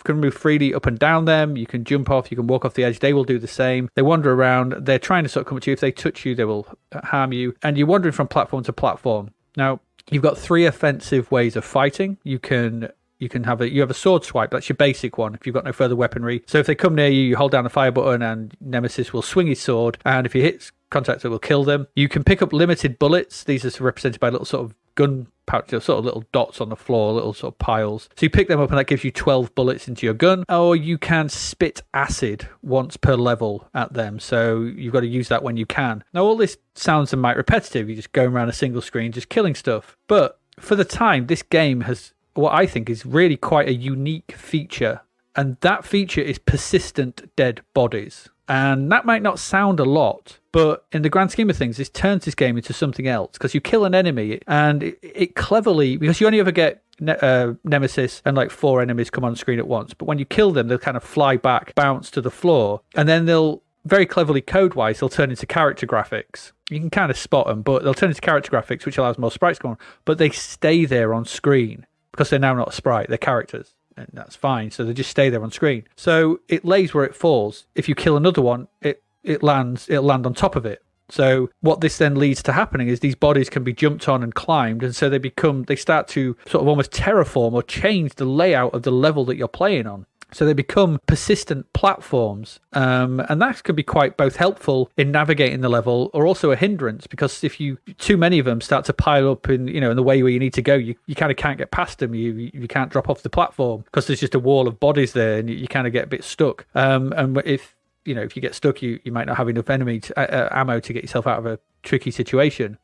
can move freely up and down them. You can jump off, you can walk off the edge. They will do the same. They wander around. They're trying to sort of come at you. If they touch you, they will harm you, and you're wandering from platform to platform. Now, you've got 3 offensive ways of fighting. You can you have a sword swipe. That's your basic one if you've got no further weaponry. So if they come near you, you hold down the fire button and Nemesis will swing his sword, and if he hits contact, it will kill them. You can pick up limited bullets. These are represented by little sort of gun pouch, sort of little dots on the floor, little sort of piles. So you pick them up and that gives you 12 bullets into your gun. Or you can spit acid once per level at them. So you've got to use that when you can. Now all this sounds a mite repetitive. You're just going around a single screen, just killing stuff. But for the time, this game has what I think is really quite a unique feature. And that feature is persistent dead bodies. And that might not sound a lot, but in the grand scheme of things, this turns this game into something else, because you kill an enemy and it cleverly, because you only ever get Nemesis and like 4 enemies come on screen at once, but when you kill them, they'll kind of fly back, bounce to the floor, and then they'll very cleverly code-wise, they'll turn into character graphics. You can kind of spot them, but they'll turn into character graphics, which allows more sprites to go on, but they stay there on screen because they're now not a sprite, they're characters. And that's fine. So they just stay there on screen. So it lays where it falls. If you kill another one, it'll land on top of it. So what this then leads to happening is these bodies can be jumped on and climbed, and so they start to sort of almost terraform or change the layout of the level that you're playing on. So they become persistent platforms, and that can be quite both helpful in navigating the level or also a hindrance, because if too many of them start to pile up in the way where you need to go, you kind of can't get past them. You can't drop off the platform because there's just a wall of bodies there, and you kind of get a bit stuck. And if you get stuck, you might not have enough ammo to get yourself out of a tricky situation.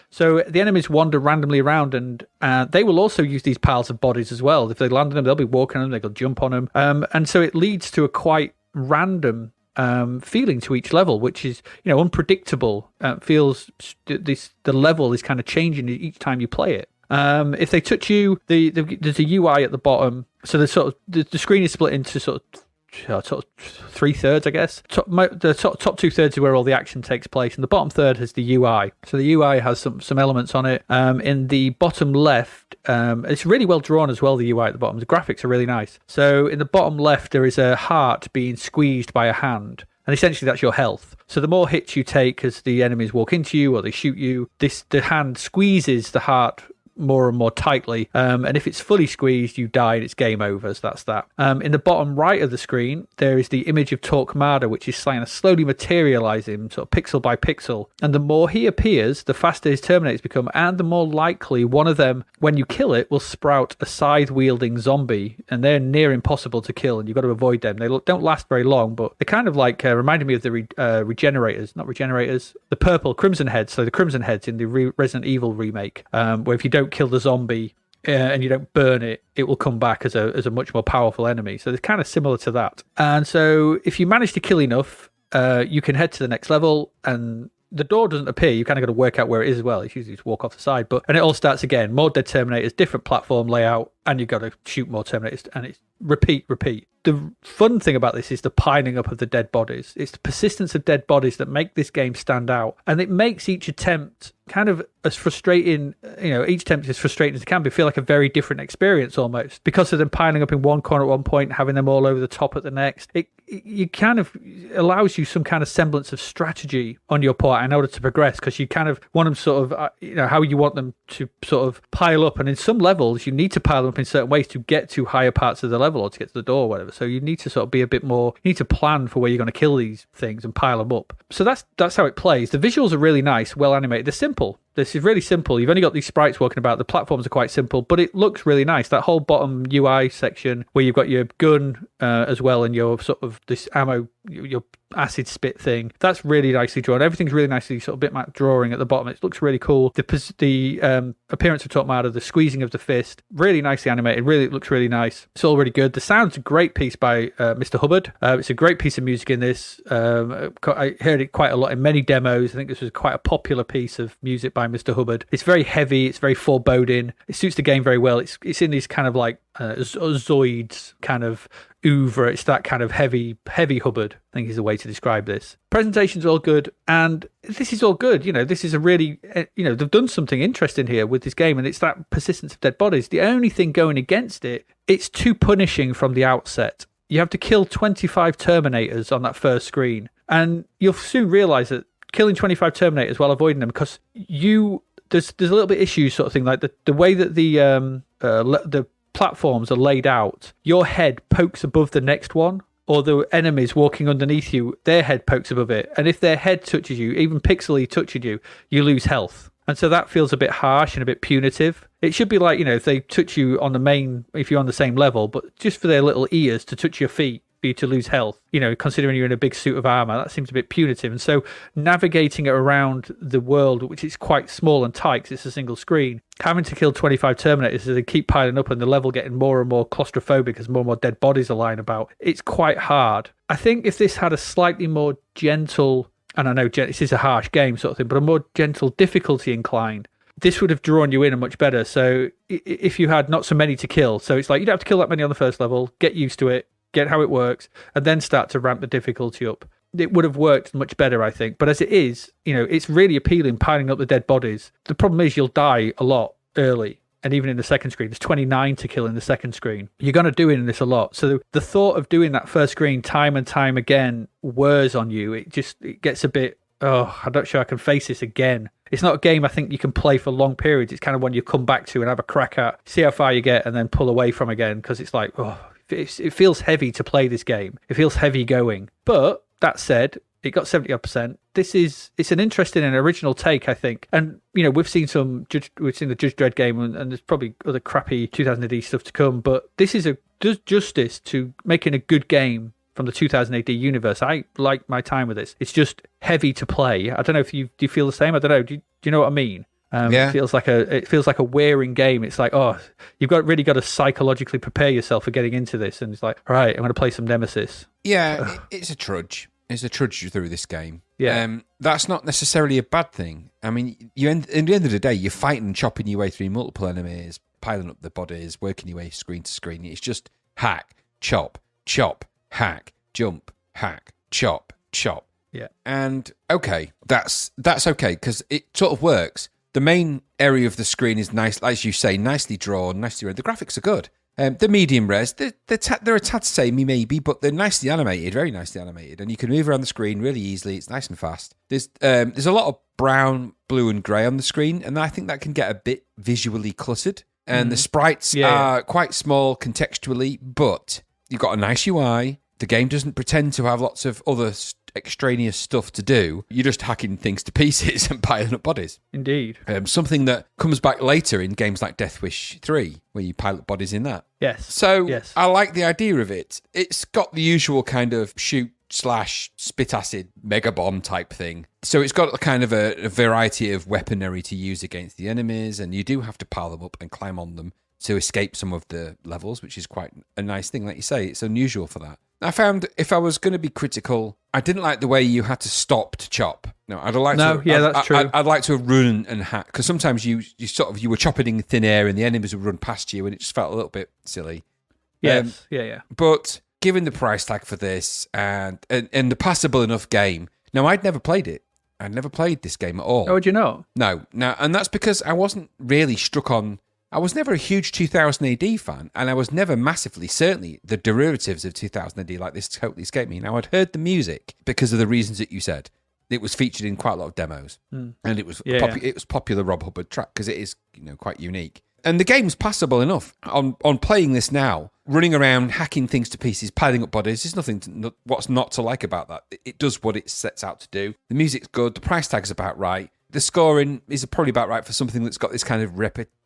So the enemies wander randomly around, and they will also use these piles of bodies as well. If they land on them, they'll be walking on them, they'll jump on them. And so it leads to a quite random feeling to each level, which is unpredictable. Feels the level is kind of changing each time you play it. If they touch you, there's a UI at the bottom. So the screen is split into sort of 3/3, I guess. Top 2/3 is where all the action takes place, and the bottom third has the UI. So the UI has some elements on it. In the bottom left, it's really well drawn as well, the UI at the bottom. The graphics are really nice. So in the bottom left, there is a heart being squeezed by a hand, and essentially that's your health. So the more hits you take as the enemies walk into you or they shoot you, the hand squeezes the heart more and more tightly, and if it's fully squeezed, you die and it's game over. So that's that. In the bottom right of the screen, there is the image of Commodore, which is slowly materializing, sort of pixel by pixel, and the more he appears, the faster his terminators become, and the more likely one of them, when you kill it, will sprout a scythe wielding zombie, and they're near impossible to kill, and you've got to avoid them. They don't last very long, but they're kind of like reminded me of the the purple Crimson Heads. So the Crimson Heads in the Resident Evil remake, where if you don't kill the zombie and you don't burn it, it will come back as a much more powerful enemy. So it's kind of similar to that. And so if you manage to kill enough, you can head to the next level, and the door doesn't appear. You kind of got to work out where it is as well. It's usually just walk off the side, and it all starts again. More dead Terminators, different platform layout, and you've got to shoot more Terminators, and it's repeat. The fun thing about this is the piling up of the dead bodies. It's the persistence of dead bodies that make this game stand out, and it makes each attempt kind of as frustrating, each attempt is frustrating as it can be, feel like a very different experience almost, because of them piling up in one corner at one point, having them all over the top at the next. It kind of allows you some kind of semblance of strategy on your part in order to progress, because you kind of want them sort of, how you want them to sort of pile up. And in some levels, you need to pile them up in certain ways to get to higher parts of the level or to get to the door or whatever. So you need to sort of be a bit more, you need to plan for where you're going to kill these things and pile them up. So that's how it plays. The visuals are really nice, well animated. They're simple. This is really simple. You've only got these sprites walking about. The platforms are quite simple, but it looks really nice. That whole bottom UI section where you've got your gun as well, and your sort of this ammo, your acid spit thing, that's really nicely drawn. Everything's really nicely sort of bitmap drawing at the bottom. It looks really cool. The appearance of Commodore, the squeezing of the fist, really nicely animated. Really, it looks really nice. It's all really good. The sound's a great piece by Mr. Hubbard. It's a great piece of music in this. I heard it quite a lot in many demos. I think this was quite a popular piece of music by Mr. Hubbard. It's very heavy. It's very foreboding. It suits the game very well. It's in these kind of like Zoids kind of oeuvre. It's that kind of heavy Hubbard, I think is the way to describe this. Presentation's all good, and this is all good. This is a really, they've done something interesting here with this game, and it's that persistence of dead bodies. The only thing going against it, it's too punishing from the outset. You have to kill 25 Terminators on that first screen, and you'll soon realize that killing 25 Terminators while avoiding them, because there's a little bit issues sort of thing, like the way that the platforms are laid out, your head pokes above the next one, or the enemies walking underneath you, their head pokes above it. And if their head touches you, even pixely touching you, you lose health. And so that feels a bit harsh and a bit punitive. It should be like, if they touch you on the main, if you're on the same level, but just for their little ears to touch your feet, for you to lose health, considering you're in a big suit of armor, that seems a bit punitive. And so navigating it around the world, which is quite small and tight because it's a single screen, having to kill 25 Terminators as they keep piling up and the level getting more and more claustrophobic as more and more dead bodies are lying about, it's quite hard. I think if this had a slightly more gentle, and I know this is a harsh game sort of thing, but a more gentle difficulty incline, this would have drawn you in much better. So if you had not so many to kill, so it's like you don't have to kill that many on the first level, get used to it, get how it works, and then start to ramp the difficulty up. It would have worked much better, I think. But as it is, it's really appealing, piling up the dead bodies. The problem is you'll die a lot early. And even in the second screen, there's 29 to kill in the second screen. You're going to do in this a lot. So the thought of doing that first screen time and time again wears on you. It gets a bit, I'm not sure I can face this again. It's not a game I think you can play for long periods. It's kind of one you come back to and have a crack at, see how far you get, and then pull away from again, because it's like, it feels heavy to play this game. It feels heavy going. But that said, it got 70%. It's an interesting and original take, I think. And we've seen the Judge Dredd game, and there's probably other crappy 2000 AD stuff to come. But this does justice to making a good game from the 2000 AD universe. I like my time with this. It's just heavy to play. I don't know if do you feel the same? I don't know. Do you know what I mean? Yeah. It feels like a wearing game. It's like, you've really got to psychologically prepare yourself for getting into this. And it's like, all right, I'm going to play some Nemesis. Yeah, it's a trudge. It's a trudge through this game. Yeah. That's not necessarily a bad thing. I mean, at the end of the day, you're fighting and chopping your way through multiple enemies, piling up the bodies, working your way screen to screen. It's just hack, chop, hack, jump, hack, chop. Yeah. And okay, that's okay, because it sort of works. The main area of the screen is nice, as you say, nicely drawn, nicely read. The graphics are good. The medium res, they're a tad samey maybe, but they're nicely animated, very nicely animated, and you can move around the screen really easily. It's nice and fast. There's a lot of brown, blue, and grey on the screen, and I think that can get a bit visually cluttered. And the sprites are quite small contextually, but you've got a nice UI. The game doesn't pretend to have lots of other extraneous stuff to do. You're just hacking things to pieces and piling up bodies. Indeed. Something that comes back later in games like Death Wish 3, where you pile up bodies in that. Yes. So yes. I like the idea of it. It's got the usual kind of shoot/spit acid mega bomb type thing. So it's got kind of a variety of weaponry to use against the enemies, and you do have to pile them up and climb on them to escape some of the levels, which is quite a nice thing. Like you say, it's unusual for that. I found if I was going to be critical, I didn't like the way you had to stop to chop. No, I'd like to. Yeah, that's true. I'd like to run and hack, because sometimes you were chopping in thin air and the enemies would run past you, and it just felt a little bit silly. Yes, yeah. But given the price tag for this and the passable enough game, now I'd never played it. I'd never played this game at all. Oh, would you know? No, and that's because I wasn't really struck on. I was never a huge 2000 AD fan, and I was never massively, certainly, the derivatives of 2000 AD like this totally escaped me. Now, I'd heard the music because of the reasons that you said. It was featured in quite a lot of demos, and it was it was popular Rob Hubbard track because it is quite unique. And the game's passable enough. On playing this now, running around, hacking things to pieces, piling up bodies, there's nothing what's not to like about that. It does what it sets out to do. The music's good. The price tag's about right. The scoring is probably about right for something that's got this kind of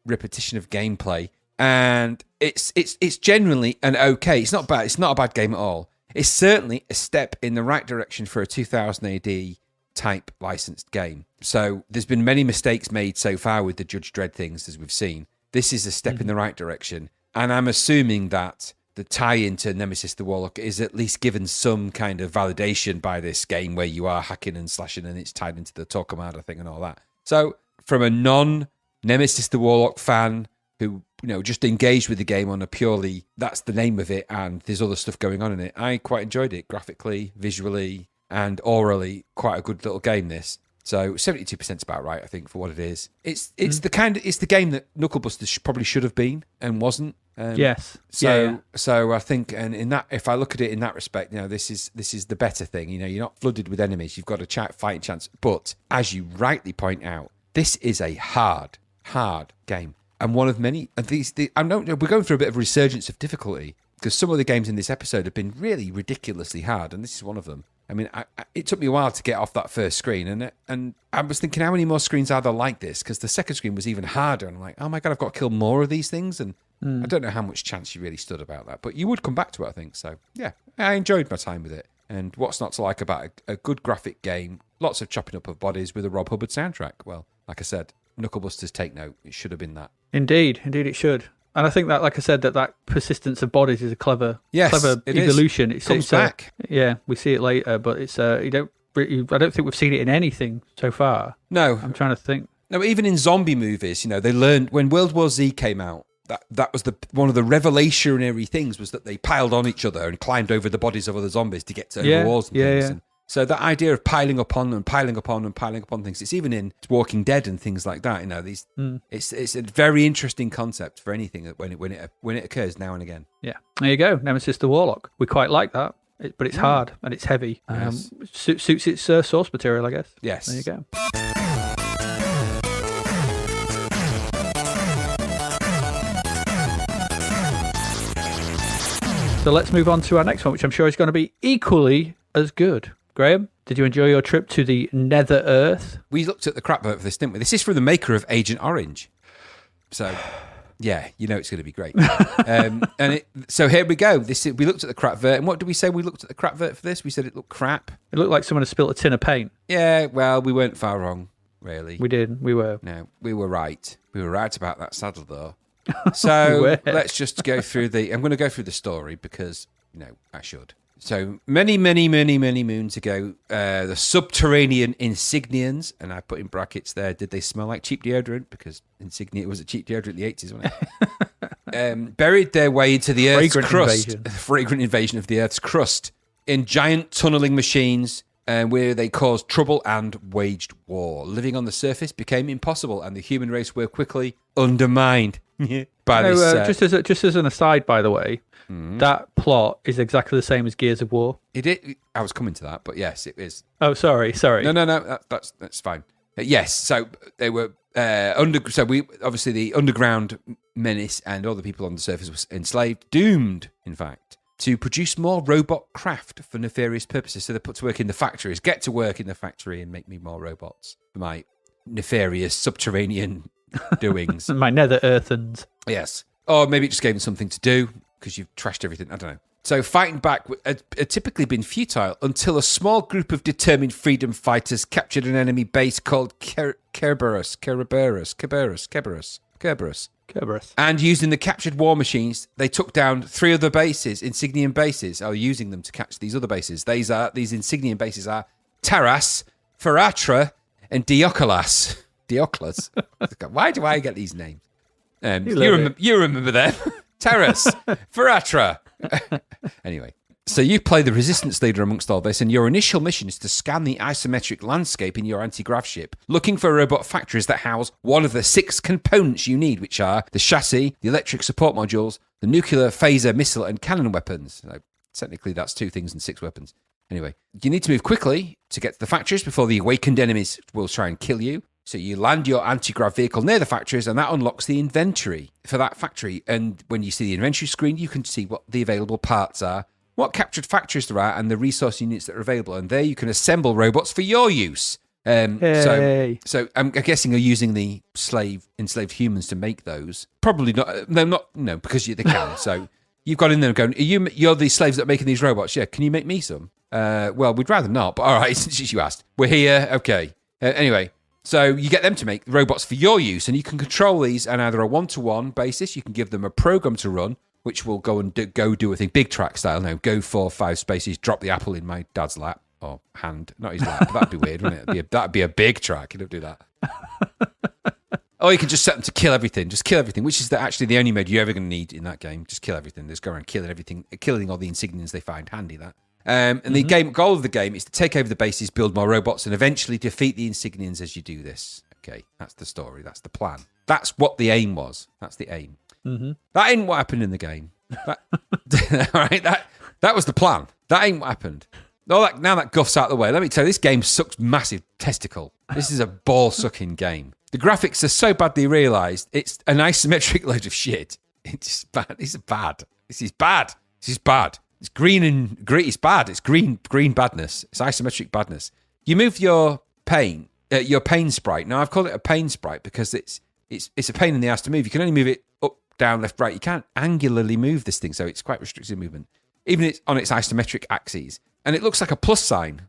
repetition of gameplay, and it's generally an okay. It's not bad. It's not a bad game at all. It's certainly a step in the right direction for a 2000 AD type licensed game. So there's been many mistakes made so far with the Judge Dredd things, as we've seen. This is a step in the right direction, and I'm assuming that the tie-in to Nemesis the Warlock is at least given some kind of validation by this game, where you are hacking and slashing and it's tied into the Torquemada thing and all that. So from a non-Nemesis the Warlock fan who just engaged with the game on a purely, that's the name of it and there's other stuff going on in it, I quite enjoyed it graphically, visually, and orally. Quite a good little game, this. So 72% is about right, I think, for what it is. It's the game that Knuckle Busters probably should have been and wasn't. Yes. So I think, and in that, if I look at it in that respect, this is the better thing. You're not flooded with enemies. You've got a fighting chance. But as you rightly point out, this is a hard game. and one of many. And we're going through a bit of a resurgence of difficulty because some of the games in this episode have been really ridiculously hard, and this is one of them. I mean, it took me a while to get off that first screen, and I was thinking, how many more screens are there like this? Because the second screen was even harder, and I'm like, oh my God, I've got to kill more of these things, and I don't know how much chance you really stood about that, but you would come back to it, I think. So, yeah, I enjoyed my time with it. And what's not to like about a good graphic game, lots of chopping up of bodies with a Rob Hubbard soundtrack. Well, like I said, Knucklebusters take note. It should have been that. Indeed it should. And I think that, like I said, that persistence of bodies is a clever evolution. It comes back. Yeah, we see it later, but it's I don't think we've seen it in anything so far. No, I'm trying to think. No, even in zombie movies, they learned when World War Z came out. That was one of the revelationary things was that they piled on each other and climbed over the bodies of other zombies to get to over walls and things. And so that idea of piling up on and piling up on and piling up on things, it's even in Walking Dead and things like that. It's a very interesting concept for anything when it occurs now and again. Yeah, there you go, Nemesis the Warlock. We quite like that, but it's hard and it's heavy. Yes. Suits its source material, I guess. Yes. There you go. So let's move on to our next one, which I'm sure is going to be equally as good. Graham, did you enjoy your trip to the Nether Earth? We looked at the crap vote for this, didn't we? This is from the maker of Agent Orange. So, yeah, it's going to be great. So here we go. We looked at the crap vert, and what did we say we looked at the crap vert for this? We said it looked crap. It looked like someone had spilt a tin of paint. Yeah, well, we weren't far wrong, really. We did. We were. No, we were right. We were right about that saddle, though. So let's just go through I'm going to go through the story because, I should. So many, many, many, many moons ago, the subterranean Insignians, and I put in brackets there, did they smell like cheap deodorant? Because Insignia was a cheap deodorant in the 80s, wasn't it? Buried their way into the Earth's crust. Fragrant invasion of the Earth's crust in giant tunneling machines where they caused trouble and waged war. Living on the surface became impossible, and the human race were quickly undermined. By this, just as an aside, by the way, that plot is exactly the same as Gears of War. I was coming to that, but yes, it is. Oh, sorry. No, that's fine. Yes, so they were So we obviously the underground menace and all the people on the surface were enslaved, doomed, in fact, to produce more robot craft for nefarious purposes. So they're put to work in the factories. Get to work in the factory and make me more robots for my nefarious subterranean doings. My Nether Earthens. Yes. Or maybe it just gave them something to do because you've trashed everything. I don't know. So fighting back had typically been futile until a small group of determined freedom fighters captured an enemy base called Kerberos. And using the captured war machines, they took down 3 other bases, Insignian bases, or using them to catch these other bases. These Insignian bases are Taras, Feratra, and Dioclus. Why do I get these names? You remember them. Taras, Feratra. Anyway, so you play the resistance leader amongst all this, and your initial mission is to scan the isometric landscape in your anti-grav ship, looking for robot factories that house one of the 6 components you need, which are the chassis, the electric support modules, the nuclear phaser missile and cannon weapons. So technically, that's 2 things and 6 weapons. Anyway, you need to move quickly to get to the factories before the awakened enemies will try and kill you. So you land your anti-grav vehicle near the factories, and that unlocks the inventory for that factory. And when you see the inventory screen, you can see what the available parts are, what captured factories there are, and the resource units that are available. And there you can assemble robots for your use. So I'm guessing you're using the enslaved humans to make those. Probably not. No, because they can. So you've got in there and going, you're the slaves that are making these robots. Yeah, can you make me some? Well, we'd rather not, but all right, since you asked. We're here. Okay. Anyway. So you get them to make robots for your use, and you can control these on either a 1-to-1 basis. You can give them a program to run, which will go and do a thing, big track style. No, go 4-5 spaces, drop the apple in my dad's lap or hand, not his lap. That'd be weird, wouldn't it? That'd be a big track. You don't do that. Or you can just set them to kill everything. Just kill everything, which is actually the only mode you're ever going to need in that game. Just kill everything. Just go around killing everything, killing all the insignias they find. Handy that. And the goal of the game is to take over the bases, build more robots, and eventually defeat the Insignians as you do this. Okay, that's the story. That's the plan. That's what the aim was. That's the aim. Mm-hmm. That ain't what happened in the game. All right, that was the plan. That ain't what happened. Now that guff's out of the way, let me tell you, this game sucks massive testicle. This is a ball-sucking game. The graphics are so badly realised, it's an isometric load of shit. It's bad. This is bad. This is bad. This is bad. It's green and green. It's bad. It's green badness. It's isometric badness. You move your pain sprite. Now, I've called it a pain sprite because it's a pain in the ass to move. You can only move it up, down, left, right. You can't angularly move this thing, so it's quite restricted movement. Even it's on its isometric axes. And it looks like a plus sign.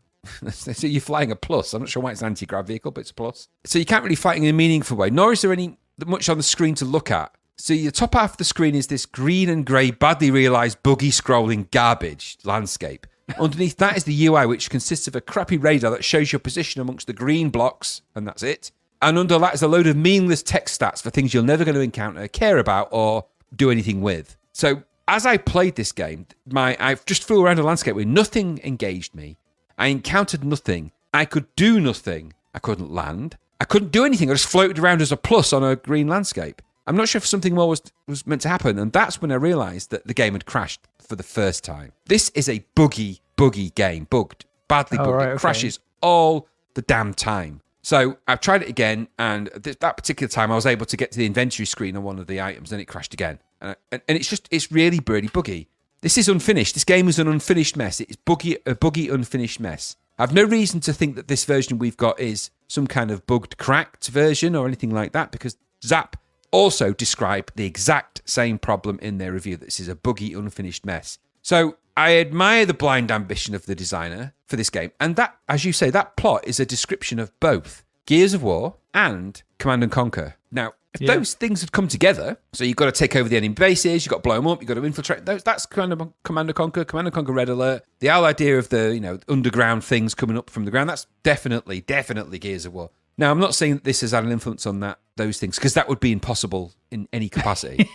So you're flying a plus. I'm not sure why it's an anti-grav vehicle, but it's a plus. So you can't really fight in a meaningful way, nor is there any much on the screen to look at. So your top half of the screen is this green and grey, badly realised, buggy scrolling garbage landscape. Underneath that is the UI, which consists of a crappy radar that shows your position amongst the green blocks, and that's it. And under that is a load of meaningless text stats for things you're never going to encounter, care about, or do anything with. So as I played this game, I just flew around a landscape where nothing engaged me. I encountered nothing. I could do nothing. I couldn't land. I couldn't do anything. I just floated around as a plus on a green landscape. I'm not sure if something more was meant to happen, and that's when I realised that the game had crashed for the first time. This is a buggy game. Bugged. Badly bugged. Right, it crashes all the damn time. So I've tried it again, and that particular time I was able to get to the inventory screen on one of the items, and it crashed again. And it's really buggy. This is unfinished. This game is an unfinished mess. It's a buggy, unfinished mess. I've no reason to think that this version we've got is some kind of bugged, cracked version or anything like that, because Zapped also described the exact same problem in their review. This is a buggy, unfinished mess. So I admire the blind ambition of the designer for this game. And that, as you say, that plot is a description of both Gears of War and Command & Conquer. Now, if those things had come together, so you've got to take over the enemy bases, you've got to blow them up, you've got to infiltrate those, that's Command & Conquer Red Alert. The whole idea of the underground things coming up from the ground, that's definitely Gears of War. Now, I'm not saying that this has had an influence on those things, because that would be impossible in any capacity.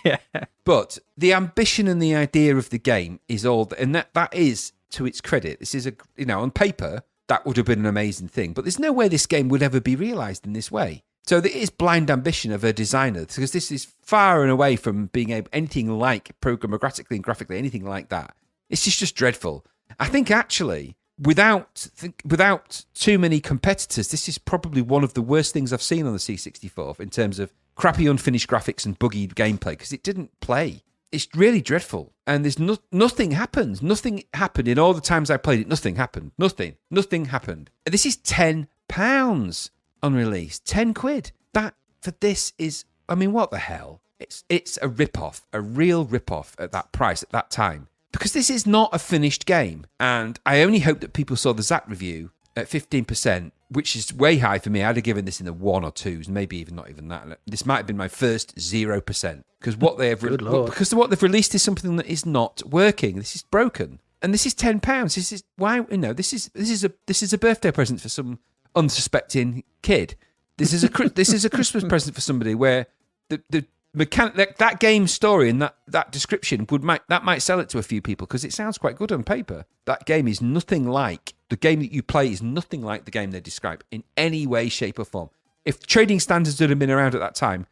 But the ambition and the idea of the game is all, and that is to its credit. This is on paper, that would have been an amazing thing. But there's no way this game would ever be realised in this way. So there is blind ambition of a designer, because this is far and away from being anything like programmatically and graphically, anything like that. It's just dreadful. I think actually, without too many competitors, this is probably one of the worst things I've seen on the C64 in terms of crappy unfinished graphics and buggy gameplay, because it didn't play. It's really dreadful. And there's nothing happened. Nothing happened in all the times I played it. Nothing happened. Nothing happened. This is £10 on release. 10 quid. That for this is, what the hell? It's a rip-off, a real rip-off at that price at that time. Because this is not a finished game. And I only hope that people saw the Zapped review at 15%, which is way high for me. I'd have given this in the 1 or 2s, maybe even not even that. This might have been my first 0%. Because what they have what they've released is something that is not working. This is broken. And this is £10. This is why this is a birthday present for some unsuspecting kid. This is a Christmas present for somebody where the mechanic, that game story and that description might sell it to a few people, because it sounds quite good on paper. That game is nothing like the game that you play. Is nothing like the game they describe in any way, shape, or form. If trading standards had been around at that time,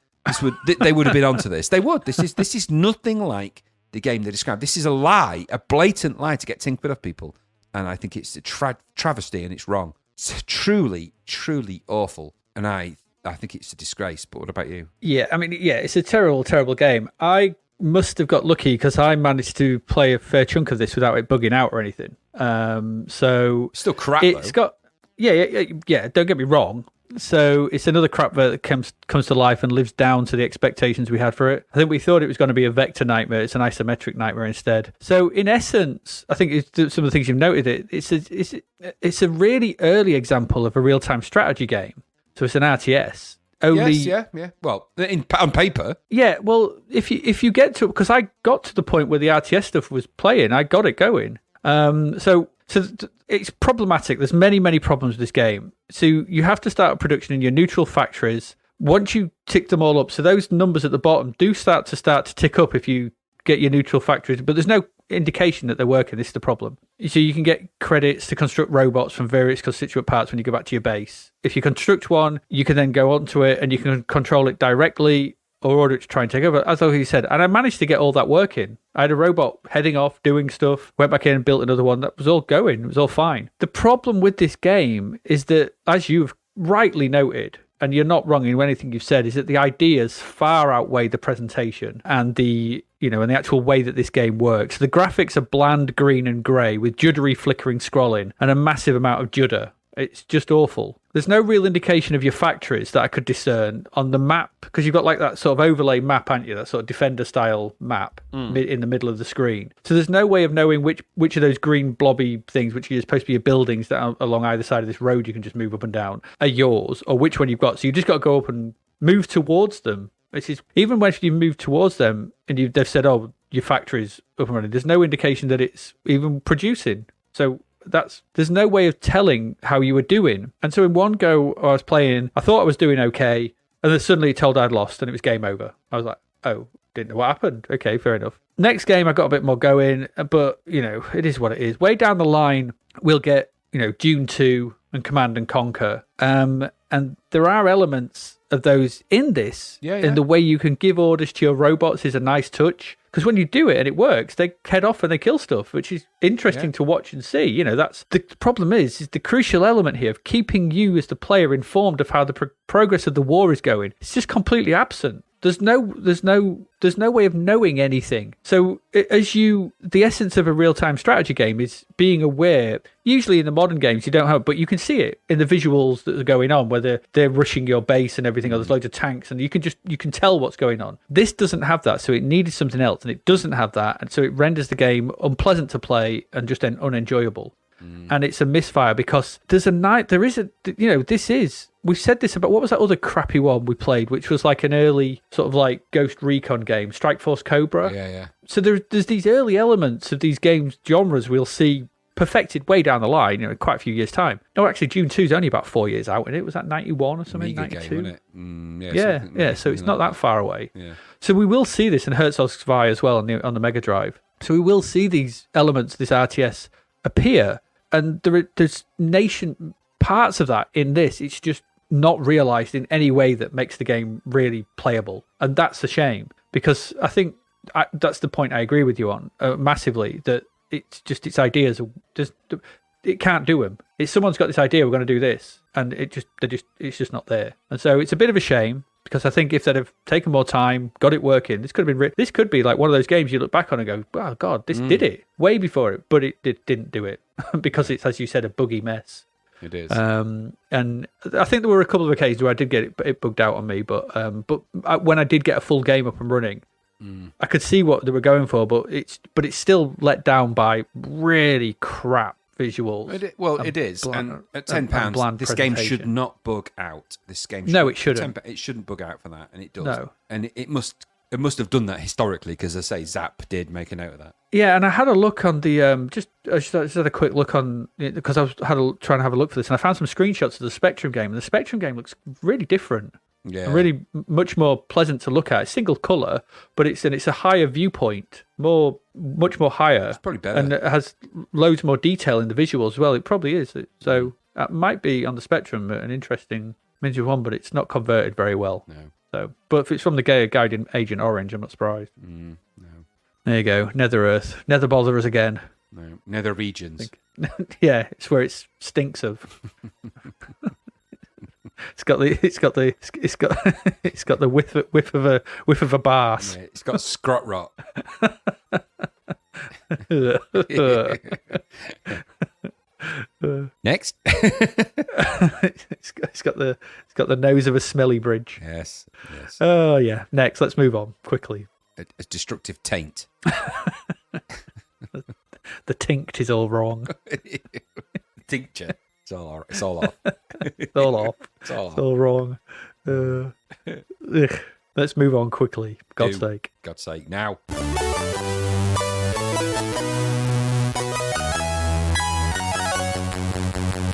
they would have been onto this. They would. This is nothing like the game they describe. This is a lie, a blatant lie to get tinkered off people, and I think it's a travesty and it's wrong. It's truly, truly awful, and I think it's a disgrace. But what about you? Yeah, it's a terrible, terrible game. I must have got lucky because I managed to play a fair chunk of this without it bugging out or anything. So still crap. It's got yeah. Don't get me wrong. So it's another crap that comes to life and lives down to the expectations we had for it. I think we thought it was going to be a vector nightmare. It's an isometric nightmare instead. So in essence, I think it's some of the things you've noted. It's a really early example of a real-time strategy game. So it's an RTS. Yeah. Well, on paper. Yeah, well, if you get to, because I got to the point where the RTS stuff was playing, I got it going. So it's problematic. There's many, many problems with this game. So you have to start production in your neutral factories. Once you tick them all up, so those numbers at the bottom do start to tick up if you get your neutral factories, but there's no indication that they're working. This is the problem. So you can get credits to construct robots from various constituent parts when you go back to your base. If you construct one, you can then go onto it and you can control it directly or order it to try and take over, as he said. And I managed to get all that working. I had a robot heading off, doing stuff, went back in and built another one. That was all going. It was all fine. The problem with this game is that, as you've rightly noted, and you're not wrong in anything you've said, is that the ideas far outweigh the presentation and the actual way that this game works. The graphics are bland green and grey with juddery flickering scrolling and a massive amount of judder. It's just awful. There's no real indication of your factories that I could discern on the map, because you've got like that sort of overlay map, haven't you? That sort of Defender-style map in the middle of the screen. So there's no way of knowing which of those green blobby things, which are supposed to be your buildings that are along either side of this road you can just move up and down, are yours, or which one you've got. So you just got to go up and move towards them. Even when you move towards them and they've said, oh, your factory's up and running, there's no indication that it's even producing. So there's no way of telling how you were doing. And so in one go I was playing, I thought I was doing okay, and then suddenly it told I'd lost and it was game over. I was like, oh, didn't know what happened. Okay, fair enough. Next game I got a bit more going, but it is what it is. Way down the line we'll get Dune 2 and Command and Conquer, and there are elements of those in this. And the way you can give orders to your robots is a nice touch, because when you do it and it works, they head off and they kill stuff, which is interesting to watch and see. That's the problem is the crucial element here of keeping you as the player informed of how the progress of the war is going. It's just completely absent. There's no way of knowing anything. So the essence of a real-time strategy game is being aware. Usually in the modern games you don't have, but you can see it in the visuals that are going on, whether they're rushing your base and everything, or there's loads of tanks, and you can tell what's going on. This doesn't have that, so it needed something else, and it doesn't have that, and so it renders the game unpleasant to play and just unenjoyable. And it's a misfire because we've said this about, what was that other crappy one we played, which was like an early sort of like Ghost Recon game, Strike Force Cobra. Yeah. So there's these early elements of these games genres we'll see perfected way down the line, in quite a few years' time. No, actually, Dune 2 is only about 4 years out, and it was that 91 or something, Amiga 92. game, wasn't it? Yeah. So it's not that far away. Yeah. So we will see this in Herzog Zwei as well on the Mega Drive. So we will see these elements, this RTS, appear, and there's nascent parts of that in this. It's just not realised in any way that makes the game really playable, and that's a shame, because I think that's the point I agree with you on massively, that it's just its ideas it can't do them. If someone's got this idea, we're going to do this, and it's just not there. And so it's a bit of a shame, because I think if they'd have taken more time, got it working, this could be like one of those games you look back on and go, oh god, this did it way before it, but it didn't do it because it's, as you said, a buggy mess. It is. And I think there were a couple of occasions where I did get it bugged out on me, but when I did get a full game up and running, I could see what they were going for, but it's still let down by really crap visuals. It is. And at £10, this game should not bug out. It shouldn't. It shouldn't bug out for that, and it does. No. And it must have done that historically, because as I say, Zap did make a note of that. Yeah, and I had a look on the I just had a quick look on, because I was trying to have a look for this, and I found some screenshots of the Spectrum game, and the Spectrum game looks really different. Yeah, and really much more pleasant to look at. It's single color, but it's a higher viewpoint, much more higher. It's probably better, and it has loads more detail in the visuals as well. It probably is. So that might be on the Spectrum an interesting miniature one, but it's not converted very well. No. So, but if it's from the Guardian Agent Orange, I'm not surprised. No. There you go. Nether Earth. Nether botherers again. No. Nether regions. Yeah, it's where it stinks of. It's got the whiff of a bass. Yeah, it's got scrot rot. Next. it's got the nose of a smelly bridge. Yes. Oh yeah. Next, let's move on quickly. A destructive taint. The tinct is all wrong. Tincture. It's all off. It's all off. It's all wrong. Let's move on quickly. God's sake. Now.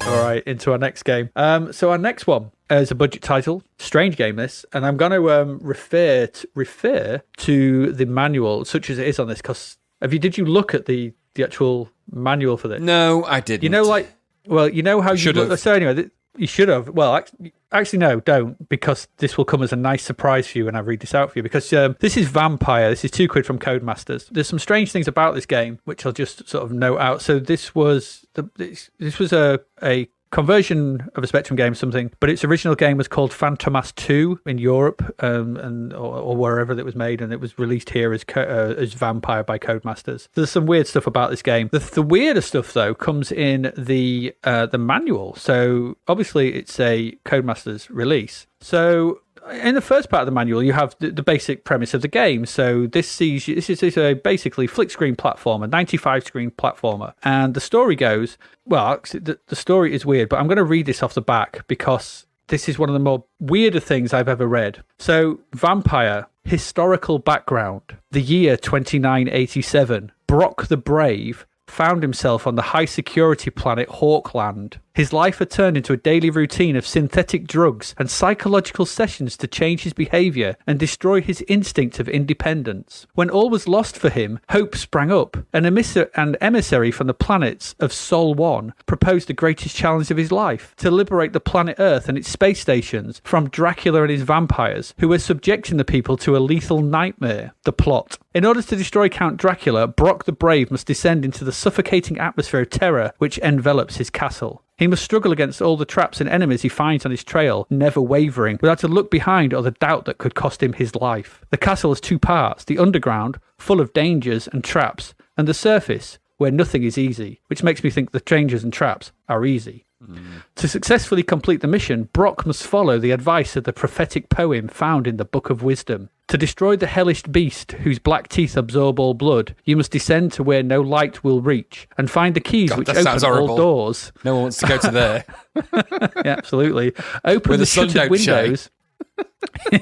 All right, into our next game. So our next one is a budget title. Strange game, this. And I'm going to refer to the manual, such as it is on this. Because did you look at the actual manual for this? No, I didn't. You know how you look. So anyway, you should have. Well, actually, no, don't, because this will come as a nice surprise for you when I read this out for you. Because this is Vampire. This is £2 from Codemasters. There's some strange things about this game, which I'll just sort of note out. So this was a conversion of a Spectrum game or something, but its original game was called Fantomas 2 in Europe or wherever it was made, and it was released here as Vampire by Codemasters. There's some weird stuff about this game. The weirder stuff, though, comes in the manual. So obviously it's a Codemasters release. So in the first part of the manual, you have the basic premise of the game. So this is a basically flick screen platformer, 95 screen platformer. And the story goes, well, actually, the story is weird, but I'm going to read this off the back because this is one of the more weirder things I've ever read. So, Vampire, historical background. The year 2987. Brock the Brave found himself on the high-security planet Hawkland. His life had turned into a daily routine of synthetic drugs and psychological sessions to change his behaviour and destroy his instinct of independence. When all was lost for him, hope sprang up. An emissary from the planets of Sol 1 proposed the greatest challenge of his life, to liberate the planet Earth and its space stations from Dracula and his vampires, who were subjecting the people to a lethal nightmare. The plot. In order to destroy Count Dracula, Brock the Brave must descend into the suffocating atmosphere of terror which envelops his castle. He must struggle against all the traps and enemies he finds on his trail, never wavering, without a look behind or the doubt that could cost him his life. The castle has two parts, the underground, full of dangers and traps, and the surface, where nothing is easy, which makes me think the dangers and traps are easy. To successfully complete the mission, Brock must follow the advice of the prophetic poem found in the Book of Wisdom. To destroy the hellish beast whose black teeth absorb all blood, you must descend to where no light will reach and find the keys which open all doors. No one wants to go to there. Yeah, absolutely. Open the shuttered windows.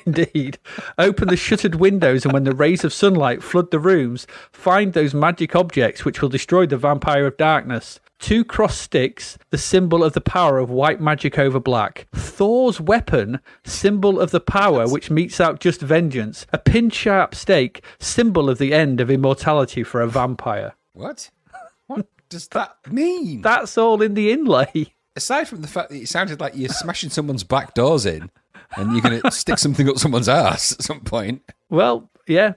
Indeed. Open the shuttered windows, and when the rays of sunlight flood the rooms, find those magic objects which will destroy the vampire of darkness. 2 cross sticks, the symbol of the power of white magic over black. Thor's weapon, symbol of the power which meets out just vengeance. A pin-sharp stake, symbol of the end of immortality for a vampire. What? What does that mean? That's all in the inlay. Aside from the fact that it sounded like you're smashing someone's back doors in and you're going to stick something up someone's ass at some point. Well, yeah.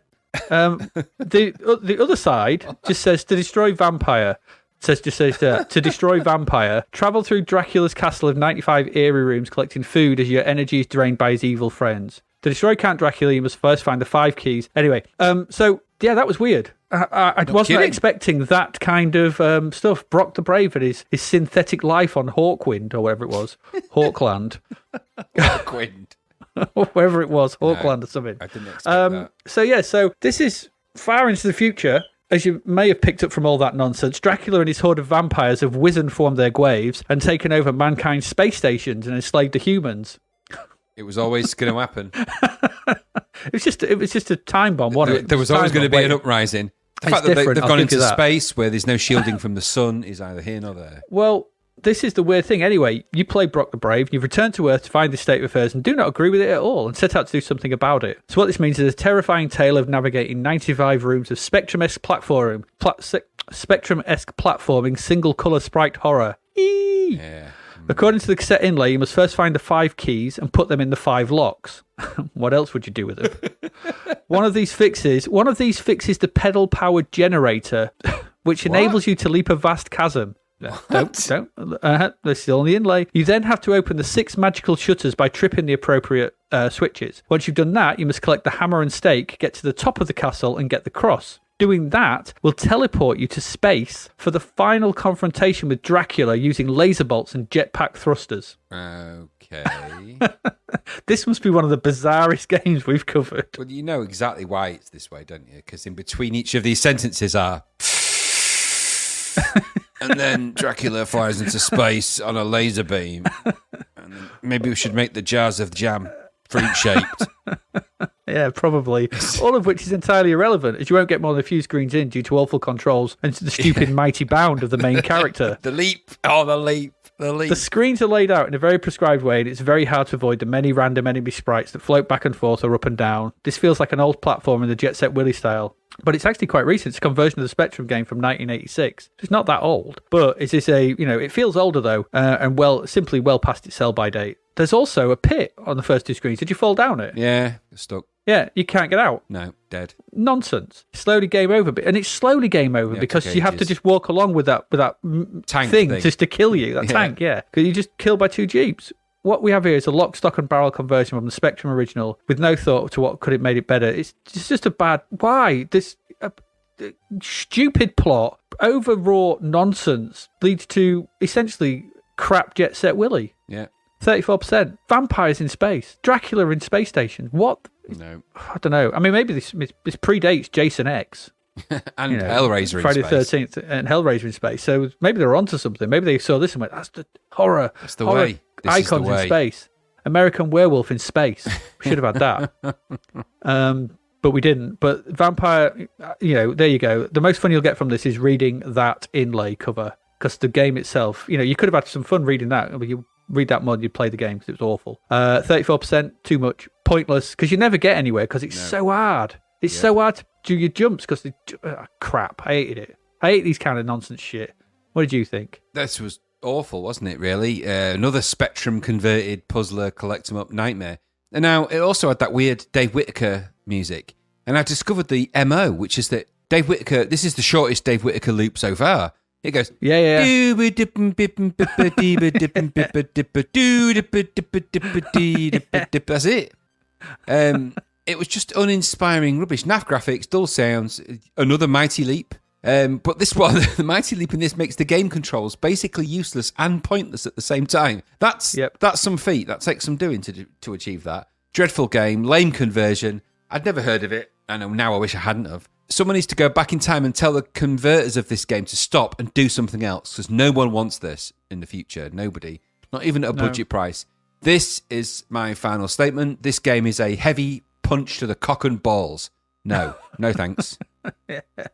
The other side just says to destroy vampire. To destroy vampire, travel through Dracula's castle of 95 eerie rooms collecting food as your energy is drained by his evil friends. To destroy Count Dracula, you must first find the 5 keys. Anyway, so yeah, that was weird. I wasn't expecting that kind of stuff. Brock the Brave and his synthetic life on Hawkwind, or whatever it was. Hawkland. Hawkwind. Wherever it was, Hawkland or something. I didn't expect that. So this is far into the future. As you may have picked up from all that nonsense, Dracula and his horde of vampires have wizened from their graves and taken over mankind's space stations and enslaved the humans. It was always going to happen. It was just a time bomb, wasn't it? There was always going to be an uprising. The fact that they've gone into space where there's no shielding from the sun is either here nor there. Well, this is the weird thing. Anyway, you play Brock the Brave, you've returned to Earth to find this state of affairs and do not agree with it at all and set out to do something about it. So what this means is a terrifying tale of navigating 95 rooms of Spectrum-esque platforming, single-colour sprite horror. Yeah. According to the cassette inlay, you must first find the 5 keys and put them in the 5 locks. What else would you do with them? One of these fixes the pedal-powered generator, which enables you to leap a vast chasm. Don't. This is on the inlay. You then have to open the 6 magical shutters by tripping the appropriate switches. Once you've done that, you must collect the hammer and stake, get to the top of the castle, and get the cross. Doing that will teleport you to space for the final confrontation with Dracula using laser bolts and jetpack thrusters. Okay. This must be one of the bizarrest games we've covered. Well, you know exactly why it's this way, don't you? Because in between each of these sentences are... and then Dracula flies into space on a laser beam. And then maybe we should make the jars of jam fruit-shaped. Yeah, probably. All of which is entirely irrelevant, as you won't get more than a few screens in due to awful controls and the stupid mighty bound of the main character. The leap. Oh, the leap. The screens are laid out in a very prescribed way, and it's very hard to avoid the many random enemy sprites that float back and forth or up and down. This feels like an old platform in the Jet Set Willy style. But it's actually quite recent. It's a conversion of the Spectrum game from 1986. It's not that old, but is this it feels older though, and simply well past its sell-by date. There's also a pit on the first 2 screens. Did you fall down it? Yeah, stuck. Yeah, you can't get out. No, dead. Nonsense. Slowly game over, and it's slowly game over because you have to just walk along with that tank thing just to kill you. That tank, yeah. Because you just killed by 2 jeeps. What we have here is a lock, stock, and barrel conversion from the Spectrum original with no thought to what could have made it better. It's just a bad... Why? This stupid plot, overwrought nonsense leads to essentially crap Jet Set Willy. Yeah. 34%. Vampires in space. Dracula in space station. What? No. I don't know. I mean, maybe this predates Jason X. And Hellraiser Friday in space. Friday the 13th and Hellraiser in space. So maybe they're onto something. Maybe they saw this and went, that's the horror. That's the horror way. This icons is the way. in space. American Werewolf in space. We should have had that. But we didn't. But Vampire, there you go. The most fun you'll get from this is reading that inlay cover. Because the game itself, you could have had some fun reading that. You read that mod, you'd play the game because it was awful. 34%, too much. Pointless, because you never get anywhere because it's so hard. It's so hard to do your jumps because crap. I hated it. I hate these kind of nonsense shit. What did you think? This was awful, wasn't it, really? Another Spectrum converted puzzler, collect 'em up nightmare. And now it also had that weird Dave Whittaker music. And I discovered the MO, which is that Dave Whittaker, this is the shortest Dave Whittaker loop so far. It goes, yeah. That's it. It was just uninspiring rubbish. Naff graphics, dull sounds, another Mighty Leap. But this one, the Mighty Leap in this makes the game controls basically useless and pointless at the same time. That's some feat. That takes some doing to achieve that. Dreadful game, lame conversion. I'd never heard of it, and now I wish I hadn't have. Someone needs to go back in time and tell the converters of this game to stop and do something else, because no one wants this in the future. Nobody. Not even at a budget price. This is my final statement. This game is a heavy punch to the cock and balls. No thanks.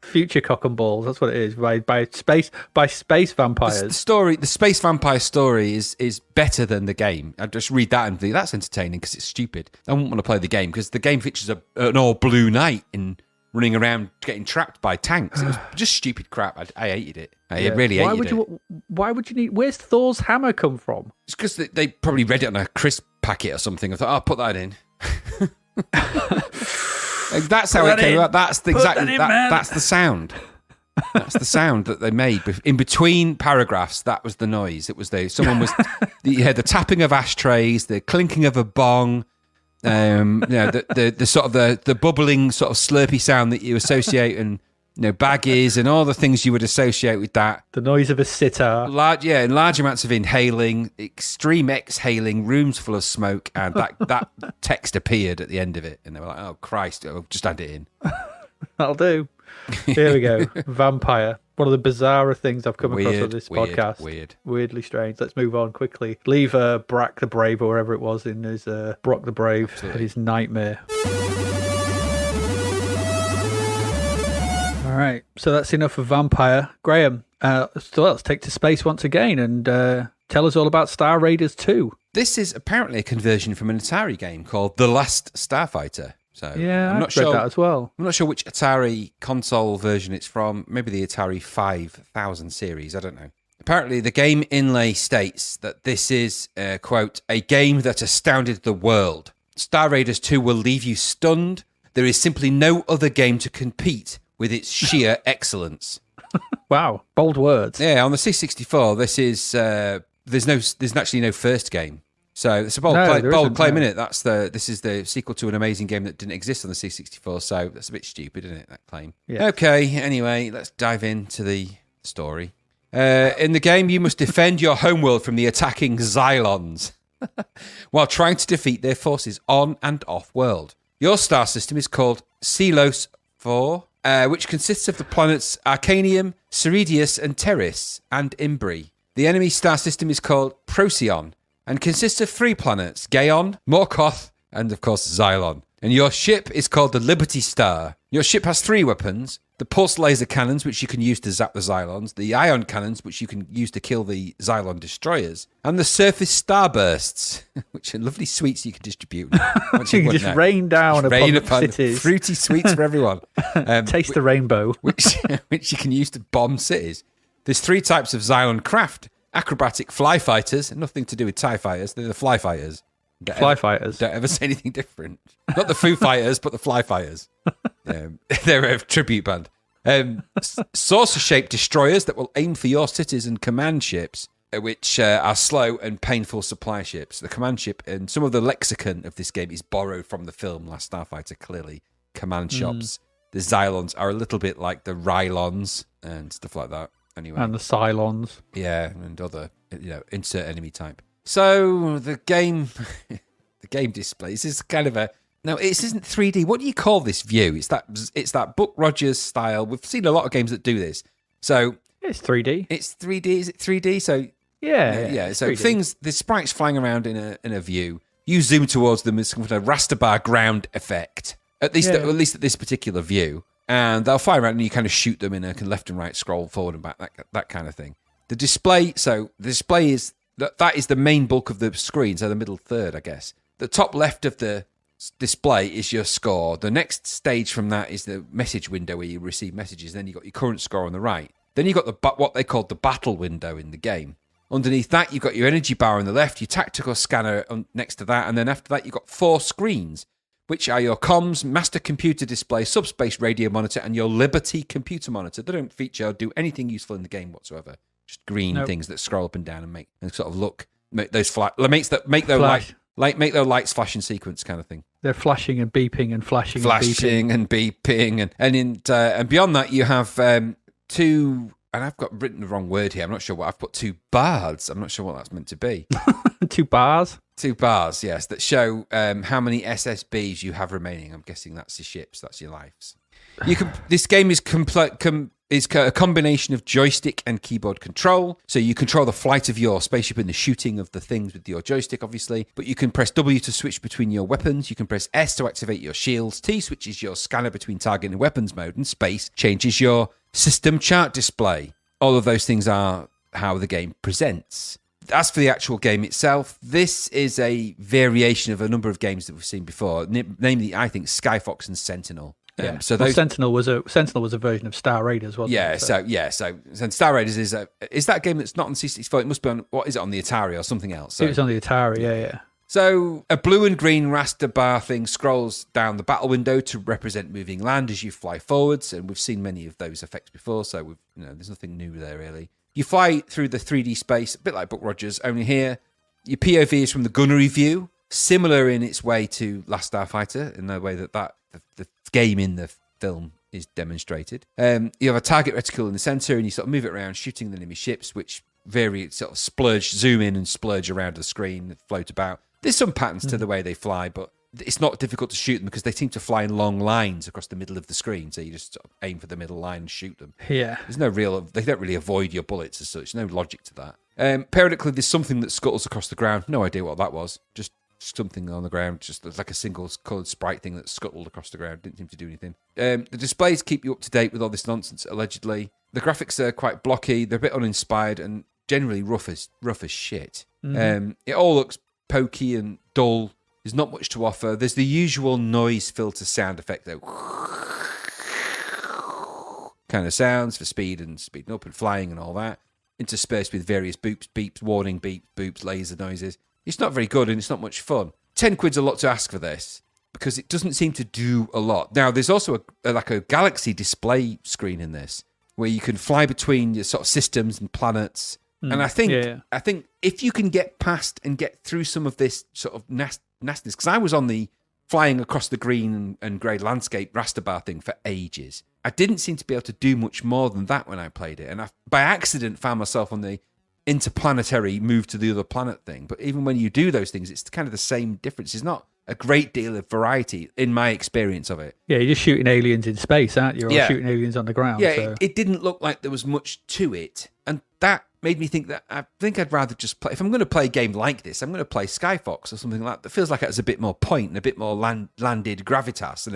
Future cock and balls. That's what it is. By space vampires. The space vampire story is better than the game. I just read that and think that's entertaining because it's stupid. I wouldn't want to play the game because the game features an all blue knight in running around getting trapped by tanks. It was just stupid crap. I hated it. I really hated it. Why would you need... Where's Thor's hammer come from? It's because they probably read it on a crisp packet or something. I thought, I'll put that in. That's how it came out. That's that's the sound. That's the sound that they made in between paragraphs. That was the noise. It was the tapping of ashtrays, the clinking of a bong, the sort of the bubbling sort of slurpy sound that you associate and baggies and all the things you would associate with that. The noise of a sitar. Large amounts of inhaling, extreme exhaling, rooms full of smoke, and that text appeared at the end of it, and they were like, "Oh Christ, I'll just add it in." That'll do. Here we go. Vampire. One of the bizarre things I've come across on this podcast. Weirdly strange. Let's move on quickly. Leave Brack the Brave or wherever it was in his Brock the Brave, his nightmare. All right, so that's enough of Vampire. Graham, let's take to space once again and tell us all about Star Raiders 2. This is apparently a conversion from an Atari game called The Last Starfighter. So yeah, I've read that as well. I'm not sure which Atari console version it's from. Maybe the Atari 5000 series. I don't know. Apparently, the game inlay states that this is, quote, a game that astounded the world. Star Raiders 2 will leave you stunned. There is simply no other game to compete with its sheer excellence. Wow, bold words. Yeah, on the C64, this is there's actually no first game, so it's a bold claim, isn't it? This is the sequel to an amazing game that didn't exist on the C64, so that's a bit stupid, isn't it? That claim. Yeah. Okay, anyway, let's dive into the story. In the game, you must defend your homeworld from the attacking Xylons, while trying to defeat their forces on and off world. Your star system is called Celos 4. Which consists of the planets Arcanium, Ceridius, and Terris, and Imbri. The enemy star system is called Procyon, and consists of 3 planets, Gaon, Morkoth, and of course Xylon. And your ship is called the Liberty Star. Your ship has 3 weapons, the pulse laser cannons, which you can use to zap the Xylons, the ion cannons, which you can use to kill the Xylon destroyers, and the surface starbursts, which are lovely sweets you can distribute. You can just rain down upon cities. Fruity sweets for everyone. Taste the rainbow. which you can use to bomb cities. There's 3 types of Xylon craft. Acrobatic fly fighters, nothing to do with TIE fighters, they're the fly fighters. Fighters. Don't ever say anything different. Not the Foo Fighters, but the fly fighters. They're a tribute band. Saucer-shaped destroyers that will aim for your cities and command ships, which are slow and painful supply ships. The command ship and some of the lexicon of this game is borrowed from the film Last Starfighter, clearly. Command shops. The Xylons are a little bit like the Rylons and stuff like that. Anyway. And the Cylons. Yeah, and other, insert enemy type. So the game displays is kind of no, it isn't 3D. What do you call this view? It's that Buck Rogers style. We've seen a lot of games that do this. So it's 3D. It's 3D. Is it 3D? So yeah. So 3D. The sprites flying around in a view. You zoom towards them as kind of a raster bar ground effect. At least at this particular view, and they'll fly around and you kind of shoot them in a left and right scroll forward and back, that kind of thing. The display. So the display is. That is the main bulk of the screen, so the middle third, I guess. The top left of the display is your score. The next stage from that is the message window where you receive messages. Then you've got your current score on the right. Then you've got what they call the battle window in the game. Underneath that, you've got your energy bar on the left, your tactical scanner next to that, and then after that, you've got 4 screens, which are your comms, master computer display, subspace radio monitor, and your Liberty computer monitor. They don't feature or do anything useful in the game whatsoever. Just green things that scroll up and down and make those make their lights flash in sequence kind of thing. They're flashing and beeping and flashing and beeping and beyond that you have 2, and I've got written the wrong word here. I'm not sure what I've put. 2 bars. I'm not sure what that's meant to be. 2 bars. 2 bars, yes, that show how many SSBs you have remaining. I'm guessing that's your ships. That's your lives. This game is is a combination of joystick and keyboard control. So you control the flight of your spaceship and the shooting of the things with your joystick, obviously. But you can press W to switch between your weapons. You can press S to activate your shields. T switches your scanner between target and weapons mode. And space changes your system chart display. All of those things are how the game presents. As for the actual game itself, this is a variation of a number of games that we've seen before, namely, I think, Skyfox and Sentinel. Yeah. Sentinel was a version of Star Raiders, wasn't it? So Star Raiders is that game that's not on C64. It must be on, what is it, on the Atari or something else? So, it was on the Atari, yeah. So a blue and green raster bar thing scrolls down the battle window to represent moving land as you fly forwards, and we've seen many of those effects before, so there's nothing new there really. You fly through the 3D space, a bit like Buck Rogers, only here your POV is from the gunnery view, similar in its way to Last Starfighter, in the way that the game in the film is demonstrated. You have a target reticle in the center, and you sort of move it around, shooting the enemy ships, which vary, sort of zoom in and splurge around the screen, float about. There's some patterns to the way they fly, but it's not difficult to shoot them because they seem to fly in long lines across the middle of the screen. So you just sort of aim for the middle line and shoot them. Yeah. They don't really avoid your bullets as such. No logic to that. Periodically, there's something that scuttles across the ground. No idea what that was. Just something on the ground, just like a single coloured sprite thing that scuttled across the ground. Didn't seem to do anything. The displays keep you up to date with all this nonsense, allegedly. The graphics are quite blocky. They're a bit uninspired and generally rough as shit. Mm-hmm. It all looks pokey and dull. There's not much to offer. There's the usual noise filter sound effect, though. Kind of sounds for speeding up and flying and all that. Interspersed with various boops, beeps, warning beeps, boops, laser noises. It's not very good and it's not much fun. 10 quid's a lot to ask for this because it doesn't seem to do a lot. Now, there's also a galaxy display screen in this where you can fly between your sort of systems and planets. And I think if you can get past and get through some of this sort of nastiness, because I was on the flying across the green and grey landscape raster bar thing for ages. I didn't seem to be able to do much more than that when I played it. And I, by accident, found myself on the interplanetary move to the other planet thing. But even when you do those things, it's kind of the same difference. There's not a great deal of variety in my experience of it. Yeah, you're just shooting aliens in space, aren't you? Or shooting aliens on the ground. Yeah, so. it didn't look like there was much to it. And that made me think that I think I'd rather just play. If I'm going to play a game like this, I'm going to play Skyfox or something like that. That feels like it has a bit more point and a bit more landed gravitas and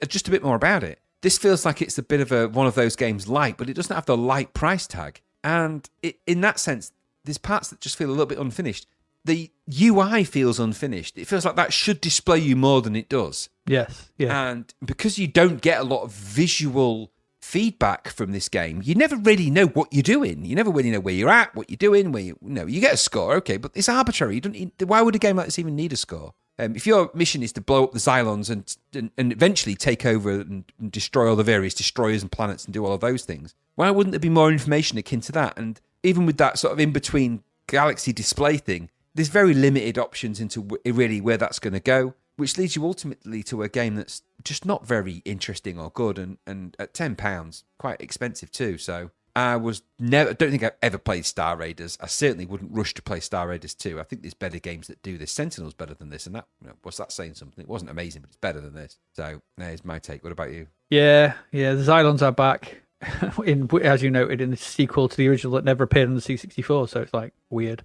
just a bit more about it. This feels like it's a bit of one of those games light, but it doesn't have the light price tag. And in that sense, there's parts that just feel a little bit unfinished. The UI feels unfinished. It feels like that should display you more than it does. Yes, yeah. And because you don't get a lot of visual feedback from this game, you never really know what you're doing. You never really know where you're at, what you're doing, you get a score, okay, but it's arbitrary. Why would a game like this even need a score? If your mission is to blow up the Xylons and eventually take over and destroy all the various destroyers and planets and do all of those things, why wouldn't there be more information akin to that? And even with that sort of in-between galaxy display thing, there's very limited options into really where that's going to go, which leads you ultimately to a game that's just not very interesting or good, and at £10, quite expensive too. So I don't think I've ever played Star Raiders. I certainly wouldn't rush to play Star Raiders 2. I think there's better games that do this. Sentinel's better than this, and that, what's that saying something? It wasn't amazing, but it's better than this. So there's my take. What about you? Yeah, the Xylons are back. As you noted, in the sequel to the original that never appeared on the C64, so it's like weird.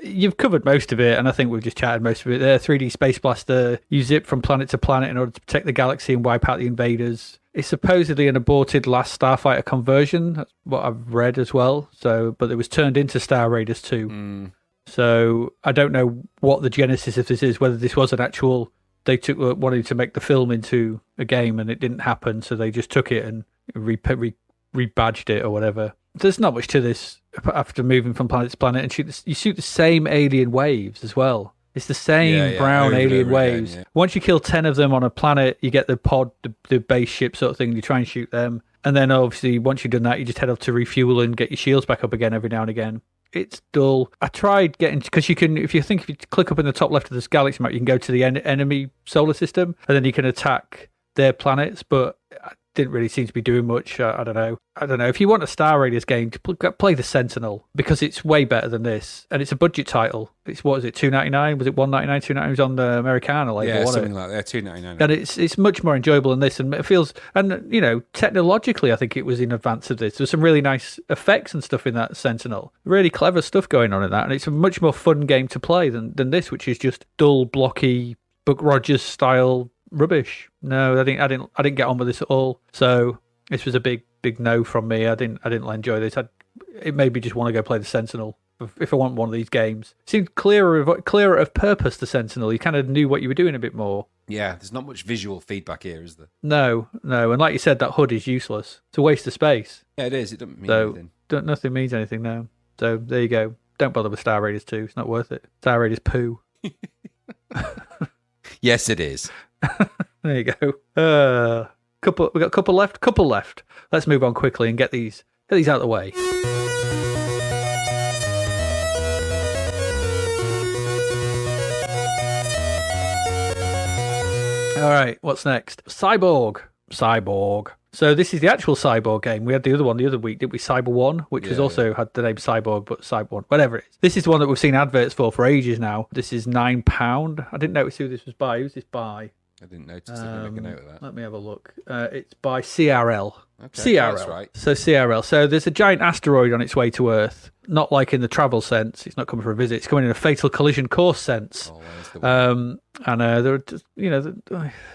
You've covered most of it, and I think we've just chatted most of it there. 3D Space Blaster, you zip from planet to planet in order to protect the galaxy and wipe out the invaders. It's supposedly an aborted Last Starfighter conversion. That's what I've read as well. But it was turned into Star Raiders 2. So I don't know what the genesis of this is, whether this was an actual... They wanted to make the film into a game and it didn't happen, so they just took it and rebadged it or whatever. There's not much to this after moving from planet to planet, and you shoot the same alien waves as well. It's the same brown alien waves. Again, Once you kill 10 of them on a planet, you get the pod, the base ship sort of thing. You try and shoot them, and then obviously once you've done that, you just head off to refuel and get your shields back up again every now and again. It's dull. I tried getting, because you can, if you click up in the top left of this galaxy map, you can go to the enemy solar system, and then you can attack their planets, but it didn't really seem to be doing much. I don't know. If you want a Star Raiders game, play the Sentinel, because it's way better than this, and it's a budget title. It's, what is it, $2.99? Was it $1.99? $2.99? It was on the Americana label, yeah, wasn't something like that. $2.99. And it's much more enjoyable than this, and it feels, and technologically, I think it was in advance of this. There's some really nice effects and stuff in that Sentinel. Really clever stuff going on in that, and it's a much more fun game to play than this, which is just dull, blocky, Buck Rogers style rubbish. No, I didn't get on with this at all. So this was a big no from me. I didn't enjoy this. It made me just want to go play the Sentinel if I want one of these games. It seemed clearer of purpose, the Sentinel. You kind of knew what you were doing a bit more. Yeah, there's not much visual feedback here, is there? No, and like you said, that HUD is useless. It's a waste of space. Yeah, it is. It doesn't mean anything. Nothing means anything now. So there you go. Don't bother with Star Raiders 2. It's not worth it. Star Raiders poo. Yes, it is. There you go. We got a couple left. Let's move on quickly and get these out of the way. All right, what's next? Cyborg. So this is the actual Cyborg game. We had the other one the other week, didn't we? Cyber 1, which was also had the name Cyborg, but Cyber 1, whatever it is. This is the one that we've seen adverts for ages now. This is £9. I didn't notice who this was by. Who's this by? I didn't notice. I didn't make a note of that. Let me have a look. It's by CRL. Okay, CRL. that's right. So CRL. So there's a giant asteroid on its way to Earth. Not like in the travel sense. It's not coming for a visit. It's coming in a fatal collision course sense. Oh, there's the one. And they're just,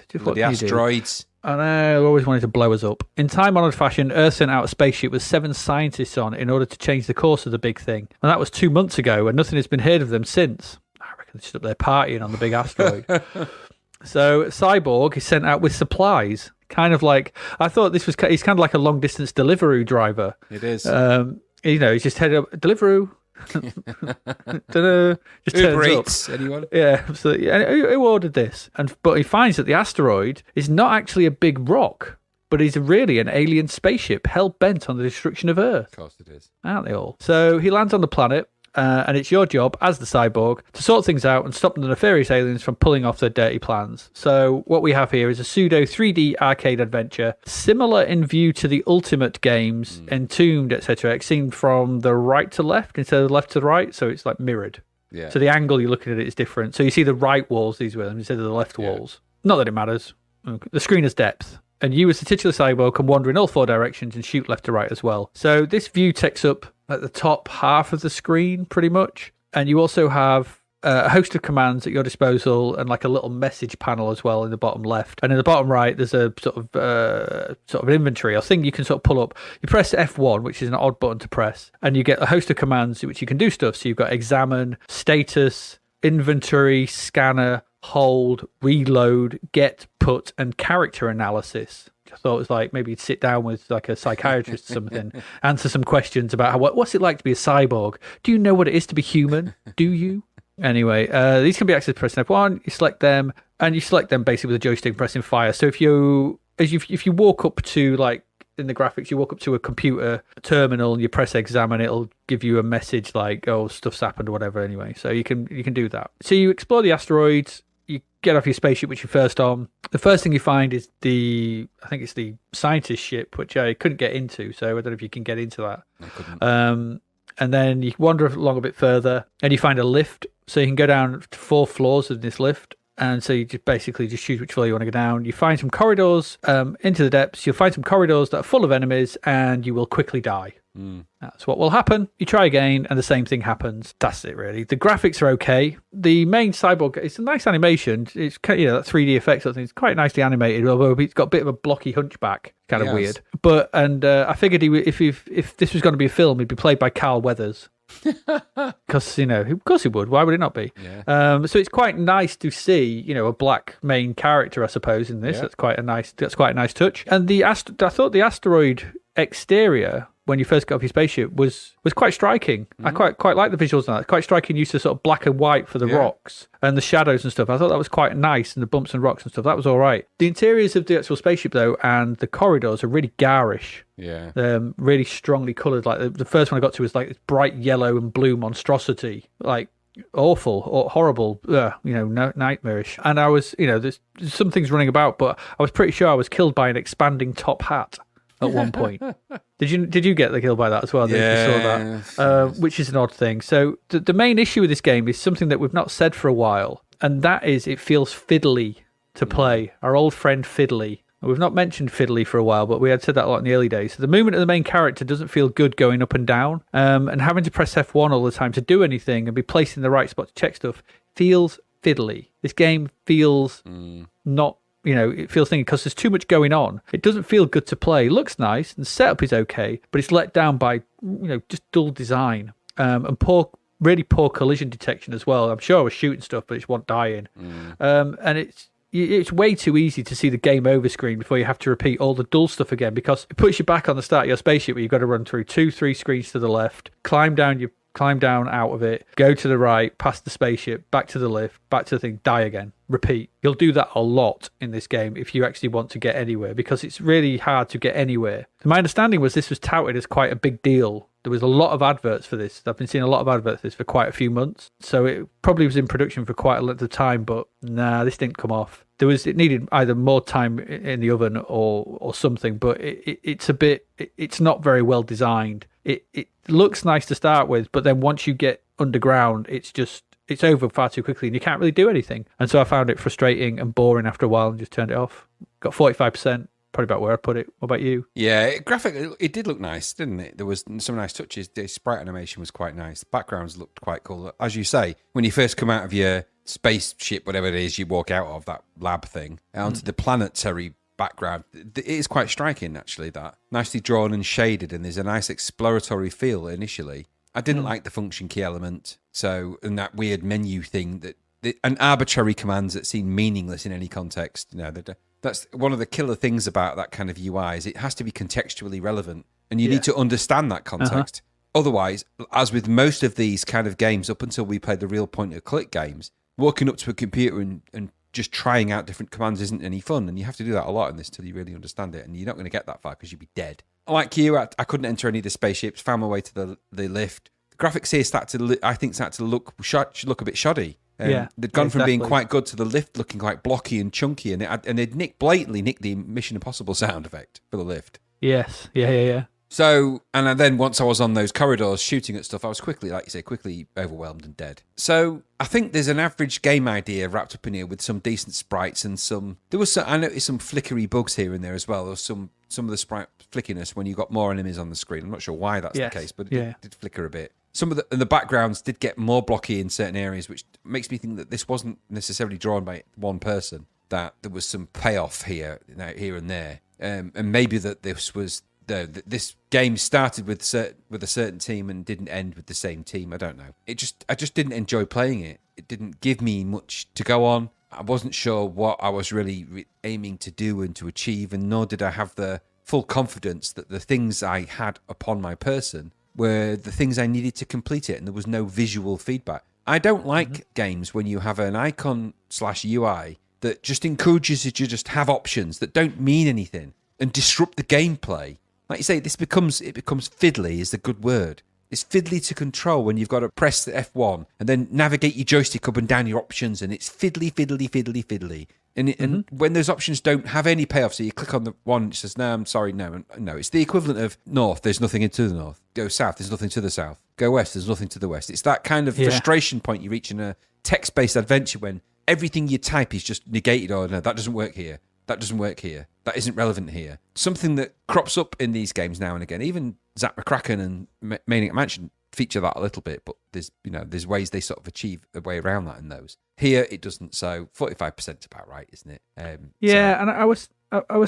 just what the asteroids. I know, they always wanted to blow us up. In time-honoured fashion, Earth sent out a spaceship with 7 scientists on in order to change the course of the big thing. And that was 2 months ago, and nothing has been heard of them since. I reckon they're just up there partying on the big asteroid. So Cyborg is sent out with supplies. Kind of like, I thought he's kind of like a long-distance Deliveroo driver. It is. He's just headed up, Deliveroo. Dunno, just Uber turns Eats, anyone? Yeah, absolutely. And who ordered this? But he finds that the asteroid is not actually a big rock, but is really an alien spaceship hell-bent on the destruction of Earth. Of course it is. Aren't they all? So he lands on the planet, and it's your job as the cyborg to sort things out and stop the nefarious aliens from pulling off their dirty plans. So what we have here is a pseudo 3D arcade adventure, similar in view to the Ultimate games, Entombed, etc., seen from the right to left instead of left to right, so it's like mirrored. Yeah. So the angle you're looking at it is different. So you see the right walls, these were them, instead of the left walls. Not that it matters. The screen has depth. And you as the titular cyborg can wander in all 4 directions and shoot left to right as well. So this view takes up at the top half of the screen, pretty much. And you also have a host of commands at your disposal and like a little message panel as well in the bottom left. And in the bottom right, there's a sort of inventory or thing you can sort of pull up. You press F1, which is an odd button to press, and you get a host of commands which you can do stuff. So you've got examine, status, inventory, scanner, hold, reload, get, put, and character analysis. I thought it was like maybe you'd sit down with like a psychiatrist or something, answer some questions about what's it like to be a cyborg? Do you know what it is to be human? Do you? Anyway, these can be accessed pressing F1. You select them, and you select them basically with a joystick pressing fire. So if you walk up to, like in the graphics, you walk up to a computer terminal and you press examine, it'll give you a message like, oh, stuff's happened or whatever. Anyway, so you can do that. So you explore the asteroids. You get off your spaceship, which you're first on. The first thing you find is I think it's the scientist ship, which I couldn't get into, so I don't know if you can get into that. I couldn't. And then you wander along a bit further, and you find a lift, so you can go down to 4 floors of this lift. And so you just basically just choose which floor you want to go down. You find some corridors into the depths. You'll find some corridors that are full of enemies, and you will quickly die. That's what will happen. You try again, and the same thing happens. That's it, really. The graphics are okay. The main cyborg, it's a nice animation. It's that 3D effects sort of thing. It's quite nicely animated, although it's got a bit of a blocky hunchback, kind of weird. But I figured if this was going to be a film, he'd be played by Carl Weathers. Because of course he would. Why would it not be? Yeah. So it's quite nice to see a black main character, I suppose, in this. That's quite a nice touch. And I thought the asteroid exterior, when you first got off your spaceship, was quite striking. I quite like the visuals on that. Quite striking use of sort of black and white for the rocks and the shadows and stuff. I thought that was quite nice, and the bumps and rocks and stuff. That was all right. The interiors of the actual spaceship, though, and the corridors are really garish. Yeah. Really strongly coloured. Like the first one I got to was like this bright yellow and blue monstrosity. Like awful or horrible, nightmarish. And I was, there's some things running about, but I was pretty sure I was killed by an expanding top hat at one point. Did you get the kill by that as well? Yeah. You saw that, which is an odd thing. So the main issue with this game is something that we've not said for a while, and that is it feels fiddly to play. Our old friend Fiddly. We've not mentioned Fiddly for a while, but we had said that a lot in the early days. So the movement of the main character doesn't feel good going up and down, and having to press F1 all the time to do anything and be placed in the right spot to check stuff feels fiddly. This game feels not, it feels thinking because there's too much going on. It doesn't feel good to play. It looks nice and the setup is okay, but it's let down by, just dull design and really poor collision detection as well. I'm sure I was shooting stuff, but it wasn't dying. And it's way too easy to see the game over screen before you have to repeat all the dull stuff again, because it puts you back on the start of your spaceship where you've got to run through 2-3 screens to the left, climb down out of it, go to the right, past the spaceship, back to the lift, back to the thing, die again, repeat. You'll do that a lot in this game if you actually want to get anywhere, because it's really hard to get anywhere. My understanding was this was touted as quite a big deal. There was a lot of adverts for this. I've been seeing a lot of adverts for this for quite a few months. So it probably was in production for quite a length of time, but this didn't come off. It needed either more time in the oven or something, but it's not very well designed. It looks nice to start with, but then once you get underground, it's over far too quickly and you can't really do anything. And so I found it frustrating and boring after a while and just turned it off. Got 45%. Probably about where I put it. What about you? Yeah, it did look nice, didn't it? There was some nice touches. The sprite animation was quite nice. The backgrounds looked quite cool. As you say, when you first come out of your spaceship, whatever it is you walk out of, that lab thing, onto the planetary background, it is quite striking, actually, that. Nicely drawn and shaded, and there's a nice exploratory feel initially. I didn't like the function key element, and that weird menu thing, and arbitrary commands that seem meaningless in any context. That's one of the killer things about that kind of UI is it has to be contextually relevant, and you need to understand that context. Otherwise, as with most of these kind of games, up until we played the real point-and-click games, walking up to a computer and just trying out different commands isn't any fun, and you have to do that a lot in this till you really understand it, and you're not going to get that far because you'd be dead. Like you, I couldn't enter any of the spaceships, found my way to the lift. The graphics here started to look a bit shoddy. They'd gone from being quite good to the lift looking quite blocky and chunky, and they'd blatantly nicked the Mission Impossible sound effect for the lift. Yes, yeah. So, and then once I was on those corridors shooting at stuff, I was quickly overwhelmed and dead. So, I think there's an average game idea wrapped up in here with some decent sprites and I noticed some flickery bugs here and there as well. There was some of the sprite flickiness when you got more enemies on the screen. I'm not sure why that's the case, but it did flicker a bit. some of the backgrounds did get more blocky in certain areas, which makes me think that this wasn't necessarily drawn by one person, that there was some payoff here and there. And maybe that this game started with a certain team and didn't end with the same team. I don't know. I just didn't enjoy playing it. It didn't give me much to go on. I wasn't sure what I was really aiming to do and to achieve, and nor did I have the full confidence that the things I had upon my person were the things I needed to complete it, and there was no visual feedback. I don't like games when you have an icon/UI that just encourages you to just have options that don't mean anything and disrupt the gameplay. Like you say, it becomes fiddly is the good word. It's fiddly to control when you've got to press the F1 and then navigate your joystick up and down your options, and it's fiddly. And when those options don't have any payoff, so you click on the one, it says, no, I'm sorry, no. It's the equivalent of north, there's nothing into the north. Go south, there's nothing to the south. Go west, there's nothing to the west. It's that kind of frustration point you reach in a text-based adventure when everything you type is just negated, or no, that doesn't work here. That doesn't work here. That isn't relevant here. Something that crops up in these games now and again, even Zapped McCracken and Maniac Mansion feature that a little bit, but there's ways they sort of achieve a way around that in those. Here it doesn't, so 45% is about right, isn't it? And I was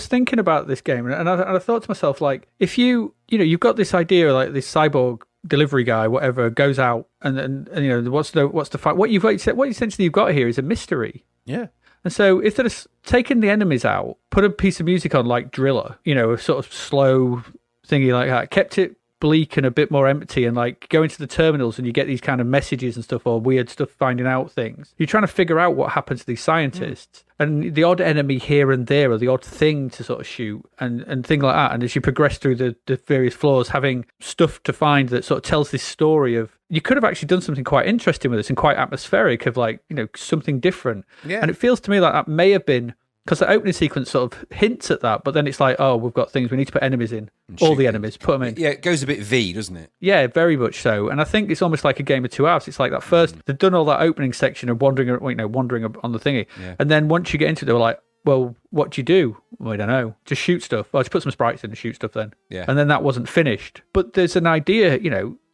thinking about this game, and I thought to myself, like, if you've got this idea, like this cyborg delivery guy, whatever, goes out and what's the fight? What essentially you've got here is a mystery. Yeah. And so instead of taking the enemies out, put a piece of music on like Driller, a sort of slow thingy like that, kept it bleak and a bit more empty, and like go into the terminals and you get these kind of messages and stuff, or weird stuff finding out things. You're trying to figure out what happens to these scientists and the odd enemy here and there, or the odd thing to sort of shoot and things like that. And as you progress through the various floors, having stuff to find that sort of tells this story of, you could have actually done something quite interesting with this and quite atmospheric of like, something different. Yeah. And it feels to me like that may have been, because the opening sequence sort of hints at that, but then it's like, oh, we've got things, we need to put enemies in. All the enemies, put them in. Yeah, it goes a bit V, doesn't it? Yeah, very much so. And I think it's almost like a game of 2 hours. It's like that first, they've done all that opening section of wandering on the thingy. Yeah. And then once you get into it, they were like, well, what do you do? Well, I don't know. Just shoot stuff. Well, just put some sprites in and shoot stuff then. Yeah. And then that wasn't finished. But there's an idea,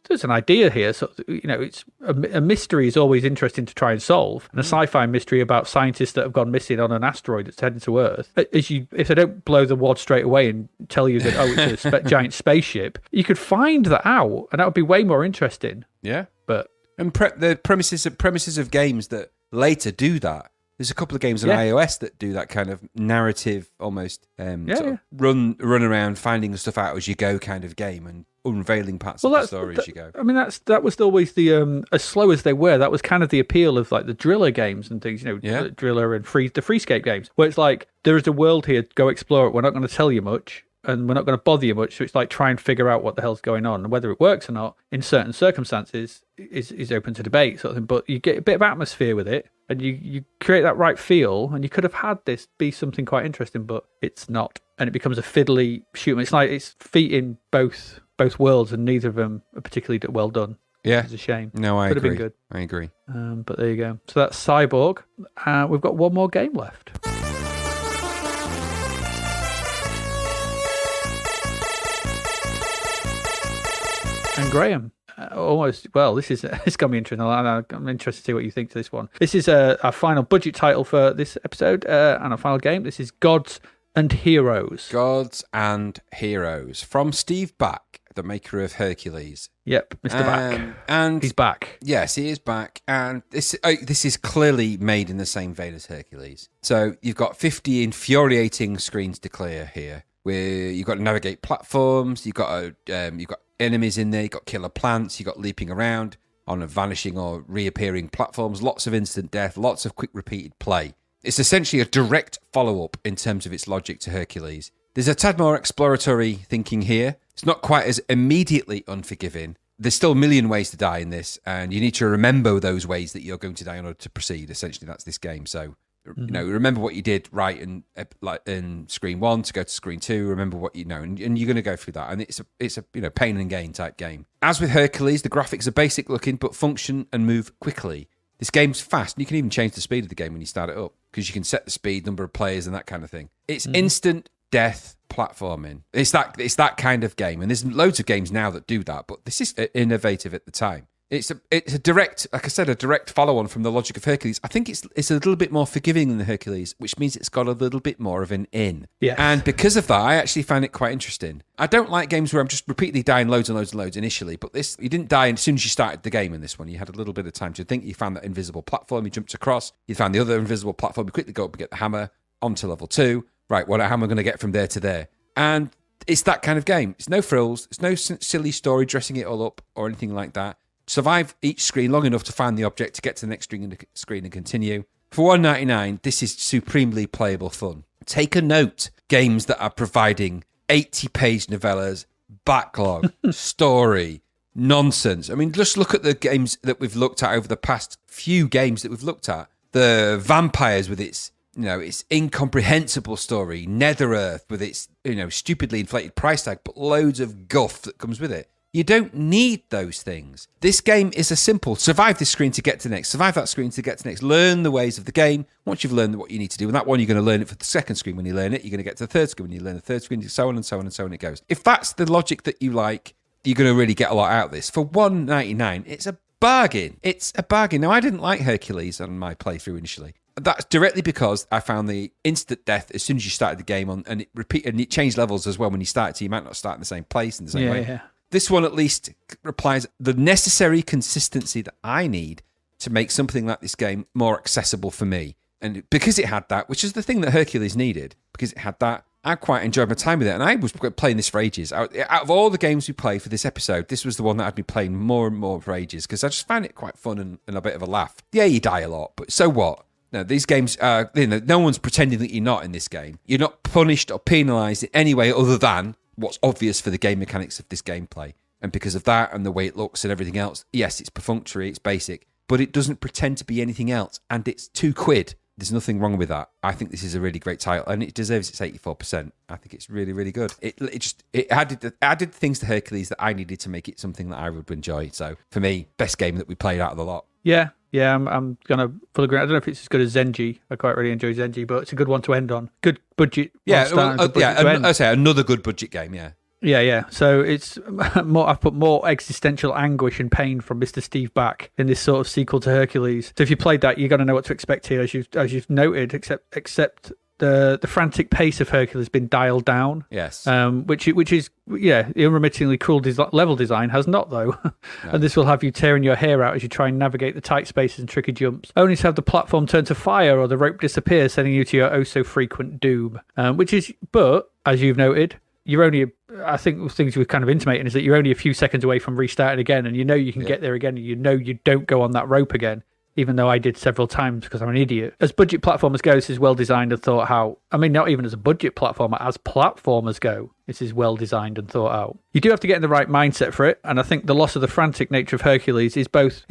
there's an idea here. So, it's a mystery is always interesting to try and solve. And a sci-fi mystery about scientists that have gone missing on an asteroid that's heading to Earth. If they don't blow the wad straight away and tell you that, it's a giant spaceship, you could find that out, and that would be way more interesting. Yeah. But the premises of games that later do that. There's a couple of games on iOS that do that kind of narrative, almost sort of run around finding stuff out as you go kind of game, and unveiling parts of the story as you go. I mean, that was always the as slow as they were. That was kind of the appeal of like the Driller games and things, Driller and the Freescape games, where it's like, there is a world here, go explore it. We're not going to tell you much, and we're not going to bother you much. So it's like, try and figure out what the hell's going on, and whether it works or not in certain circumstances is open to debate, sort of thing. But you get a bit of atmosphere with it, and you create that right feel, and you could have had this be something quite interesting, but it's not, and it becomes a fiddly shoot. It's like it's feet in both worlds, and neither of them are particularly well done. Yeah, it's a shame. No, I could agree. Have been good. I agree. But there you go. So that's Cyborg. We've got one more game left. And Graham, this is it's going to be interesting. I'm interested to see what you think to this one. This is our final budget title for this episode and our final game. This is Gods and Heroes. Gods and Heroes from Steve Back, the maker of Hercules. Yep, Mr. Back. And he's back. Yes, he is back. And this is clearly made in the same vein as Hercules. So you've got 50 infuriating screens to clear here, where you've got to navigate platforms, you've got enemies in there, you've got killer plants, you've got leaping around on a vanishing or reappearing platforms, lots of instant death, lots of quick repeated play. It's essentially a direct follow-up in terms of its logic to Hercules. There's a tad more exploratory thinking here. It's not quite as immediately unforgiving. There's still a million ways to die in this, and you need to remember those ways that you're going to die in order to proceed. Essentially, that's this game. So, remember what you did right in screen 1 to go to screen 2. Remember what you know, and you're going to go through that. And it's a pain and gain type game. As with Hercules, the graphics are basic looking, but function and move quickly. This game's fast, and you can even change the speed of the game when you start it up, because you can set the speed, number of players, and that kind of thing. It's instant death platforming. It's that kind of game, and there's loads of games now that do that, but this is innovative at the time. It's a direct, like I said, a direct follow-on from the logic of Hercules. I think it's a little bit more forgiving than the Hercules, which means it's got a little bit more of an in. Yes. And because of that, I actually find it quite interesting. I don't like games where I'm just repeatedly dying loads and loads and loads initially, but this, you didn't die as soon as you started the game in this one. You had a little bit of time to think. You found that invisible platform, you jumped across. You found the other invisible platform, you quickly go up and get the hammer onto level 2. Right, how am I going to get from there to there? And it's that kind of game. It's no frills. It's no silly story dressing it all up or anything like that. Survive each screen long enough to find the object, to get to the next screen and continue. For $1.99, this is supremely playable fun. Take a note, games that are providing 80-page novellas, backlog, story, nonsense. I mean, just look at the games that we've looked at over the past few games that we've looked at. The Vampires with its incomprehensible story, Nether Earth with its, stupidly inflated price tag, but loads of guff that comes with it. You don't need those things. This game is a simple, survive this screen to get to the next, survive that screen to get to the next, learn the ways of the game. Once you've learned what you need to do, and that one, you're going to learn it for the second screen. When you learn it, you're going to get to the third screen. When you learn the third screen, so on and so on and so on it goes. If that's the logic that you like, you're going to really get a lot out of this. For $1.99, it's a bargain. It's a bargain. Now, I didn't like Hercules on my playthrough initially. That's directly because I found the instant death as soon as you started the game on, and it changed levels as well when you started, so you might not start in the same place in the same way. Yeah. This one at least applies the necessary consistency that I need to make something like this game more accessible for me. And because it had that, which is the thing that Hercules needed, because it had that, I quite enjoyed my time with it. And I was playing this for ages. Out of all the games we played for this episode, this was the one that I'd been playing more and more for ages, because I just found it quite fun and a bit of a laugh. Yeah, you die a lot, but so what? No, these games are, no one's pretending that you're not in this game. You're not punished or penalised in any way other than what's obvious for the game mechanics of this gameplay. And because of that and the way it looks and everything else, yes, it's perfunctory, it's basic, but it doesn't pretend to be anything else. And it's £2. There's nothing wrong with that. I think this is a really great title, and it deserves its 84%. I think it's really, really good. It added things to Hercules that I needed to make it something that I would enjoy. So for me, best game that we played out of the lot. Yeah, I'm gonna fully agree. I don't know if it's as good as Zenji. I quite really enjoy Zenji, but it's a good one to end on. Good budget. I'd say another good budget game. Yeah. So it's more. I've put more existential anguish and pain from Mr. Steve Back in this sort of sequel to Hercules. So if you played that, you're gonna know what to expect here, as you've noted. Except the frantic pace of Hercules has been dialed down. Yes. Which is the unremittingly cruel level design has not, though. No. And this will have you tearing your hair out as you try and navigate the tight spaces and tricky jumps, only to have the platform turn to fire or the rope disappear, sending you to your oh so frequent doom. But as you've noted, you're only, I think things we've kind of intimating is that you're only a few seconds away from restarting again, and you can get there again, and you don't go on that rope again, even though I did several times because I'm an idiot. As budget platformers go, this is well designed and thought out. I mean, not even as a budget platformer, as platformers go, this is well designed and thought out. You do have to get in the right mindset for it, and I think the loss of the frantic nature of Hercules is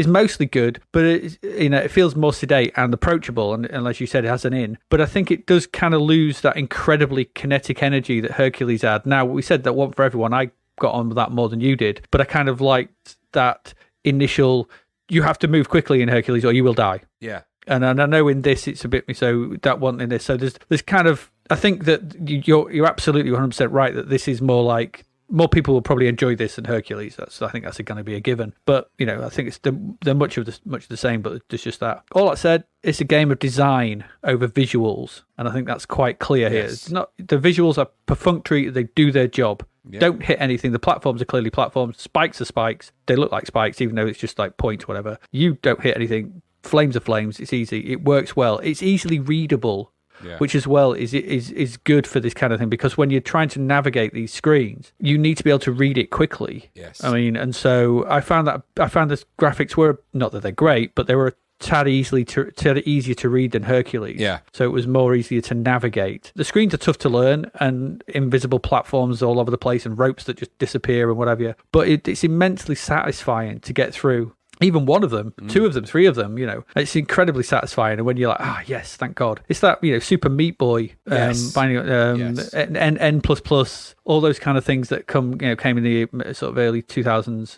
mostly good, but it feels more sedate and approachable, and as you said, it has an in. But I think it does kind of lose that incredibly kinetic energy that Hercules had. Now, we said that one for everyone. I got on with that more than you did, but I kind of liked that initial, you have to move quickly in Hercules or you will die. Yeah. And I know in this it's a bit so that one in this. So there's kind of, I think that you're absolutely 100% right that this is more like, more people will probably enjoy this than Hercules. I think that's going to be a given. But I think it's they're much of the same. But it's just that. All that said, it's a game of design over visuals, and I think that's quite clear here. It's not, the visuals are perfunctory. They do their job. Yep. Don't hit anything. The platforms are clearly platforms. Spikes are spikes. They look like spikes, even though it's just like points, whatever. You don't hit anything. Flames are flames. It's easy. It works well. It's easily readable, which as well is good for this kind of thing, because when you're trying to navigate these screens, you need to be able to read it quickly. Yes. I mean, and so I found the graphics were, not that they're great, but they were tad easier to read than Hercules. Yeah. So it was more easier to navigate. The screens are tough to learn, and invisible platforms all over the place, and ropes that just disappear and whatever. But it's immensely satisfying to get through. Even one of them, two of them, three of them, it's incredibly satisfying. And when you're like, yes, thank God. It's that, Super Meat Boy, finding N++, all those kind of things that came in the sort of early 2000s.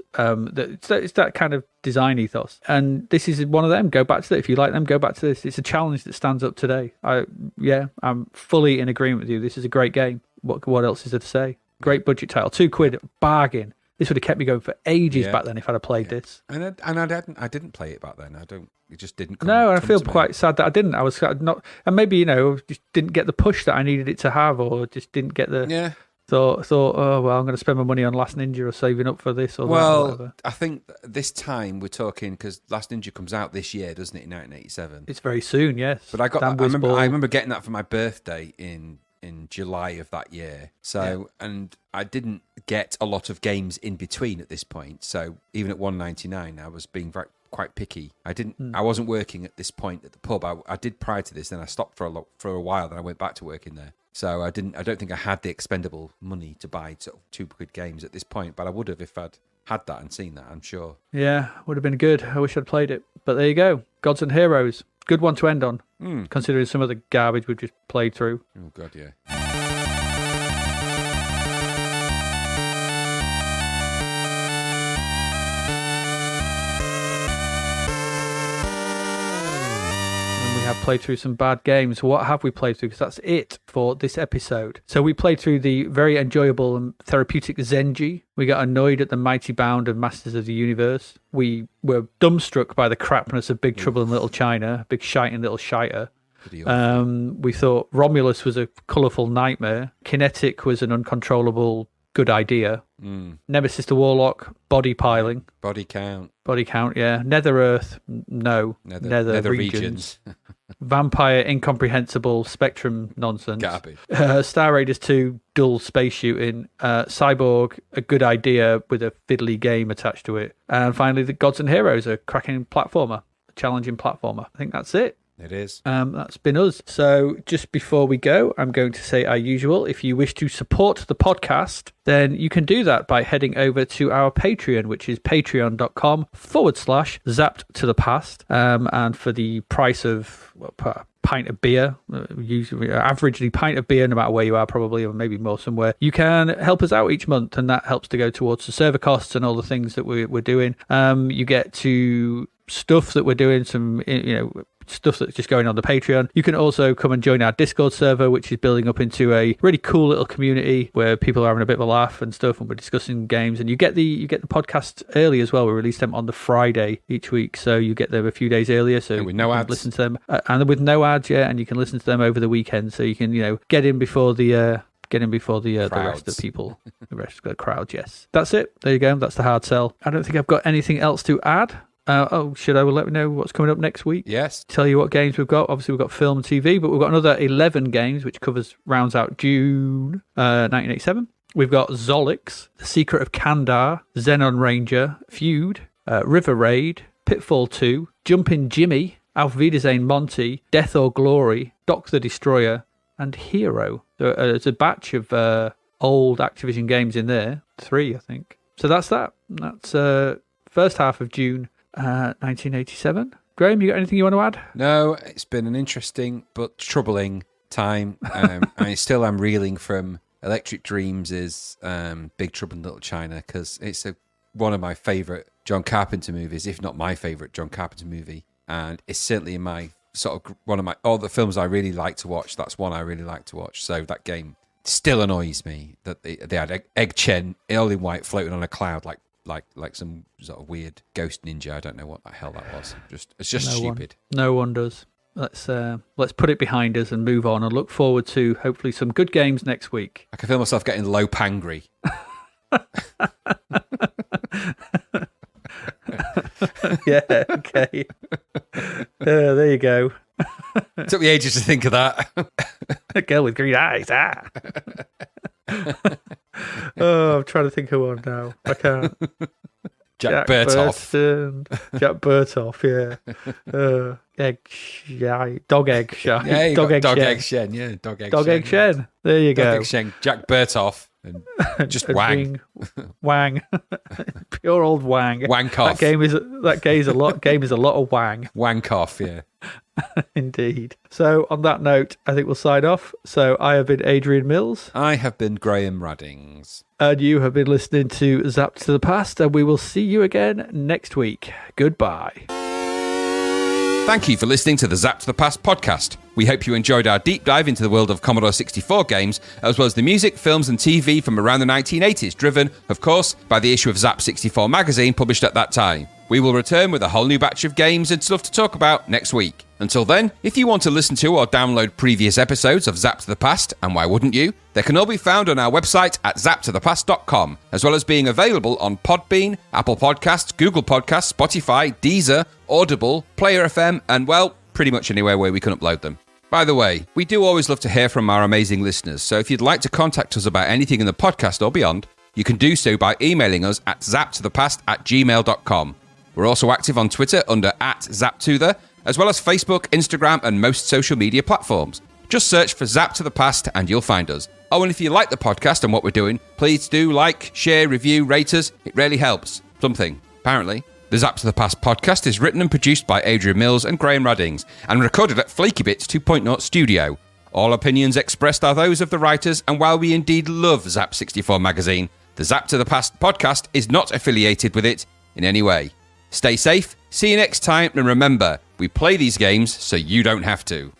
It's that kind of design ethos. And this is one of them. Go back to it. If you like them, go back to this. It's a challenge that stands up today. I'm fully in agreement with you. This is a great game. what else is there to say? Great budget title, £2, bargain. This would have kept me going for ages back then if I'd have played this. And I didn't play it back then. It just didn't come. No, and I come feel to me. quite sad that I didn't. I was not, and maybe just didn't get the push that I needed it to have, or just didn't get the. Yeah. Thought, oh well, I'm going to spend my money on Last Ninja or saving up for this or that. Or whatever. I think this time we're talking because Last Ninja comes out this year, doesn't it? In 1987. It's very soon, yes. But I remember getting that for my birthday in July of that year. So and I didn't get a lot of games in between at this point. So even at $1.99, I was being quite picky. I wasn't working at this point at the pub. I did prior to this, then I stopped for a while, then I went back to working there. So I don't think I had the expendable money to buy sort of £2 games at this point, but I would have if I'd had that and seen that, I'm sure. Yeah, would have been good. I wish I'd played it. But there you go. Gods and Heroes. Good one to end on, considering some of the garbage we've just played through. Oh, God, yeah. Have played through some bad games. What have we played through? Because that's it for this episode. So we played through the very enjoyable and therapeutic Zenji. We got annoyed at the mighty bound of Masters of the Universe. We were dumbstruck by the crapness of Big Trouble in Little China, big shiting little shiter. We thought Romulus was a colourful nightmare. Kinetik was an uncontrollable good idea. Nemesis the Warlock, body piling. Body count, yeah. Nether Earth, no. Nether regions. Vampire, incomprehensible spectrum nonsense. Garbage. Star Raiders 2, dull space shooting. Cyborg, a good idea with a fiddly game attached to it. And finally, the Gods and Heroes, a cracking platformer, a challenging platformer. I think that's it. It is. That's been us. So just before we go, I'm going to say our usual. If you wish to support the podcast, then you can do that by heading over to our Patreon, which is patreon.com/zapped to the past. And for the price of a pint of beer, usually averagely pint of beer, no matter where you are, probably, or maybe more somewhere, you can help us out each month, and that helps to go towards the server costs and all the things that we're doing. You get to stuff that we're doing, some stuff that's just going on the Patreon. You can also come and join our Discord server, which is building up into a really cool little community where people are having a bit of a laugh and stuff, and we're discussing games. And you get the podcast early as well. We release them on the Friday each week, so you get them a few days earlier. So and with no ads, listen to them, and with no ads, and you can listen to them over the weekend. So you can get in before the rest of the people, the rest of the crowd. Yes, that's it. There you go. That's the hard sell. I don't think I've got anything else to add. Should I let me know what's coming up next week? Yes. Tell you what games we've got. Obviously, we've got film and TV, but we've got another 11 games, which rounds out June 1987. We've got Zolix, The Secret of Kandar, Xenon Ranger, Feud, River Raid, Pitfall 2, Jumpin' Jimmy, Auf Wiedersehen Monty, Death or Glory, Doc the Destroyer, and Hero. There's a batch of old Activision games in there. 3, I think. So that's that. That's first half of June 1987. Graham, you got anything you want to add? No, it's been an interesting but troubling time. I still am reeling from Electric Dreams' Big Trouble in Little China, because it's one of my favourite John Carpenter movies, if not my favourite John Carpenter movie. And it's certainly in my all the films I really like to watch, that's one I really like to watch. So that game still annoys me that they had Egg Chen all in white floating on a cloud like some sort of weird ghost ninja. I don't know what the hell that was. It's just stupid. No one does. Let's put it behind us and move on and look forward to hopefully some good games next week. I can feel myself getting low pangry. Yeah, okay. There you go. It took me ages to think of that. A girl with green eyes. Oh, I'm trying to think of one now. I can't. Jack Bertoff. Jack Bertoff, yeah. Dog Egg Shen. Yeah, Dog Egg Shen. Yeah, Dog Egg Shen. There you go. Egg Shen. Jack Bertoff. And just Wang. Wang. Pure old Wang. Wankoff. That game is a lot of Wang. Wankoff, yeah. Indeed. So on that note, I think we'll sign off. So I have been Adrian Mills. I have been Graham Raddings. And you have been listening to Zapped to the Past, and we will see you again next week. Goodbye. Thank you for listening to the Zapped to the Past podcast. We hope you enjoyed our deep dive into the world of Commodore 64 games, as well as the music, films and TV from around the 1980s, driven, of course, by the issue of Zapped 64 magazine published at that time. We will return with a whole new batch of games and stuff to talk about next week. Until then, if you want to listen to or download previous episodes of Zapped to the Past, and why wouldn't you, they can all be found on our website at zappedtothepast.com, as well as being available on Podbean, Apple Podcasts, Google Podcasts, Spotify, Deezer, Audible, Player FM, and, well, pretty much anywhere where we can upload them. By the way, we do always love to hear from our amazing listeners, so if you'd like to contact us about anything in the podcast or beyond, you can do so by emailing us at zappedtothepast@gmail.com. We're also active on Twitter under @ZappTother, as well as Facebook, Instagram, and most social media platforms. Just search for Zapped to the Past and you'll find us. Oh, and if you like the podcast and what we're doing, please do like, share, review, rate us. It really helps. Something, apparently. The Zapped to the Past podcast is written and produced by Adrian Mills and Graham Raddings, and recorded at Flaky Bits 2.0 Studio. All opinions expressed are those of the writers, and while we indeed love Zapped 64 magazine, the Zapped to the Past podcast is not affiliated with it in any way. Stay safe, see you next time, and remember, we play these games so you don't have to.